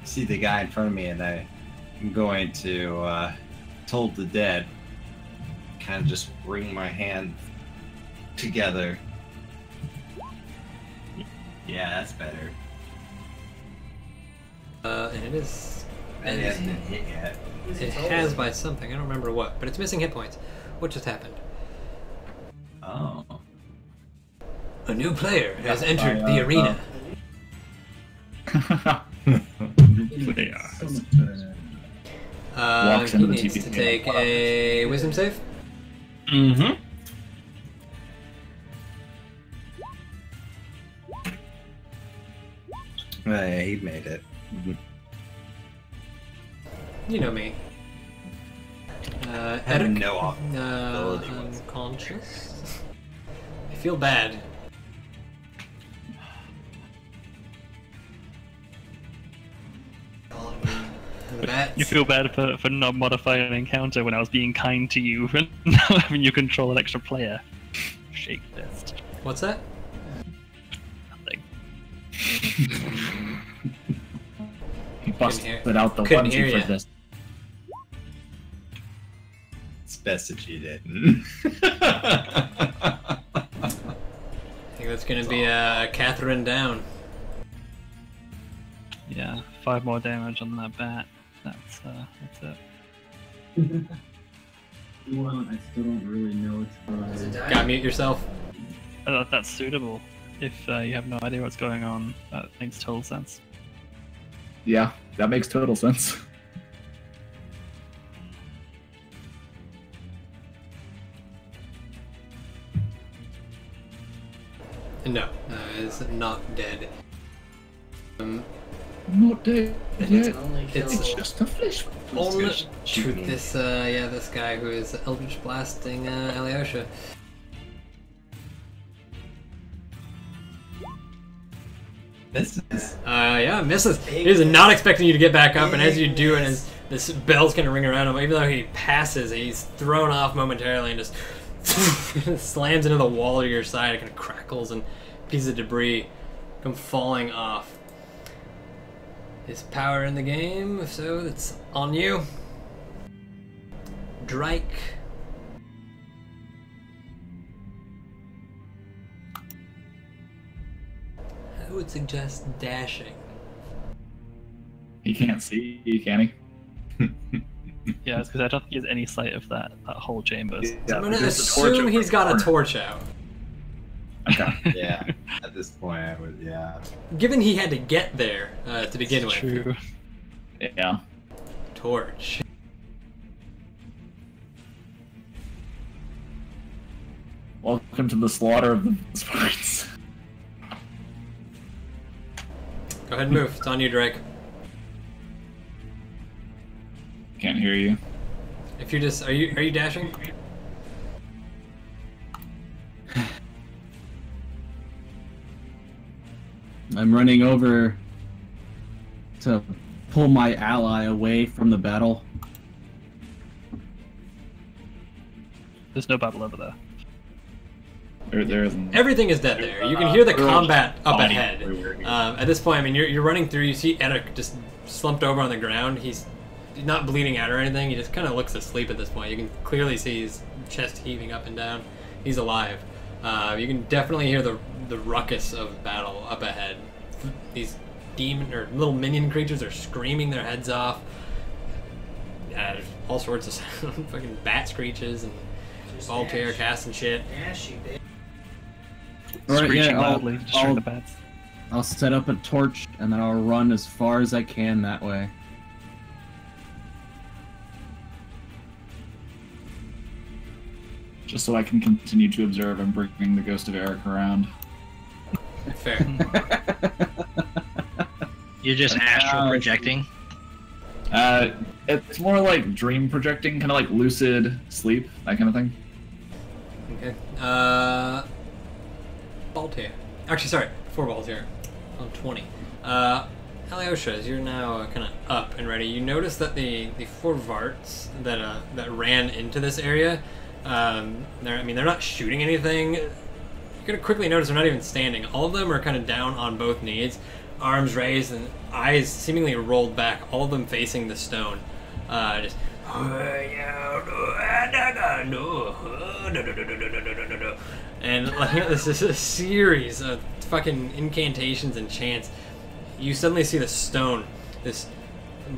see the guy in front of me, and I'm going to Toll the Dead. Kind of just bring my hand together. Yeah, that's better. And it is. It hasn't been hit yet. It has by something. I don't remember what, but it's missing hit points. What just happened? Oh. A new player has entered the arena. They are. So much better now. Walks He into the needs TV to take a wisdom save. Mm-hmm. Yeah, he made it. You know me. I have Eric, no ability unconscious. I feel bad. The bats. You feel bad for not modifying an encounter when I was being kind to you and now having you control an extra player. Shake fist. What's that? Nothing. He busted hear- out the couldn't hear onesie ya. for this. It's best that you didn't. I think that's gonna be Catherine down. Yeah, 5 more damage on that bat. That's it. Well, I still don't really know Does it it's die? Gotta mute yourself. I thought that's suitable. If you have no idea what's going on, that makes total sense. Yeah, that makes total sense. No, it's not dead. I'm not dead It's yet. only It's killed- Just a flesh. Only good. Shoot me. this, this guy who is Eldritch blasting Alyosha. This is Yeah, misses. He is not expecting you to get back up, and as you do, and as this bell's gonna ring around him, even though he passes, he's thrown off momentarily and just slams into the wall to your side. It kind of crackles and pieces of debris come falling off. Is power in the game? If so, it's on you. Drake. I would suggest dashing. He can't see, can he? Yeah, it's because I don't think he has any sight of that whole chamber. Yeah, I'm gonna because the torch assume over he's the got a corner. torch out. Okay. yeah. At this point, I would Given he had to get there to begin with. True. Yeah. Torch. Welcome to the slaughter of the spirits. Go ahead and move. It's on you, Drake. Can't hear you. If you just are you dashing? I'm running over to pull my ally away from the battle. There's no battle over there. There isn't. Everything is dead there. You can hear the They're all combat up body ahead. everywhere. At this point, I mean, you're running through. You see Eric just slumped over on the ground. He's not bleeding out or anything. He just kind of looks asleep at this point. You can clearly see his chest heaving up and down. He's alive. You can definitely hear the ruckus of battle up ahead. These demon or little minion creatures are screaming their heads off. There's all sorts of sound, fucking bat screeches and Voltaire cast and shit. Ashy, bitch. Alright, Screeching yeah, loudly, destroying the bats. I'll set up a torch and then I'll run as far as I can that way. Just so I can continue to observe and bring the ghost of Eric around. Fair. You're just astral projecting. It's more like dream projecting, kind of like lucid sleep, that kind of thing. Okay. Voltaire. Actually, sorry, before Voltaire. On 20. Alyosha, as you're now kind of up and ready, you notice that the 4 Varts that ran into this area, they're not shooting anything. You're gonna quickly notice they're not even standing. All of them are kind of down on both knees, arms raised and eyes seemingly rolled back, all of them facing the stone. Just and like this is a series of fucking incantations and chants. You suddenly see the stone, this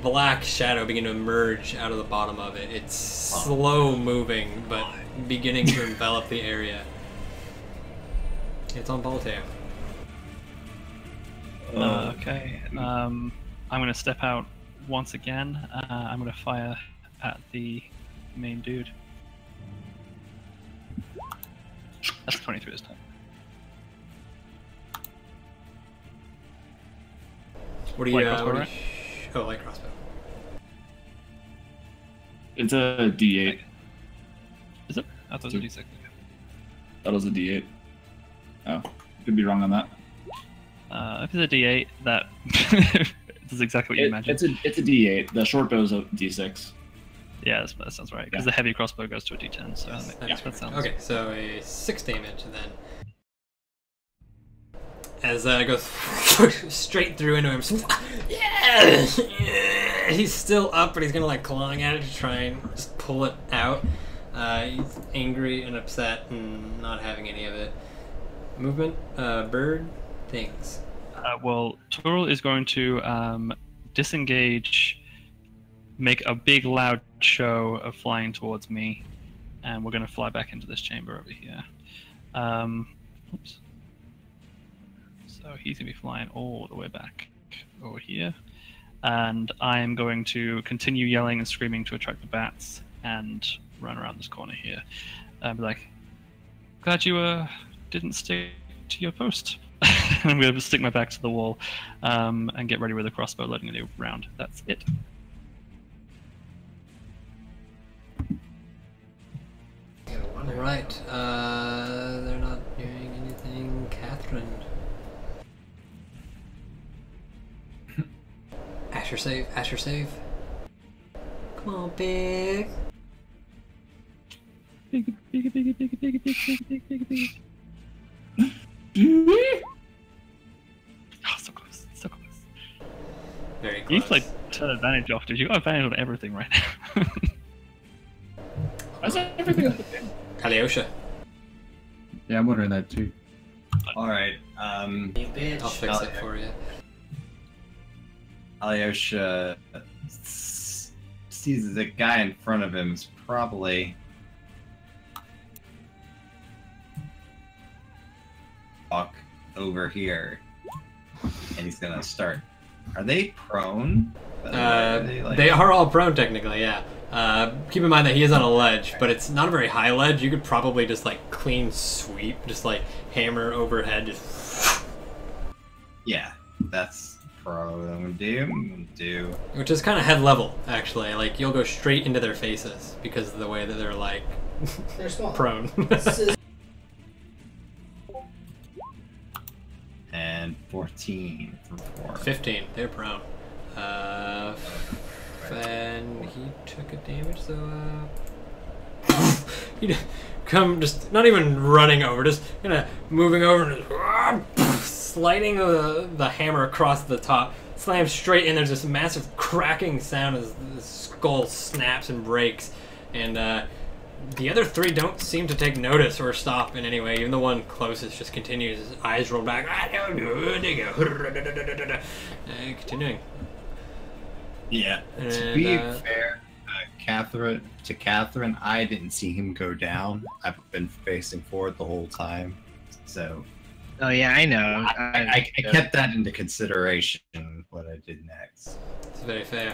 black shadow begin to emerge out of the bottom of it. It's slow moving, but beginning to envelop the area. It's on Voltaire. Okay. I'm going to step out once again. I'm going to fire at the main dude. That's 23 this time. What do you, Light crossbow, what do you right? oh, light crossbow. It's a D8. Is it? I thought it was a D6. That was a D8. Oh, could be wrong on that. If it's a D8, that is exactly what you imagined. It's a D8. The short bow is a D6. Yeah, that sounds right. Because Yeah. the heavy crossbow goes to a D10, so that sounds... Okay, so a 6 damage then. As it goes straight through into him. Yeah! He's still up, but he's gonna like clawing at it to try and just pull it out. He's angry and upset and not having any of it. Movement, bird, things. Well, Toril is going to disengage, make a big loud show of flying towards me, and we're going to fly back into this chamber over here. Oops. So he's going to be flying all the way back over here, and I'm going to continue yelling and screaming to attract the bats and run around this corner here. Be like, glad you didn't stick to your post. I'm going to stick my back to the wall and get ready with a crossbow, loading a new round. That's it. Alright, they're not doing anything. Catherine. Asher save, Asher save. Come on, pig. Big. Oh, so close, so close. Very close. You've like turn advantage off, dude. You got advantage on everything right now. Why is everything Alyosha. Yeah, I'm wondering that too. Alright, You bitch. I'll fix it for you. Alyosha sees the guy in front of him is probably walk over here, and he's gonna start. Are they prone? They are all prone technically, yeah. Keep in mind that he is on a ledge, but it's not a very high ledge. You could probably just like clean sweep, just like hammer overhead, just. Yeah, that's probably what I'm gonna do. I'm gonna do. Which is kind of head level, actually. Like you'll go straight into their faces because of the way that they're like They're small. prone. And 14 for 4. 15, they're prone. And he took a damage, so he come just not even running over, just kind of moving over and just, sliding the hammer across the top, slams straight in. There's this massive cracking sound as the skull snaps and breaks, and the other three don't seem to take notice or stop in any way. Even the one closest just continues. His eyes roll back. Continuing. Yeah. To be fair, Catherine, I didn't see him go down. I've been facing forward the whole time, so. Oh yeah, I know. I kept that into consideration what I did next. It's very fair.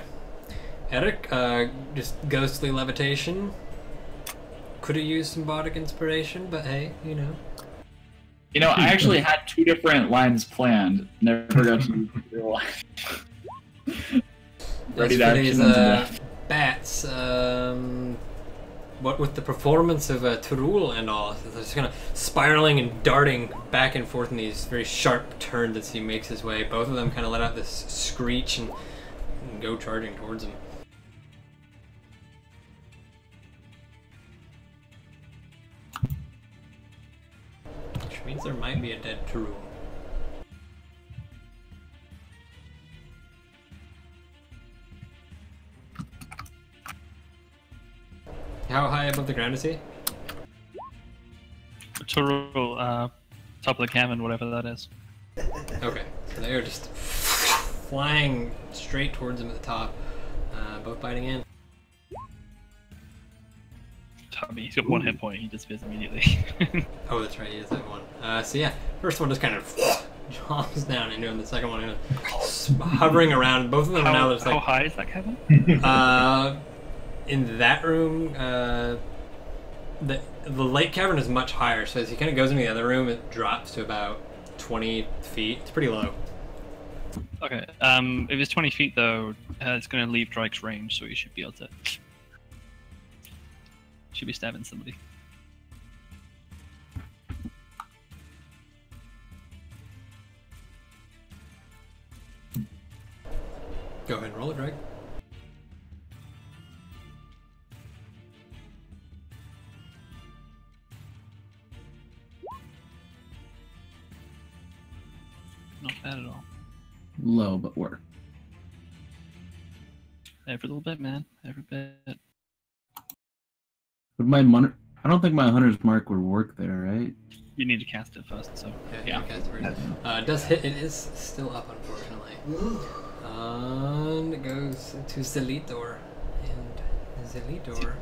Eric, just ghostly levitation. Could have used some bardic inspiration, but hey, you know. You know, I actually had 2 different lines planned. Never got to real life. Ready to action into that. Bats. What with the performance of Turul and all, they're just kind of spiraling and darting back and forth in these very sharp turns as he makes his way. Both of them kind of let out this screech and go charging towards him. Which means there might be a dead Turul. How high above the ground is he? Turul, top of the cavern, whatever that is. Okay, so they are just flying straight towards him at the top, both biting in. Tommy, he's got 1 hit point, he disappears immediately. Oh, that's right, he is that one. So yeah, first one just kind of jumps down into him, the second one hovering around. Both of them are now just like... How high is that cavern? In that room, the lake cavern is much higher, so as he kind of goes into the other room, it drops to about 20 feet. It's pretty low. Okay, if it's 20 feet though, it's going to leave Drike's range, so he should be able to... Should be stabbing somebody. Go ahead and roll it, Drake. Not bad at all. Low, but work. Every little bit, man. Every bit. But I don't think my hunter's mark would work there, right? You need to cast it first, so... Yeah. It does hit. It is still up, unfortunately. And it goes to Zelidor. And Zelidor...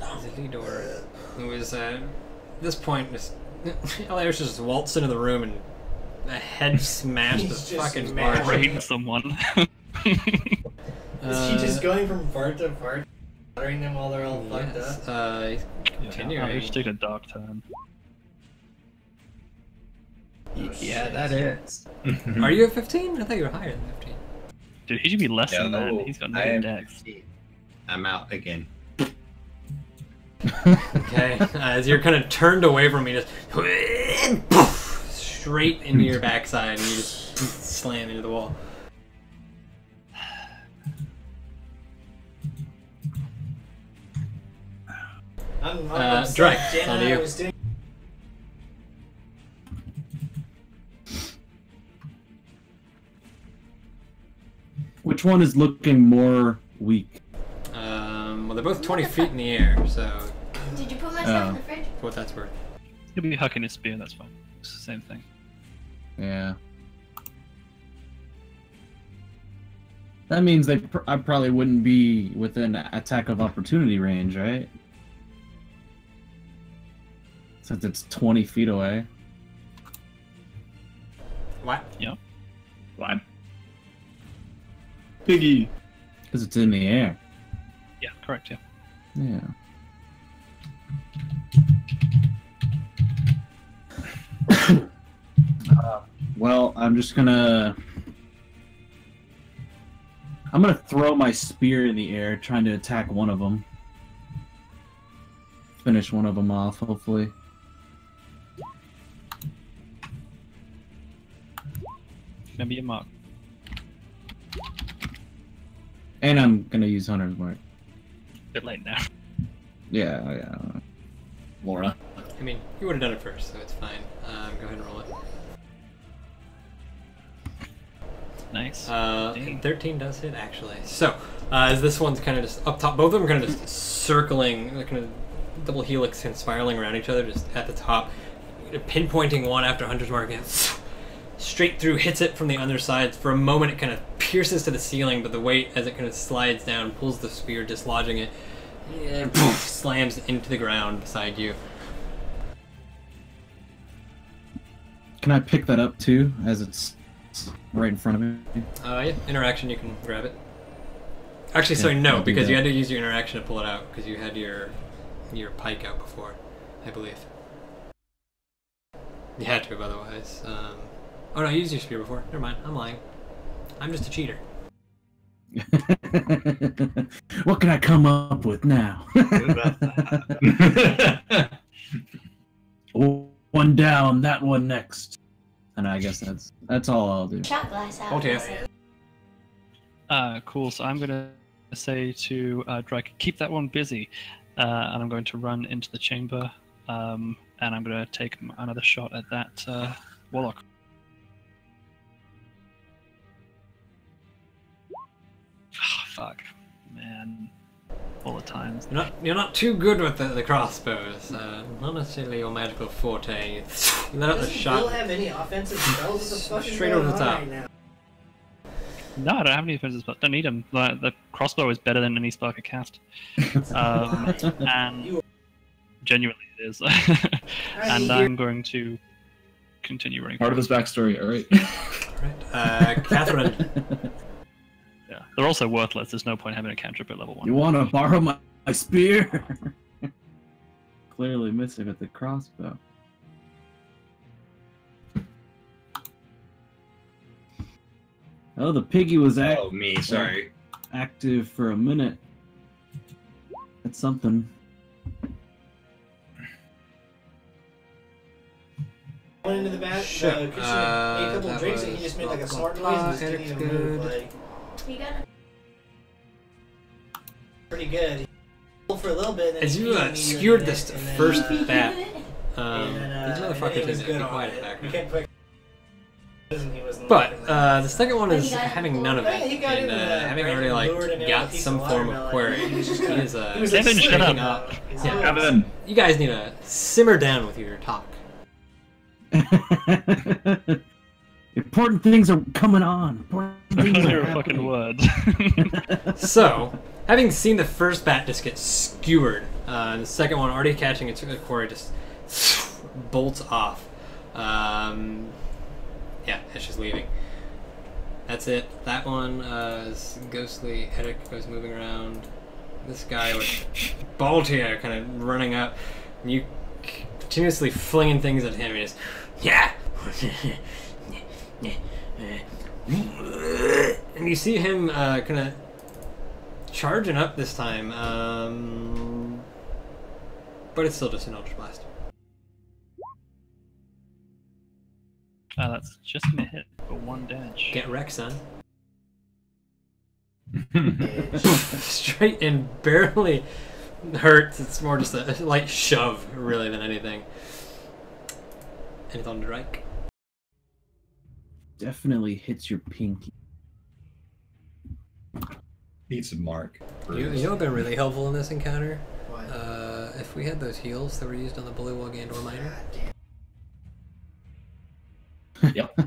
Zelidor, who is, at this point, just... Elias just waltzed into the room and the head smashed the fucking bar. Raid someone. Is he just going from fart to fart, watering them while they're all fucked up? He's continuing. I should take a dark turn. Yeah, that is. Are you at 15? I thought you were higher than 15. Dude, he should be less than that. He's got no dex. I'm out again. Okay, as you're kind of turned away from me, just straight into your backside, and you just slam into the wall. Drake, it's on to you. Which one is looking more weak? Well, they're both 20 feet in the air, so... Did you put my stuff in the fridge? For what that's worth. He'll be hucking his spear, that's fine. It's the same thing. Yeah. That means I probably wouldn't be within attack of opportunity range, right? Since it's 20 feet away. What? Yep. Fine. Piggy. Because it's in the air. Yeah, correct, yeah. Yeah. Well, I'm gonna throw my spear in the air, trying to attack one of them. Finish one of them off, hopefully. Maybe a mark. And I'm gonna use Hunter's Mark. Bit late now. Yeah. Laura. I mean, you would have done it first, so it's fine. Go ahead and roll it. Nice. 13 does hit, actually. So, as this one's kind of just up top, both of them kind of just circling, like kind of double helix and spiraling around each other, just at the top, pinpointing one after Hunter's Mark, and straight through, hits it from the underside. For a moment, it kind of pierces to the ceiling, but the weight, as it kind of slides down, pulls the spear, dislodging it, and slams into the ground beside you. Can I pick that up too, as it's right in front of me? Yeah, interaction, you can grab it. Actually, Yeah, sorry, no, I'll do because you that. had to use your interaction to pull it out, because you had your pike out before, I believe. You had to, otherwise. Oh no, you used your spear before. Never mind, I'm lying. I'm just a cheater. What can I come up with now? One down, that one next. And I guess that's all I'll do. Shot glass out. Oh, dear. Cool. So I'm gonna say to Drake, keep that one busy, and I'm going to run into the chamber, and I'm gonna take another shot at that warlock. Fuck, man, all the times. You're not too good with the crossbows. Not necessarily your magical forte. You let out the Does shot. Bill have any offensive spells? What the fuck is Straight going over the on top. right now? No, I don't have any defenses, but don't need them. The crossbow is better than any spell I could cast. And genuinely it is. And I'm going to continue running. Part of his backstory, alright. Alright, Catherine. Yeah, they're also worthless. There's no point having a cantrip at level 1. You want to borrow my spear? Clearly missing at the crossbow. Oh, the piggy was Oh, me, sorry. active for a minute. That's something. Went into the bath, Sure. kitchen, ate a couple that drinks, and he was just made like a blah, snort blah, noise and just blah, didn't even Eric's move. good. Like, You got it. pretty good. He pulled for a little bit, and then As he you peed immediately skewered the this next, and then, first bat, and then, these and then motherfuckers it was need to good be on quiet it. in the You background. can't put and he wasn't But liking that. the second one is But he got having none of Yeah, it, he got and into that, having right? already like Lured him in got with a piece some of form of watermelon, query. and he was just He kinda- is he was, like, Kevin, shut slipping up. out. He's Yeah. like, Kevin. You guys need to simmer down with your talk. Important things are coming on. Important things are Your happening. fucking words. So, having seen the first bat just get skewered, and the second one already catching its quarry just bolts off. Yeah, it's just leaving. That's it. That one is ghostly. Eric goes moving around. This guy with Baltier kind of running up, and you continuously flinging things at him. And just, yeah. And you see him kind of charging up this time, but it's still just an Eldritch Blast. That's just gonna hit for 1 damage. Get wrecked, son. Straight and barely hurts. It's more just a light shove, really, than anything. Anything on Drake? Definitely hits your pinky. Needs a mark. You know what would have been really helpful in this encounter? What? If we had those heals that were used on the Bullywug and or Miner. God damn. Yep.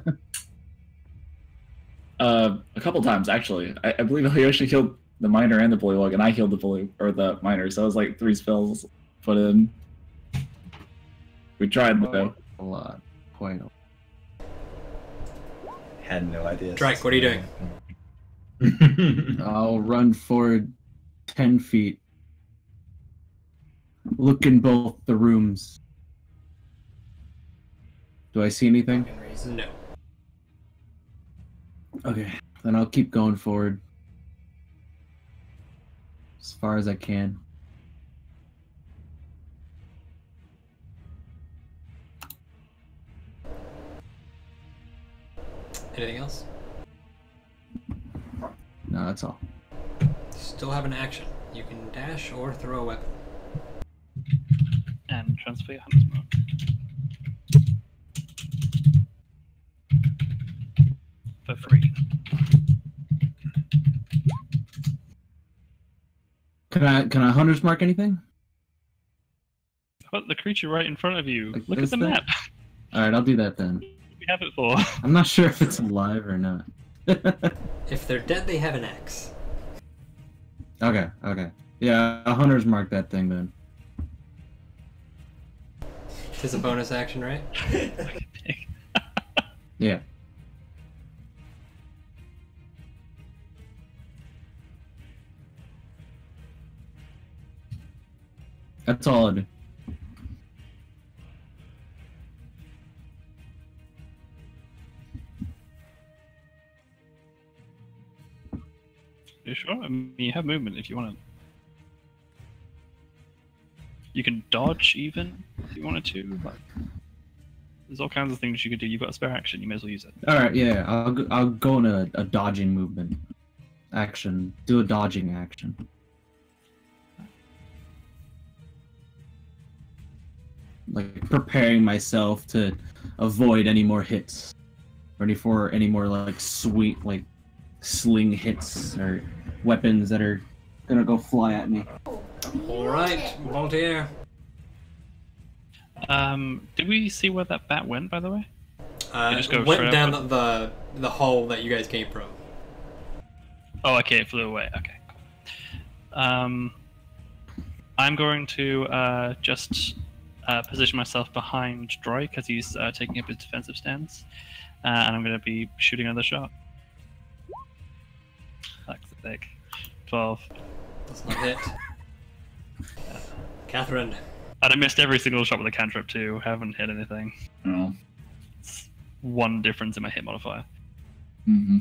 A couple times actually. I believe he actually killed the miner and the bullywug, and I killed the miner. So it was like 3 spells put in. We tried though. A lot. Quite a lot. Had no idea. Drake, what are you doing? I'll run forward 10 feet. Look in both the rooms. Do I see anything? Fucking reason. No. Okay, then I'll keep going forward. As far as I can. Anything else? No, that's all. Still have an action. You can dash or throw a weapon. And transfer your hunter's mark. For free. Can I hunter's mark anything? Put the creature right in front of you. Like Look at this the thing? map. All right, I'll do that then. We have it for. I'm not sure if it's alive or not. If they're dead, they have an X. Okay. Yeah, a hunter's mark that thing then. It's a bonus action, right? Yeah. That's all I do. You sure? I mean, you have movement if you want to. You can dodge even if you wanted to. Like, there's all kinds of things you could do. You've got a spare action. You may as well use it. All right, yeah, I'll go in a dodging movement action. Do a dodging action. Like preparing myself to avoid any more hits, or any more like sweet like sling hits or weapons that are gonna go fly at me. Alright, Voltaire. Did we see where that bat went, by the way? You just go Went straight down up? the hole that you guys came from. Oh, okay, it flew away. Okay. I'm going to just position myself behind Droy because he's taking up his defensive stance, and I'm going to be shooting another shot. Fuck's sake. 12. Does not hit. Catherine. And I missed every single shot with a cantrip too. Haven't hit anything. No. It's one difference in my hit modifier. Mm-hmm.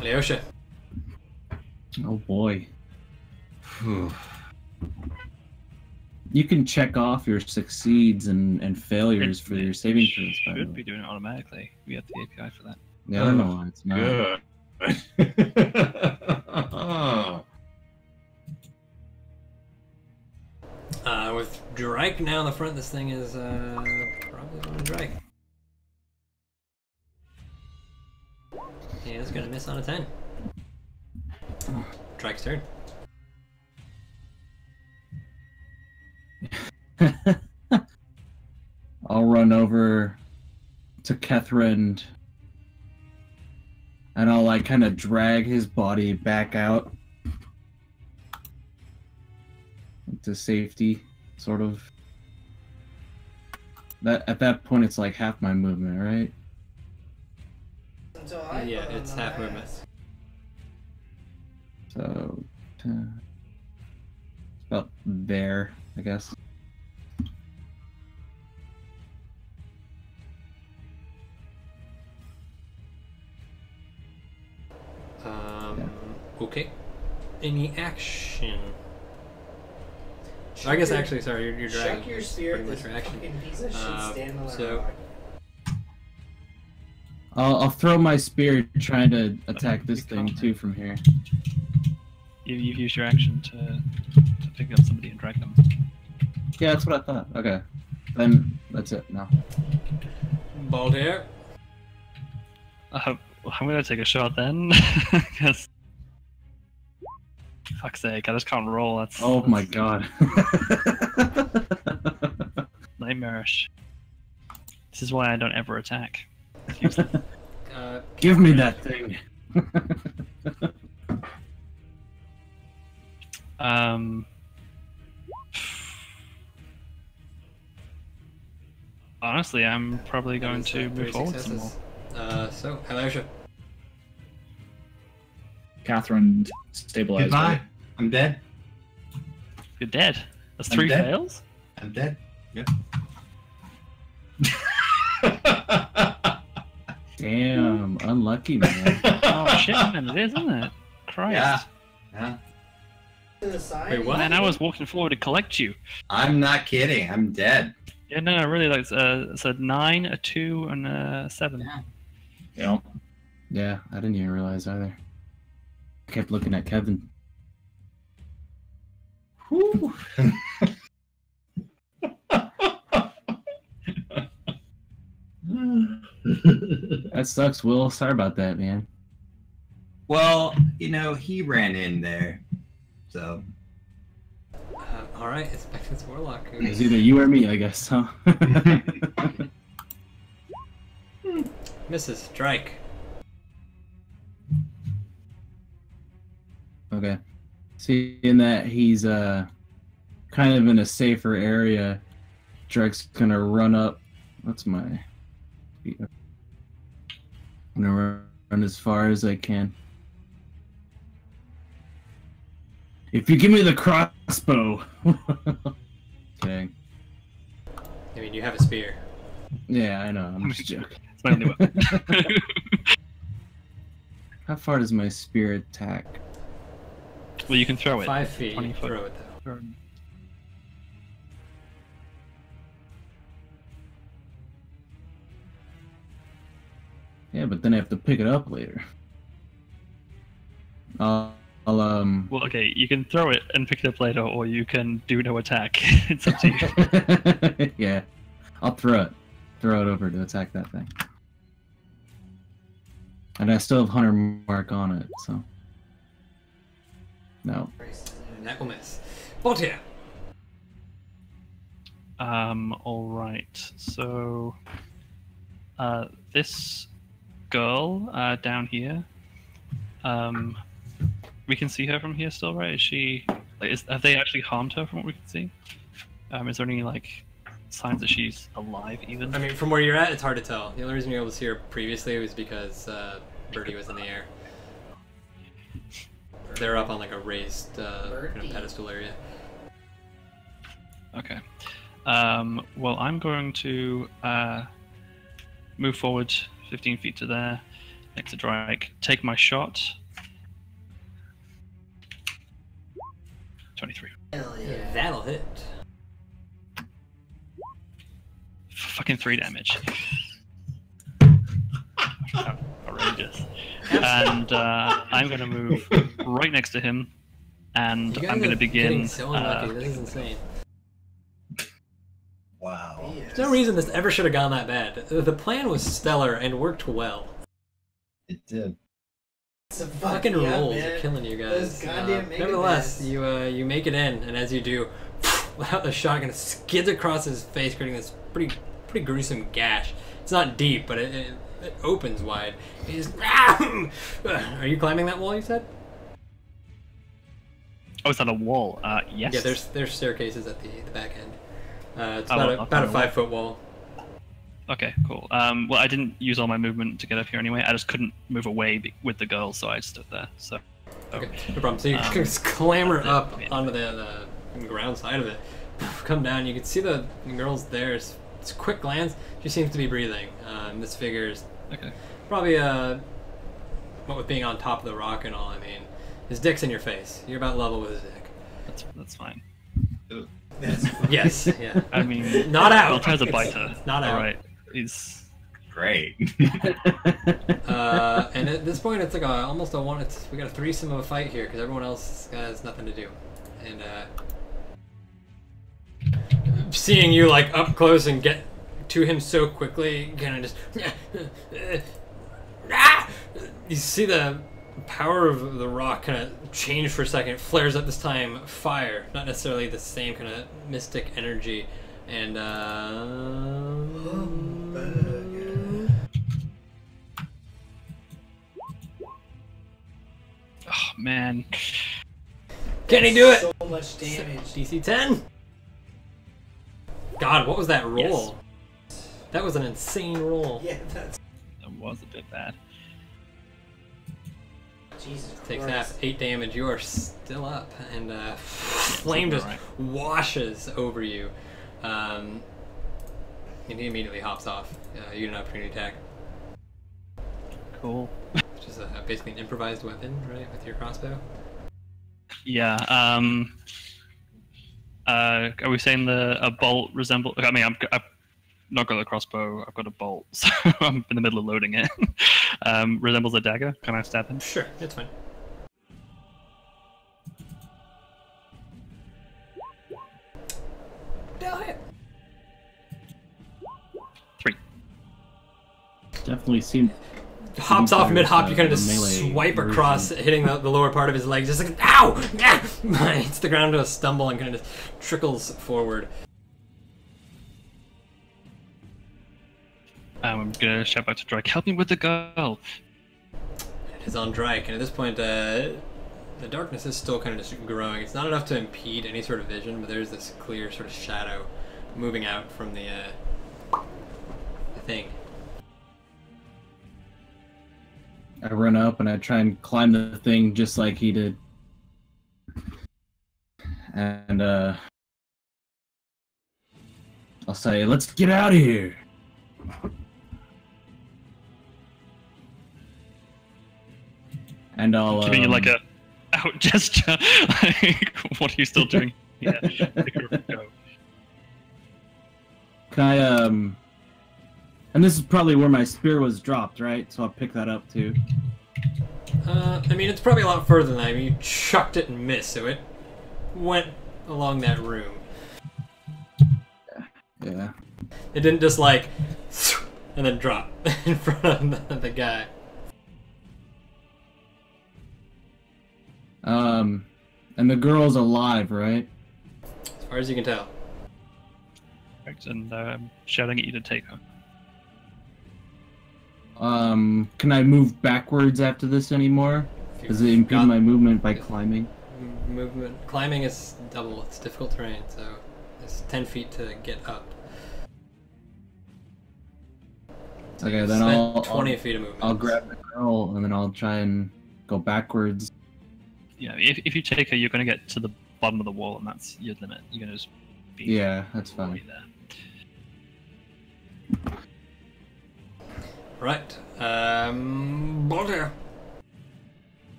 Alyosha. Oh boy. You can check off your succeeds and failures for your saving throws. by the Should way. be doing it automatically. We have the API for that. Yeah, I don't know why it's not. Good. With Drake now in the front, this thing is probably going to Drake. He is going to miss on a 10. Drake's turn. I'll run over to Kethrin and I'll like kind of drag his body back out to safety, sort of. That at that point it's like half my movement, right? Until I Yeah, put on it's the half movement. mask. So about there, I guess. Okay. Any action? I guess actually, sorry, you're dragging. Check your It's spirit, pretty this much your action. fucking piece of shit standing on so- a rock. I'll throw my spear trying to attack this thing too from here. You've used your action to pick up somebody and drag them. Yeah, that's what I thought. Okay. Then that's it now. Bald hair. I'm gonna take a shot then, because fuck's sake, I just can't roll. That's Oh my god. nightmarish. This is why I don't ever attack. Give me that thing. Honestly, I'm probably going That is, to three move forward some more. successes. So, Alyosha. Catherine stabilized. Goodbye. I'm dead. You're dead. That's I'm 3 dead. fails? I'm dead. Yep. Damn, unlucky man. Oh shit, man, it is, isn't it? Christ. Yeah. Yeah. To the side. Wait, what? Man, I was walking forward to collect you. I'm not kidding. I'm dead. Yeah, no, really, like, it's a 9, a 2, and a 7. Yeah. Yep. Yeah, I didn't even realize either. I kept looking at Kevin. Whew. That sucks, Will. Sorry about that, man. Well, you know, he ran in there, so. All right, it's back to this warlock. It's either you or me, I guess, huh? Mrs. Drake. Okay. Seeing that he's kind of in a safer area, Drake's gonna run up. What's my? I'm gonna run as far as I can. If you give me the crossbow. Okay. I mean, you have a spear. Yeah, I know. I'm just joking. It's my only weapon. How far does my spear attack? Well, you can throw it. 5 feet. 20 foot. Throw it though. Yeah, but then I have to pick it up later. I'll Well, okay, you can throw it and pick it up later, or you can do no attack. It's up to you. Yeah, I'll throw it. Throw it over to attack that thing. And I still have Hunter Mark on it, so. No. And that will miss. Voltaire. Alright, so this girl down here, we can see her from here still, right? Is she, like, have they actually harmed her from what we can see? Is there any, like, signs that she's alive even? I mean, from where you're at, it's hard to tell. The only reason you're able to see her previously was because Birdie was in the air. They're up on like a raised kind of pedestal area. Okay. Well, I'm going to move forward 15 feet to there, next to Drake, take my shot. 23. Hell yeah. That'll hit. Fucking 3 damage. Outrageous. And I'm going to move right next to him, and I'm going to begin. So unlucky. This is insane. Wow. There's no reason this ever should have gone that bad. The plan was stellar and worked well. It did. Some Fucking rolls are killing you guys. Those goddamn Nevertheless, megadeaths. you make it in, and as you do, the shotgun skids across his face, creating this pretty gruesome gash. It's not deep, but it opens wide. He's Are you climbing that wall? You said? Oh, is that a wall? Yes. Yeah, there's staircases at the back end. It's Oh, well, about a okay. 5 foot wall. Okay, cool. Well, I didn't use all my movement to get up here anyway. I just couldn't move away with the girl, so I stood there. So. Okay, no problem. So you just clamber that's it. up Yeah. onto the ground side of it. Come down. You can see the girl's there. It's a quick glance. She seems to be breathing. This figure is Okay. probably what with being on top of the rock and all. I mean, his dick's in your face. You're about level with his dick. That's fine. Yes. Yeah. I mean, Not out. Voltaire's a biter. Not out. All right. He's Great. And at this point, it's like almost a one. We got a threesome of a fight here because everyone else has nothing to do, and seeing you like up close and get to him so quickly, kind of just you see the power of the rock kind of change for a second. It flares up this time fire, not necessarily the same kind of mystic energy, and oh man. can he do it? So much damage. DC 10. God, what was that roll? That was an insane roll. Yeah, that's That was a bit bad. Jesus Takes Christ. half 8 damage. You are still up, and flame just alright. washes over you. And he immediately hops off. You get an opportunity attack, Cool. which is basically an improvised weapon, right, with your crossbow. Yeah. Are we saying a bolt resemble? I mean, I've not got a crossbow. I've got a bolt, so I'm in the middle of loading it. Resembles a dagger. Can I stab him? Sure, it's fine. That'll hit. 3. definitely seemed. Hops off mid-hop, you kind of just melee swipe version. across, hitting the lower part of his leg, just like, ow! Hits the ground to a stumble and kind of just trickles forward. I'm gonna shout back to Drake, help me with the girl! It is on Drake, and at this point, the darkness is still kind of just growing. It's not enough to impede any sort of vision, but there's this clear sort of shadow moving out from the thing. I run up and I try and climb the thing just like he did. And I'll say, let's get out of here. And I'll Giving you like a out gesture. Like, what are you still doing? Yeah. Go. Can I and this is probably where my spear was dropped, right? So I'll pick that up too. I mean, it's probably a lot further than that. I mean, you chucked it and missed, so it went along that room. Yeah. It didn't just like and then drop in front of the guy. And the girl's alive, right? As far as you can tell. And shouting at you to take her. Can I move backwards after this anymore? Does it impede my movement by climbing? Climbing is double. It's difficult terrain, so it's 10 feet to get up. Okay, then Spent I'll 20 feet of movement. I'll grab the girl and then I'll try and go backwards. Yeah, if you take her, you're going to get to the bottom of the wall, and that's your limit. You're going to just be Yeah, that's fine. right there. Right. Baldur.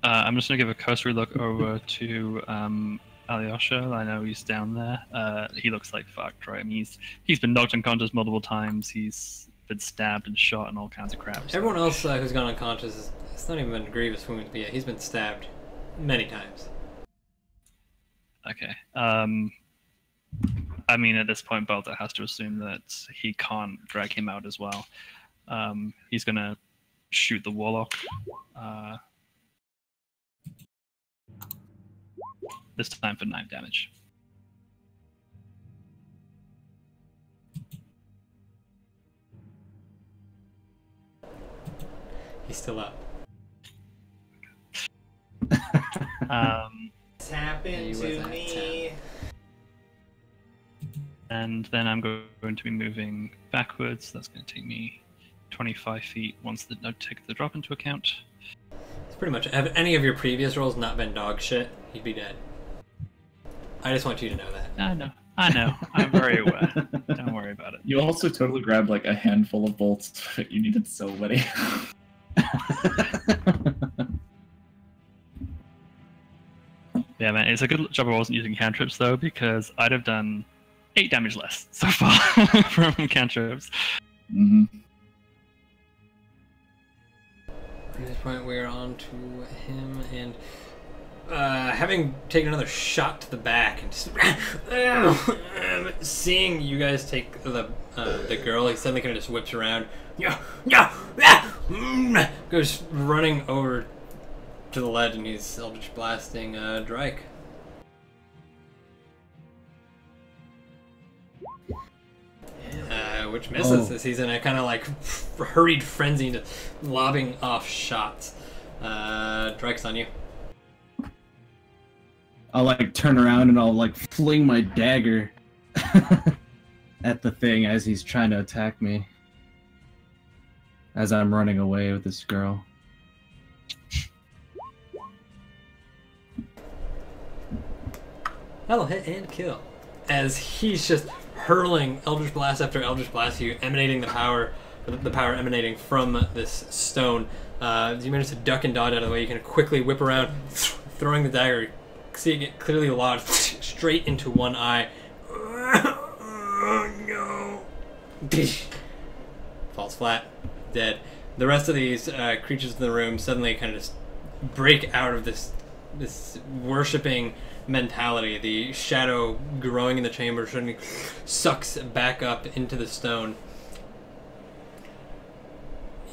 I'm just going to give a cursory look over to Alyosha. I know he's down there. He looks like fucked, right? I mean, he's been knocked unconscious multiple times. He's been stabbed and shot and all kinds of crap. So. Everyone else who's gone unconscious, it's not even been a grievous wound, but yeah, he's been stabbed many times. Okay. I mean, at this point, Baldur has to assume that he can't drag him out as well. He's gonna shoot the warlock. This time for 9 damage. He's still up. It's happened to me. And then I'm going to be moving backwards. That's going to take me 25 feet once I take the drop into account. It's pretty much. Have any of your previous rolls not been dog shit, he'd be dead. I just want you to know that. I know. I'm very aware. Don't worry about it. You also totally grabbed like a handful of bolts. You needed so many. Yeah, man, it's a good job I wasn't using cantrips though, because I'd have done 8 damage less so far from cantrips. Mm-hmm. At this point, we're on to him, and having taken another shot to the back, and just seeing you guys take the girl, he suddenly kind of just whips around, goes running over to the ledge, and he's eldritch blasting Drake. Which misses as he's in a kind of like hurried frenzy to lobbing off shots. Drake's on you. I'll like turn around and I'll like fling my dagger at the thing as he's trying to attack me. As I'm running away with this girl. That'll hit and kill. As he's just hurling Eldritch Blast after Eldritch Blast, you emanating the power emanating from this stone. As you manage to duck and dodge out of the way, you can quickly whip around, throwing the dagger, seeing it clearly lodged straight into one eye. Oh no! Falls flat, dead. The rest of these creatures in the room suddenly kind of just break out of this worshipping mentality. The shadow growing in the chamber suddenly sucks back up into the stone.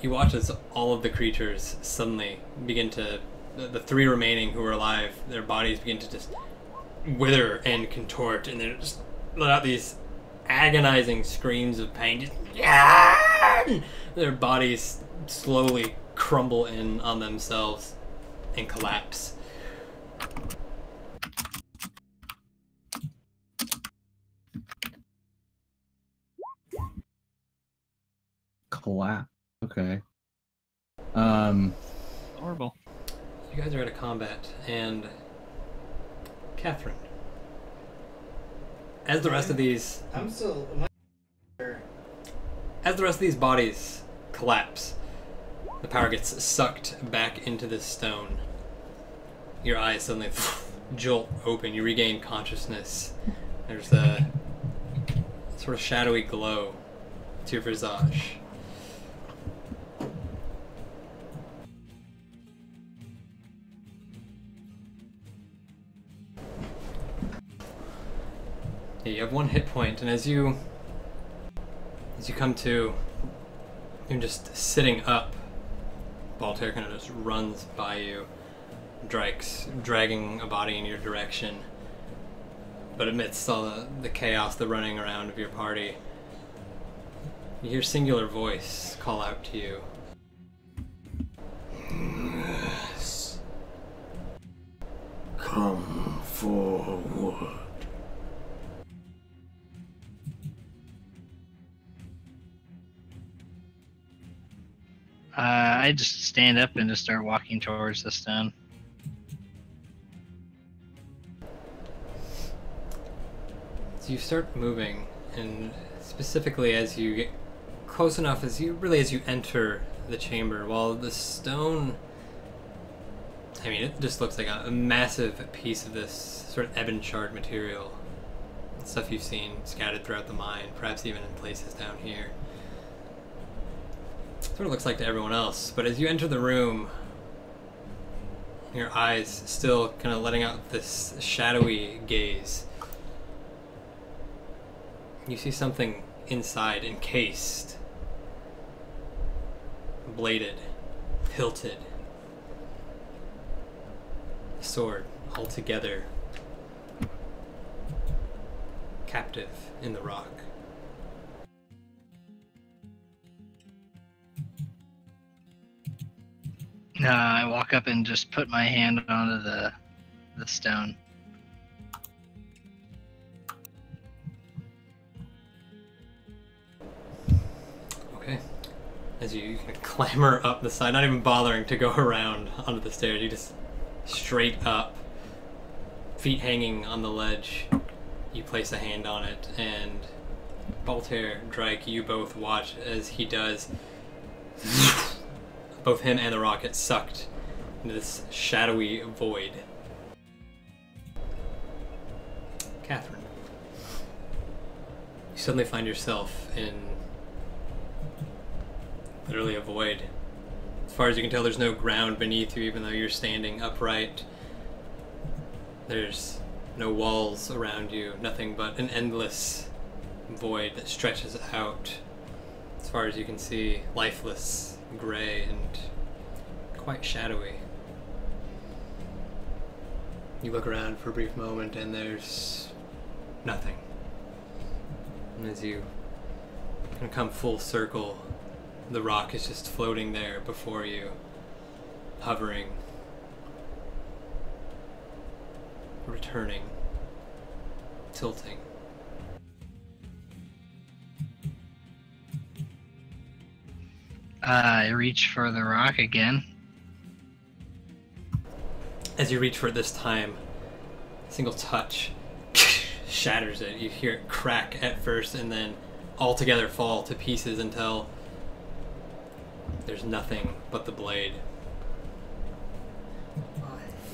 You watch as all of the creatures suddenly begin to, the three remaining who are alive, their bodies begin to just wither and contort, and they just let out these agonizing screams of pain. Just, yeah! Their bodies slowly crumble in on themselves and collapse. Collapse. Okay. Horrible. You guys are at a combat, and Catherine, as the rest of these, I'm still. as the rest of these bodies collapse, the power gets sucked back into this stone. Your eyes suddenly jolt open. You regain consciousness. There's a sort of shadowy glow to your visage. Yeah, you have 1 hit point, and as you come to, you're just sitting up. Baltair kind of just runs by you. Drike's dragging a body in your direction. But amidst all the chaos, the running around of your party, you hear Singular Voice call out to you. Yes. Come forward. I just stand up and just start walking towards the stone. So you start moving, and specifically as you get close enough, as you enter the chamber, while the stone, I mean, it just looks like a massive piece of this sort of ebon shard material. Stuff you've seen scattered throughout the mine, perhaps even in places down here. Sort of looks like to everyone else, but as you enter the room, your eyes still kind of letting out this shadowy gaze, you see something inside, encased, bladed, hilted, a sword altogether captive in the rock. I walk up and just put my hand onto the stone. Okay. As you kind of clamber up the side, not even bothering to go around onto the stairs, you just straight up, feet hanging on the ledge, you place a hand on it, and Baltair, Drake, you both watch as he does. Both him and the rock get sucked into this shadowy void. Catherine, you suddenly find yourself in literally a void. As far as you can tell, there's no ground beneath you, even though you're standing upright. There's no walls around you, nothing but an endless void that stretches out. As far as you can see, lifeless, gray, and quite shadowy. You look around for a brief moment and there's nothing. And as you kind of come full circle, the rock is just floating there before you, hovering, returning, tilting. I reach for the rock again. As you reach for it this time, a single touch shatters it. You hear it crack at first and then altogether fall to pieces until there's nothing but the blade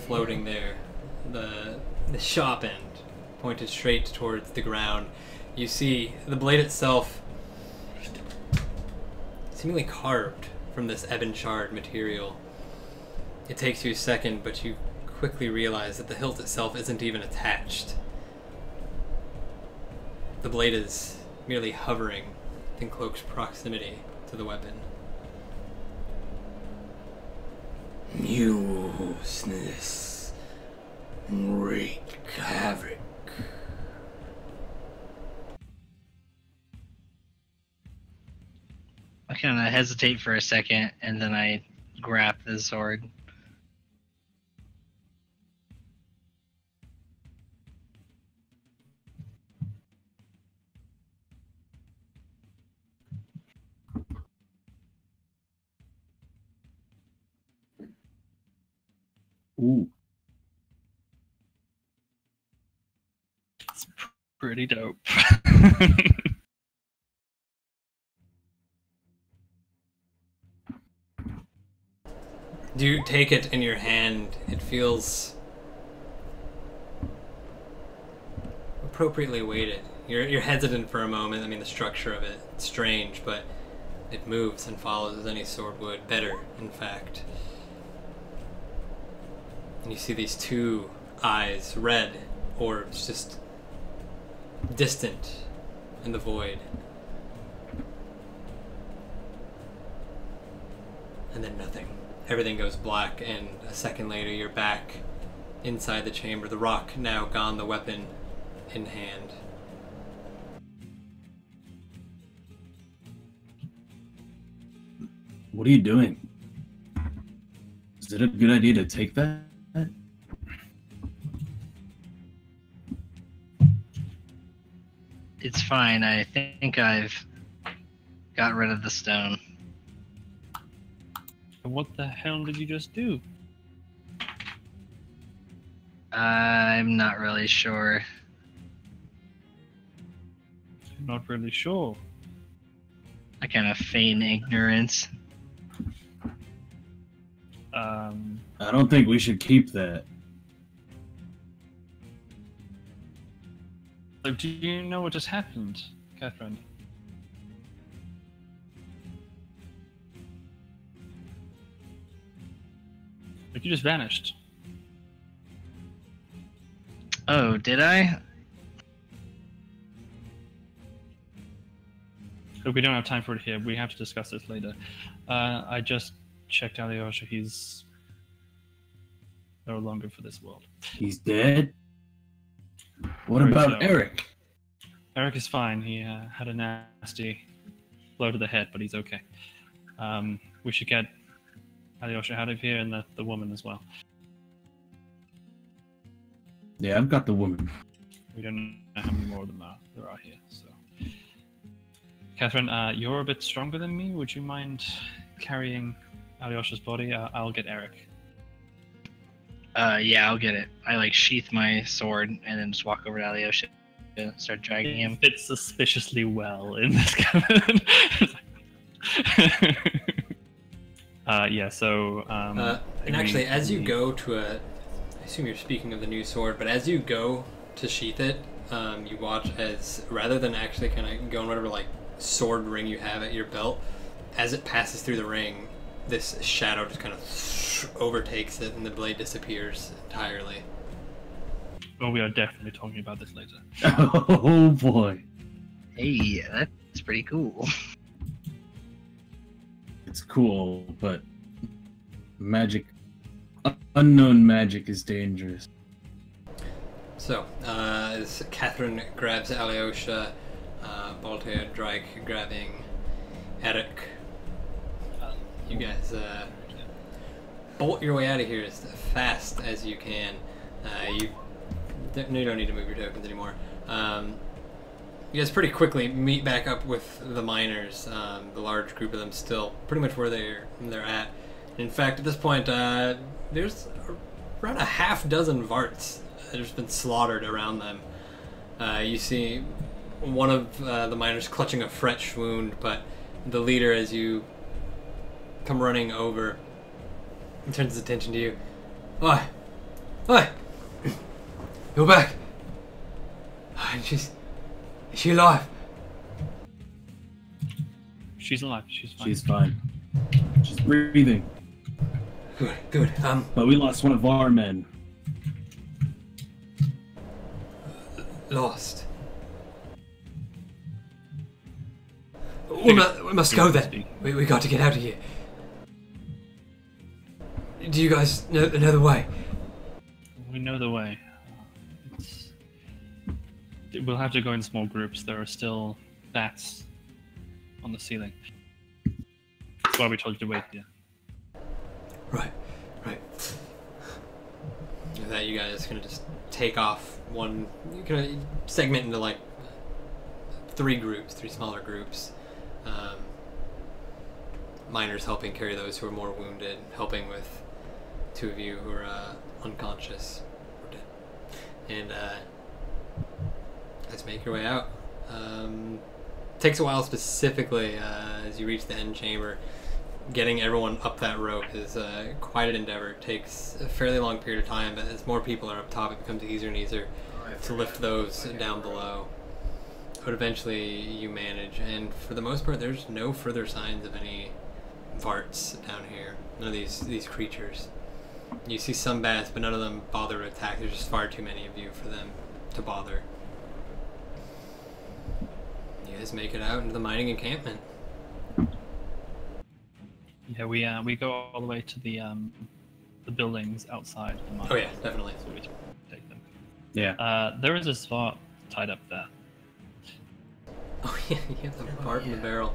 floating there. The shop end pointed straight towards the ground. You see the blade itself seemingly carved from this ebon shard material. It takes you a second, but you quickly realize that the hilt itself isn't even attached. The blade is merely hovering in close proximity to the weapon. useless, and wreak havoc. I kind of hesitate for a second, and then I grab the sword. Ooh. It's pretty dope. Do you take it in your hand? It feels appropriately weighted. You're hesitant for a moment. I mean, the structure of it's strange, but it moves and follows as any sword would. Better, in fact. And you see these two eyes, red orbs, just distant in the void. And then nothing. Everything goes black, and a second later you're back inside the chamber. The rock now gone, the weapon in hand. What are you doing? Is it a good idea to take that? It's fine. I think I've got rid of the stone. What the hell did you just do? I'm not really sure. I'm not really sure. I kind of feign ignorance. I don't think we should keep that. So do you know what just happened, Catherine? Like, you just vanished. Oh, did I? Look, we don't have time for it here. We have to discuss this later. I just checked Alyosha. He's no longer for this world. He's dead? What Very about so. Eric? Eric is fine. He had a nasty blow to the head, but he's okay. We should get Alyosha out of here, and the woman as well. Yeah, I've got the woman. We don't know how many more of them there are here. So, Catherine, you're a bit stronger than me. Would you mind carrying Alyosha's body? I'll get Eric. Yeah, I'll get it. I like sheath my sword and then just walk over to Alyosha and start dragging him. It fits suspiciously well in this cabin. Yeah, so... and actually, as you go to I assume you're speaking of the new sword, but as you go to sheath it, you watch as, rather than actually kind of going whatever, like, sword ring you have at your belt, as it passes through the ring, this shadow just kind of overtakes it and the blade disappears entirely. Well, we are definitely talking about this later. Oh boy. Hey, that's pretty cool. It's cool, but magic, unknown magic is dangerous. So, as Catherine grabs Alyosha, Baltair, Drake grabbing Eric, you guys bolt your way out of here as fast as you can. You don't need to move your tokens anymore. You guys pretty quickly meet back up with the miners, the large group of them still pretty much where they're at. In fact, at this point, there's around a half dozen Varts that have been slaughtered around them. You see one of the miners clutching a fresh wound, but the leader, as you come running over, turns his attention to you. Oi! Oi! You're back! Is she alive? She's alive. She's fine. She's fine. She's breathing. Good, good. But we lost one of our men. Lost. We must go then. We got to get out of here. Do you guys know the way? We know the way. We'll have to go in small groups. There are still bats on the ceiling. That's why we told you to wait here. Right. With that, you guys gonna just take off one. You're gonna segment into like three smaller groups. Miners helping carry those who are more wounded, helping with two of you who are unconscious or dead. And let's make your way out. Takes a while, specifically as you reach the end chamber. Getting everyone up that rope is quite an endeavor. It takes a fairly long period of time, but as more people are up top, it becomes easier and easier to lift those down below. But eventually you manage, and for the most part, there's no further signs of any varts down here. None of these creatures. You see some bats, but none of them bother to attack. There's just far too many of you for them to bother. You guys make it out into the mining encampment. Yeah, we go all the way to the buildings outside the mine. Oh yeah, definitely. So we take them. Yeah. There is a spot tied up there. Oh yeah, you have the part in the barrel.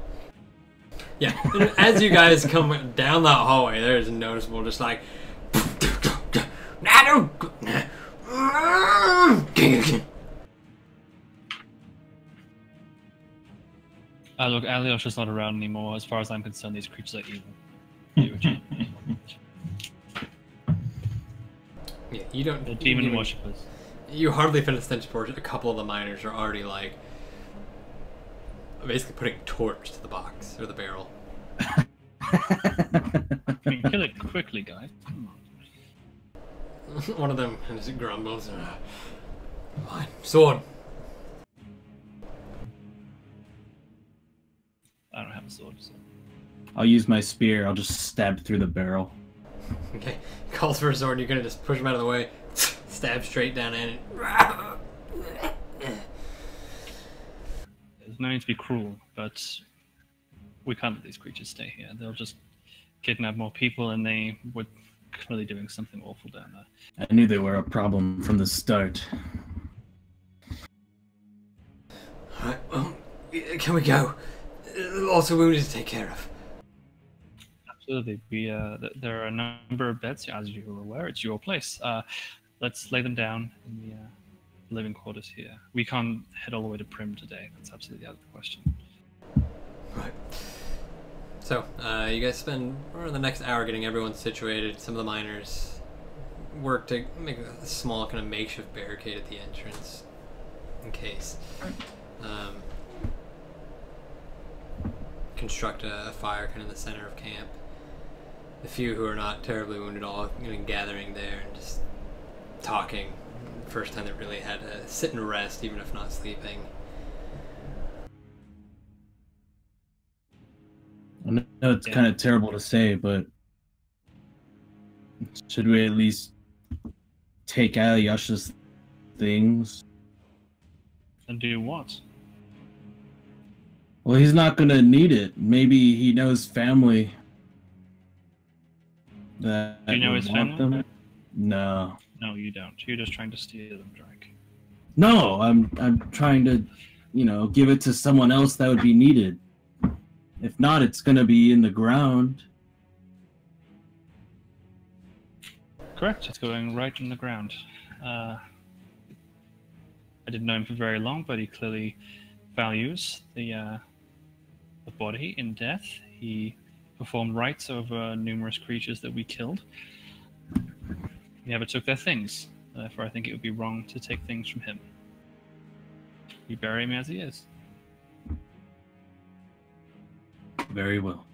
Yeah, and as you guys come down that hallway, there's noticeable just like. Look, Alyosha's not around anymore. As far as I'm concerned, these creatures are evil. Yeah, you don't. They're demon worshippers. You hardly finish the stench portion. A couple of the miners are already like basically putting a torch to the box or the barrel. I mean, kill it quickly, guys. Come on. One of them just grumbles. Fine. Sword. I don't have a sword, so. I'll use my spear. I'll just stab through the barrel. Okay. Calls for a sword. You're gonna just push him out of the way. Stab straight down in it. There's no need to be cruel, but we can't let these creatures stay here. They'll just kidnap more people, and they were clearly doing something awful down there. I knew they were a problem from the start. Alright, can we go? Lots of wounded to take care of. Absolutely. There are a number of beds, as you are aware. It's your place. Let's lay them down in the living quarters here. We can't head all the way to Prim today. That's absolutely out of the question. Right. So, you guys spend the next hour getting everyone situated. Some of the miners work to make a small kind of makeshift barricade at the entrance, in case. Construct a fire kind of in the center of camp. The few who are not terribly wounded all gathering there and just talking. First time they really had to sit and rest, even if not sleeping. I know it's kind of terrible to say, but should we at least take Alyosha's things? And do what? Well, he's not gonna need it. Maybe he knows family that Do you know would his want family? them. No. No, you don't. You're just trying to steal them, Drake. No, I'm trying to, give it to someone else that would be needed. If not, it's gonna be in the ground. Correct. It's going right in the ground. I didn't know him for very long, but he clearly values the body in death. He performed rites over numerous creatures that we killed. He never took their things. Therefore, I think it would be wrong to take things from him. We bury him as he is. Very well.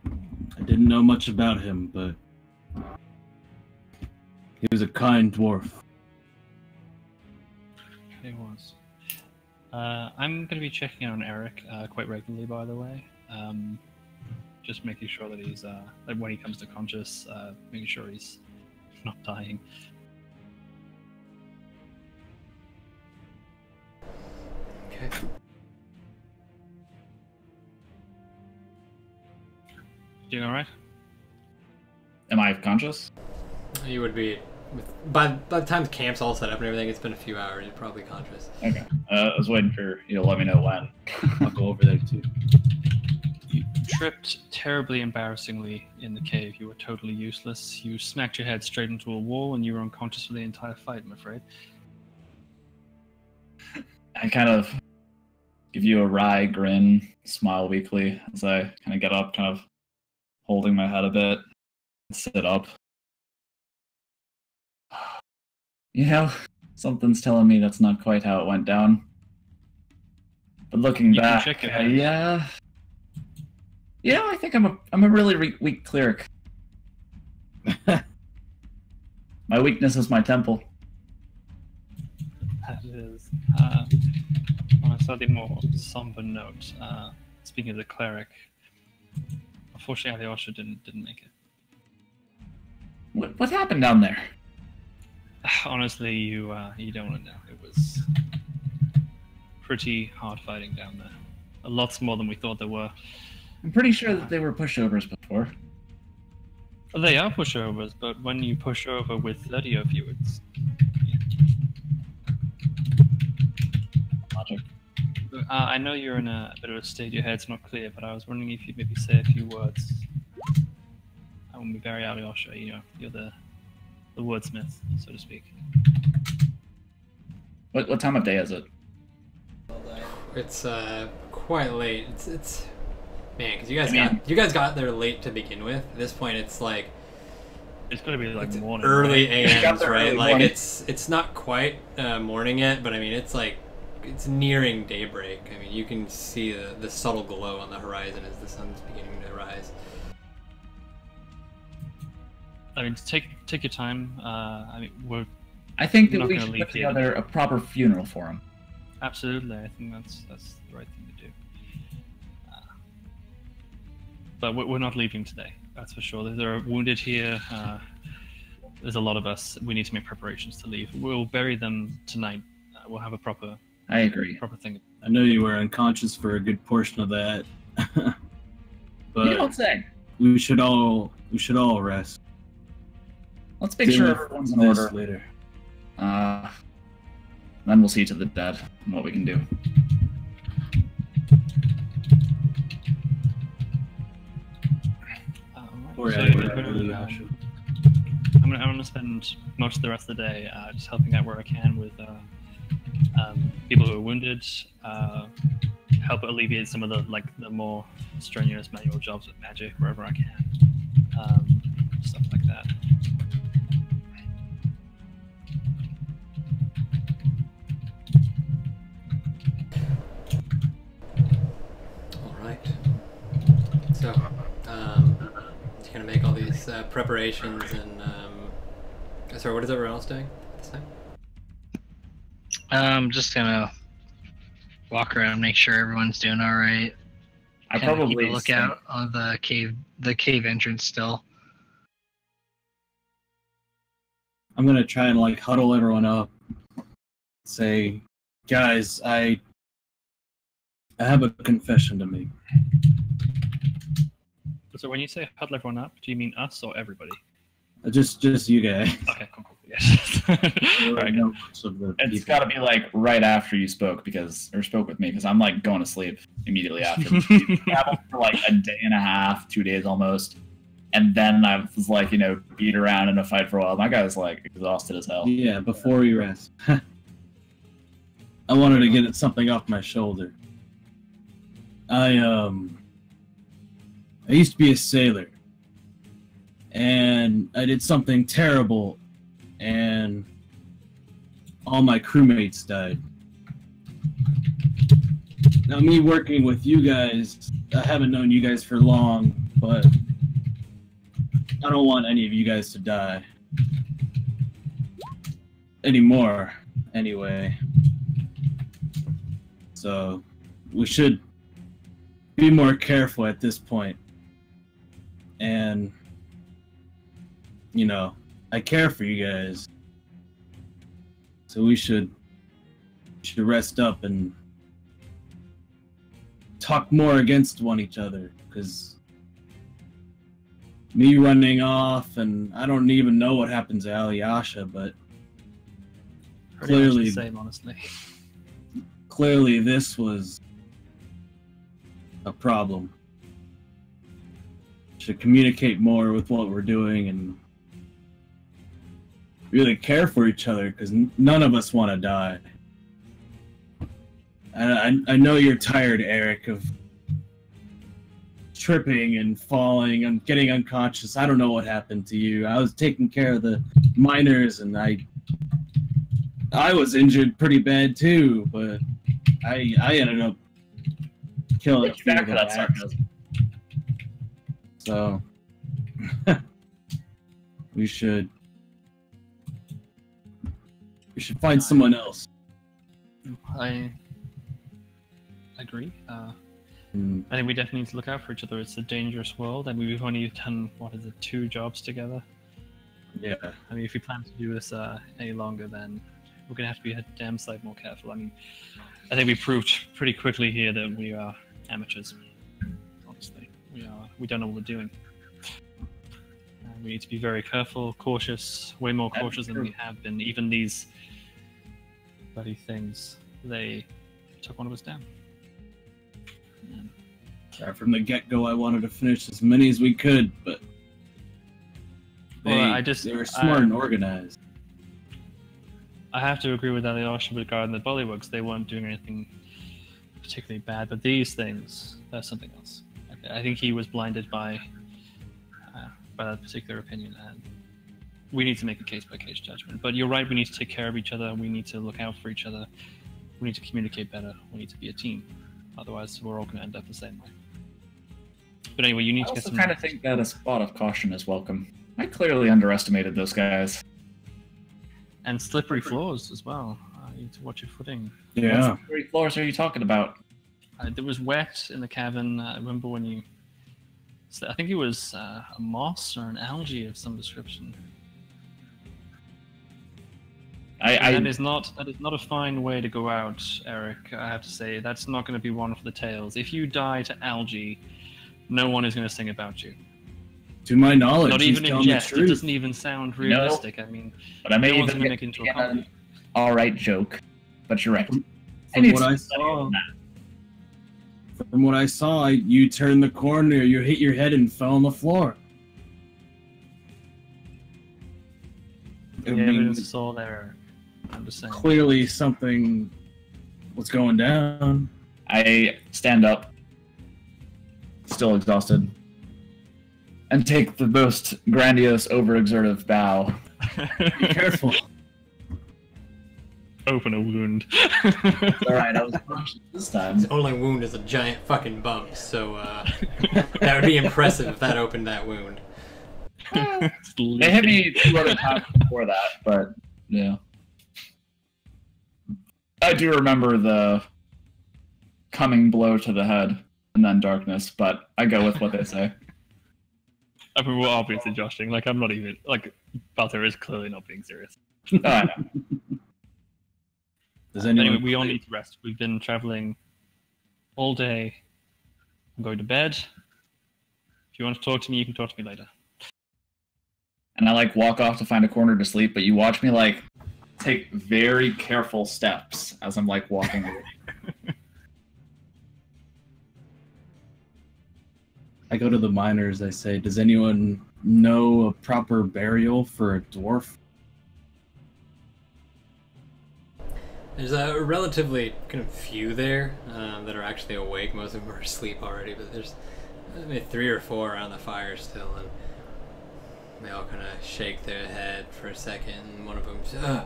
I didn't know much about him, but he was a kind dwarf. He was. I'm going to be checking in on Eric quite regularly, by the way. Just making sure that he's, like when he comes to conscious, making sure he's not dying. Okay. Doing all right? Am I conscious? You would be. By the time the camp's all set up and everything, it's been a few hours. You're probably conscious. Okay. I was waiting for you to let me know when. I'll go over there too. You tripped terribly embarrassingly in the cave. You were totally useless. You smacked your head straight into a wall and you were unconscious for the entire fight, I'm afraid. I kind of give you a wry grin, smile weakly as I kind of get up, kind of holding my head a bit, sit up. You know, something's telling me that's not quite how it went down. But looking You can back, check your head. yeah, I think I'm a really weak cleric. My weakness is my temple. That is, on a slightly more somber note, speaking of the cleric, unfortunately Alyosha didn't make it. What happened down there? Honestly, you don't want to know. It was pretty hard fighting down there. Lots more than we thought there were. I'm pretty sure that they were pushovers before. They are pushovers, but when you push over with 30 of you, it's... Logic. I know you're in a bit of a state, your head's not clear, but I was wondering if you'd maybe say a few words. I won't be very Alyosha, you know, you're the wordsmith, so to speak. What time of day is it? It's quite late. It's man, because you guys got there late to begin with. At this point, it's like It's gonna be like morning. early right? AMs, there right? early Like morning. it's not quite morning yet, but I mean it's nearing daybreak. I mean you can see the subtle glow on the horizon as the sun's beginning to rise. I mean, take your time. I mean, I think that Not we gonna should leave put here. together a proper funeral for him. absolutely. I think that's the right thing to do. But we're not leaving today. That's for sure. There are wounded here. There's a lot of us. We need to make preparations to leave. We'll bury them tonight. We'll have a proper I agree. thing. I know you were unconscious for a good portion of that, You but don't say. we should all rest. Let's make Deal sure with everyone's in this order. later. Then we'll see to the dead and what we can do. Or So yeah, you're whatever, gonna, Alyosha. I'm gonna spend most of the rest of the day just helping out where I can with people who are wounded, help alleviate some of the more strenuous manual jobs with magic wherever I can, stuff like that. All right. So, just gonna make all these preparations and sorry, what is everyone else doing this time? I'm just gonna walk around, make sure everyone's doing all right. I Kinda probably keep a lookout on the cave entrance still. I'm gonna try and huddle everyone up. Say, guys, I have a confession to make. So when you say huddle everyone up, do you mean us or everybody? Just you guys. Okay, cool. Yes. All right, good. Most of the It's people. got to be right after you spoke spoke with me because I'm going to sleep immediately after. We traveled for a day and a half, 2 days almost, and then I was beat around in a fight for a while. My guy was exhausted as hell. Yeah, before we rest. I wanted to get something off my shoulder. I used to be a sailor, and I did something terrible, and all my crewmates died. Now, me working with you guys, I haven't known you guys for long, but I don't want any of you guys to die. Anymore, anyway. So, we should be more careful at this point. And, I care for you guys. So we should rest up and talk more against each other, because me running off, and I don't even know what happened to Alyasha, but Pretty much clearly, the same, honestly. clearly this was a problem. Should communicate more with what we're doing and really care for each other, because none of us want to die. And I know you're tired, Eric, of tripping and falling and getting unconscious. I don't know what happened to you. I was taking care of the miners, and I was injured pretty bad too, but I ended up killing a few of the actors. So we should find someone else. I agree. Mm, I think we definitely need to look out for each other. It's a dangerous world, and we've only done, 2 jobs together. yeah. I mean, if we plan to do this any longer, then we're going to have to be a damn sight more careful. I mean, I think we proved pretty quickly here that we are amateurs. Honestly, we don't know what we're doing. We need to be very careful, cautious, way more cautious than we have been. Even these bloody things, they took one of us down. And From the get-go, I wanted to finish as many as we could, but they were smart and organized. I have to agree with Alyosha regarding the Bullywugs. They weren't doing anything particularly bad, but these things, that's something else. I think he was blinded by that particular opinion, and we need to make a case-by-case judgment. But you're right, we need to take care of each other, we need to look out for each other, we need to communicate better, we need to be a team. Otherwise, we're all going to end up the same way. But anyway, you need to get some... I also kind of think that a spot of caution is welcome. I clearly underestimated those guys. And slippery floors as well. You need to watch your footing. Yeah. What slippery floors are you talking about? There was wet in the cavern. I remember when you... I think it was a moss or an algae of some description. That is not a fine way to go out, Eric. I have to say, that's not going to be one for the tales. If you die to algae, no one is going to sing about you. To my knowledge, Not he's even in telling the jest. It truth. doesn't even sound realistic. I mean, But I may no one's even going to make it into a comedy. alright joke, but you're right. From what I saw, you turned the corner, you hit your head and fell on the floor. I The mean, evidence is all there. I'm just saying. clearly something was going down. I stand up, still exhausted, and take the most grandiose, overexertive bow. Be careful. Open a wound. Alright, I was conscious this time. His only wound is a giant fucking bump, so that would be impressive if that opened that wound. They hit me 2 other times before that, but yeah. I do remember the coming blow to the head and then darkness, but I go with what they say. I mean, we're obviously joshing. Like, I'm not even... Like, Balthar is clearly not being serious. Oh, I know. Anyway, we all need to rest. We've been traveling all day. I'm going to bed. If you want to talk to me, you can talk to me later. And I walk off to find a corner to sleep, but you watch me take very careful steps as I'm walking away. I go to the miners, I say, does anyone know a proper burial for a dwarf? There's a relatively kind of few there that are actually awake. Most of them are asleep already, but there's maybe 3 or 4 around the fire still, and they all kind of shake their head for a second, and one of them says,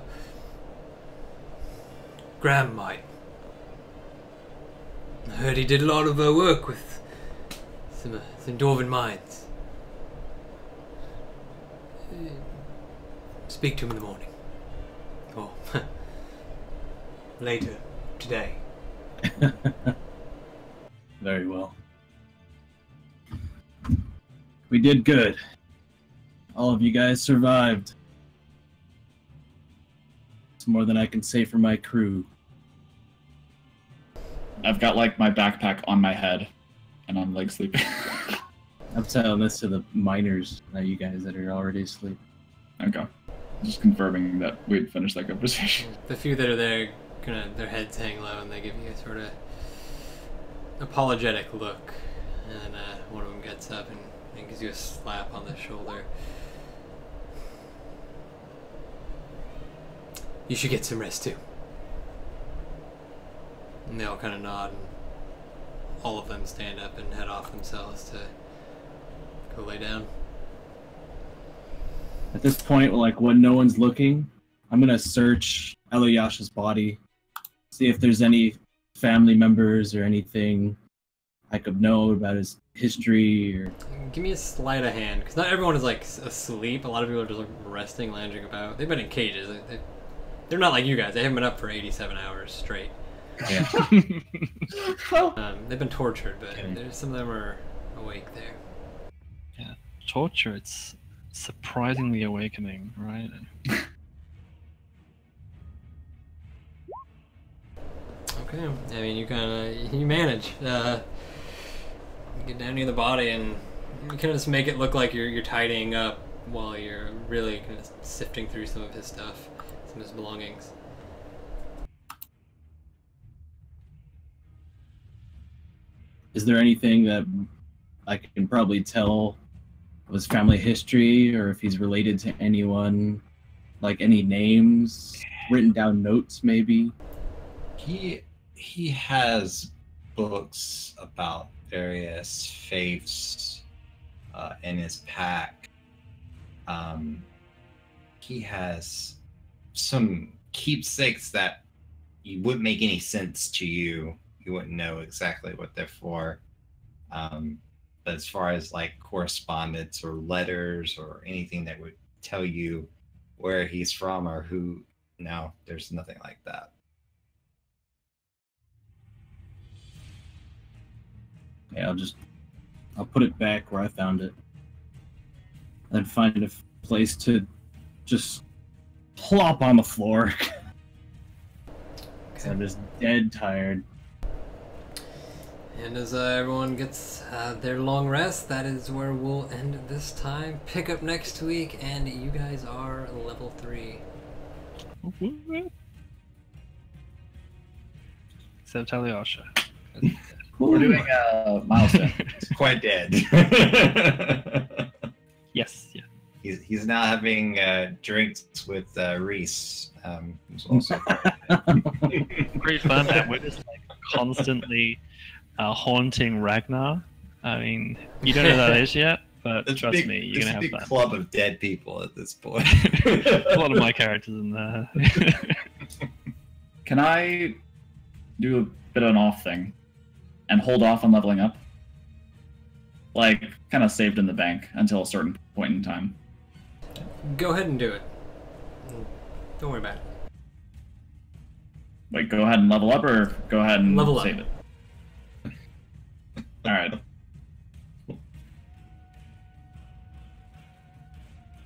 Grandmite. I heard he did a lot of work with some dwarven mines. Speak to him in the morning. Oh, later today. Very well. We did good. All of you guys survived. It's more than I can say for my crew. I've got my backpack on my head, and I'm sleeping. I'm telling this to the miners, not you guys that are already asleep. Okay. Just confirming that we'd finished that conversation. The few that are there, their heads hang low, and they give you a sort of apologetic look. And one of them gets up and gives you a slap on the shoulder. You should get some rest too. And they all kind of nod, and all of them stand up and head off themselves to go lay down. At this point, like when no one's looking, I'm gonna search Alyosha's body, see if there's any family members or anything I could know about his history. Or give me a sleight of hand, because not everyone is like asleep. A lot of people are just like resting, lounging about. They've been in cages. They're not like you guys. They haven't been up for 87 hours straight. yeah. They've been tortured, but some of them are awake there. Yeah, torture. It's surprisingly awakening, right? Okay, I mean, you manage. You get down near the body, and you kind of just make it look like you're tidying up while you're really kind of sifting through some of his stuff, some of his belongings. Is there anything that I can probably tell of his family history, or if he's related to anyone, like any names, written down notes, maybe? He has books about various faiths in his pack. He has some keepsakes that wouldn't make any sense to you. You wouldn't know exactly what they're for. But as far as like correspondence or letters or anything that would tell you where he's from or who, no, there's nothing like that. Yeah, I'll put it back where I found it. Then find a place to just plop on the floor. So I'm just dead tired. And as everyone gets their long rest, that is where we'll end this time. Pick up next week, and you guys are level 3. Except Alyosha. We're doing a milestone. He's quite dead. Yes, yeah. He's now having drinks with Reese. Who's also Great fun that we're just like constantly haunting Ragnar. I mean, you don't know who that is yet, but trust me, you're gonna have big that. club of dead people at this point. A lot of my characters in there. Can I do a bit of an off thing and hold off on leveling up? Like, kind of saved in the bank until a certain point in time. Go ahead and do it. Don't worry about it. Like, go ahead and level up, or go ahead and Level up. save it? Alright.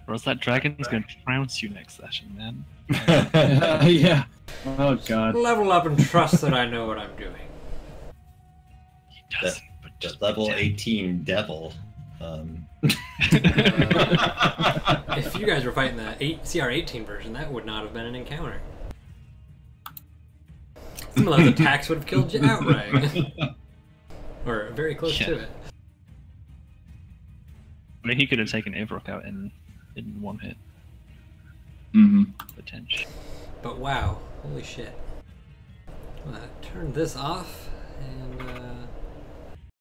Or else that dragon's gonna trounce you next session, man. Yeah. Oh god. Level up and trust that I know what I'm doing. He doesn't, but The just level pretend. 18 devil. If you guys were fighting the CR18 version, that would not have been an encounter. Some of those attacks would have killed you outright. Or very close to it. I mean, he could have taken Avrok out in one hit, Mm-hmm. potentially. But wow, holy shit. I'm gonna turn this off and